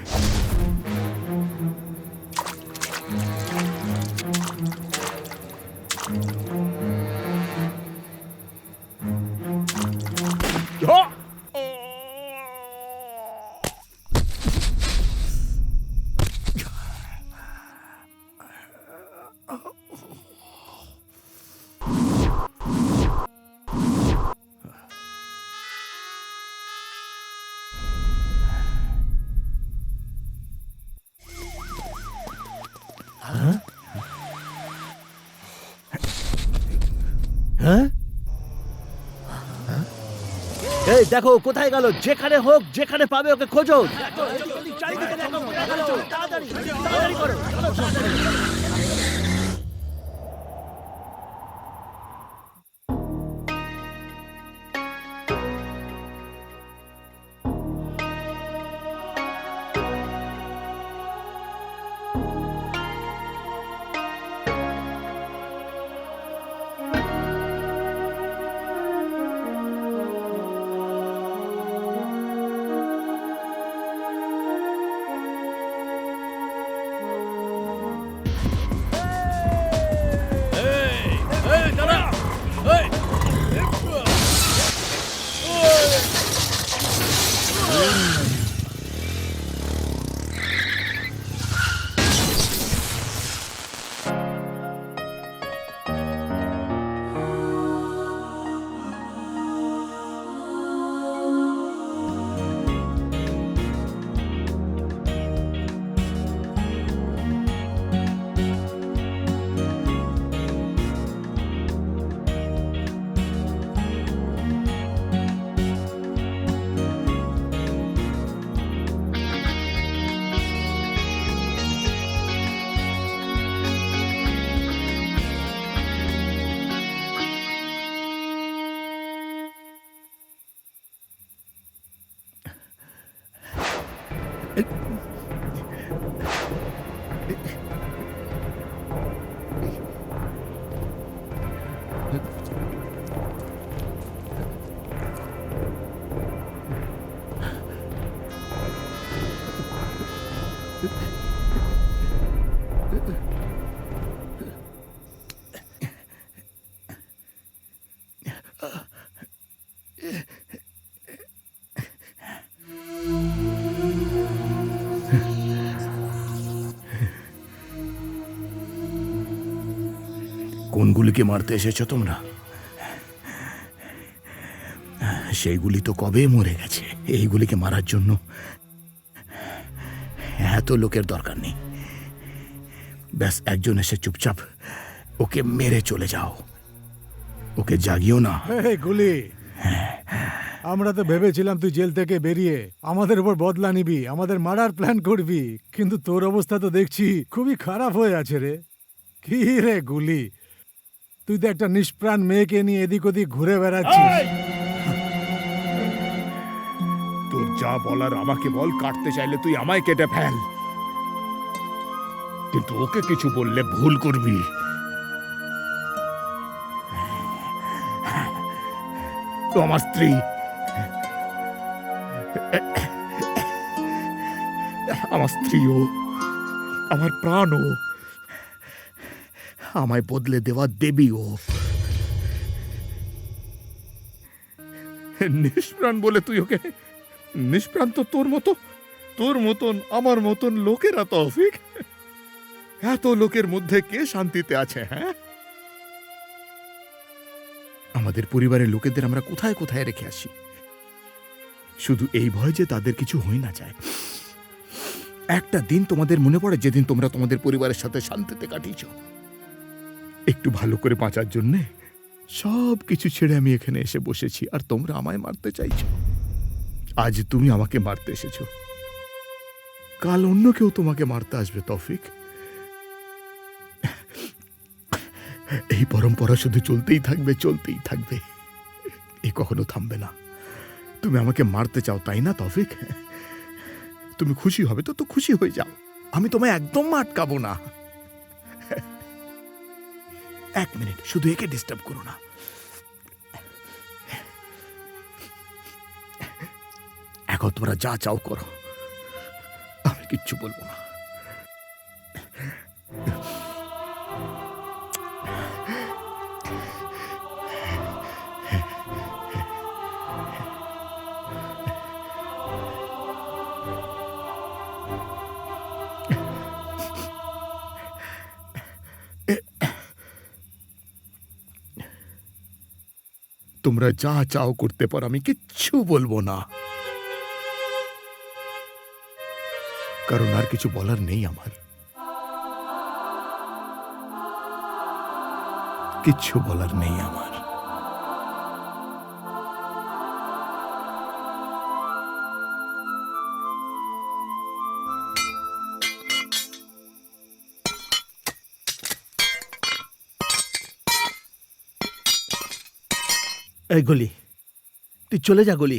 হ্যাঁ, এই দেখো কোথায় গেল। যেখানে হোক, যেখানে পাবে ওকে খোঁজো। দেখো, চারিদিকে দেখো, কোথায় গেল? তাড়াতাড়ি, তাড়াতাড়ি করো, চলো, তাড়াতাড়ি। গুলিকে মারতে এসেছো তোমরা? সেইগুলি তো কবে মরে গেছে। এইগুলিকে মারার জন্য এত লোকের দরকার নেই। ব্যাস একজন এসে চুপচাপ ওকে মেরে চলে যাও, ওকে জাগিও না। এই গুলি, আমরা তো ভেবেছিলাম তুই জেল থেকে বেরিয়ে আমাদের উপর বদলা নিবি, আমাদের মারার প্ল্যান করবি, কিন্তু তোর অবস্থা তো দেখছি খুবই খারাপ হয়ে আছে রে। কি রে গুলি, তুই তো একটা নিষ্প্রাণ মেয়েকে নিয়ে এদিক ওদিক ঘুরে বেড়াচ্ছিস। তোর যা বলার আমাকে বল, কাটতে চাইলে তুই আমায় কেটে ফেল, কিন্তু ওকে কিছু বললে ভুল করবি। ও আমার স্ত্রী, আমার স্ত্রীও, আমার প্রাণও, আমায় বদলে দেওয়া দেবীও। নিষ্প্রাণ বলে তুই ওকে নিষ্প্রাণ? তো তোর মতন আমার মতন লোকেরা, তৌফিক, এত লোকের মধ্যে কে শান্তিতে আছে? হ্যাঁ, আমাদের পরিবারের লোকেদের আমরা কোথায় কোথায় রেখে আসি, শুধু এই ভয় যে তাদের কিছু হয়ে না যায়। একটা দিন তোমাদের মনে পড়ে যেদিন তোমরা তোমাদের পরিবারের সাথে শান্তিতে কাটিয়েছ? একটু ভালো করে বাঁচার জন্যে সব কিছু ছেড়ে আমি এখানে এসে বসেছি, আর তোমরা আমায় মারতে চাইছো। আজ তুমি আমাকে মারতে এসেছো, কাল অন্য কেউ তোমাকে মারতে আসবে তৌফিক। এই পরম্পরা শুধু চলতেই থাকবে, চলতেই থাকবে, এ কখনো থামবে না। তুমি আমাকে মারতে চাও তাই না তৌফিক? তুমি খুশি হবে তো খুশি হয়ে যাও, আমি তোমায় একদম আটকাবো না। এক মিনিট, শুধু একে ডিস্টার্ব করো না। এখন তোমরা যা চাও করো, আমি কিচ্ছু বলবো না। তোমরা যা চাও করতে পারো, আমি কিচ্ছু বলবো না, কারণ আর কিছু বলার নেই আমার, কিচ্ছু বলার নেই আমার। এই গুলি, তুই চলে যা গুলি।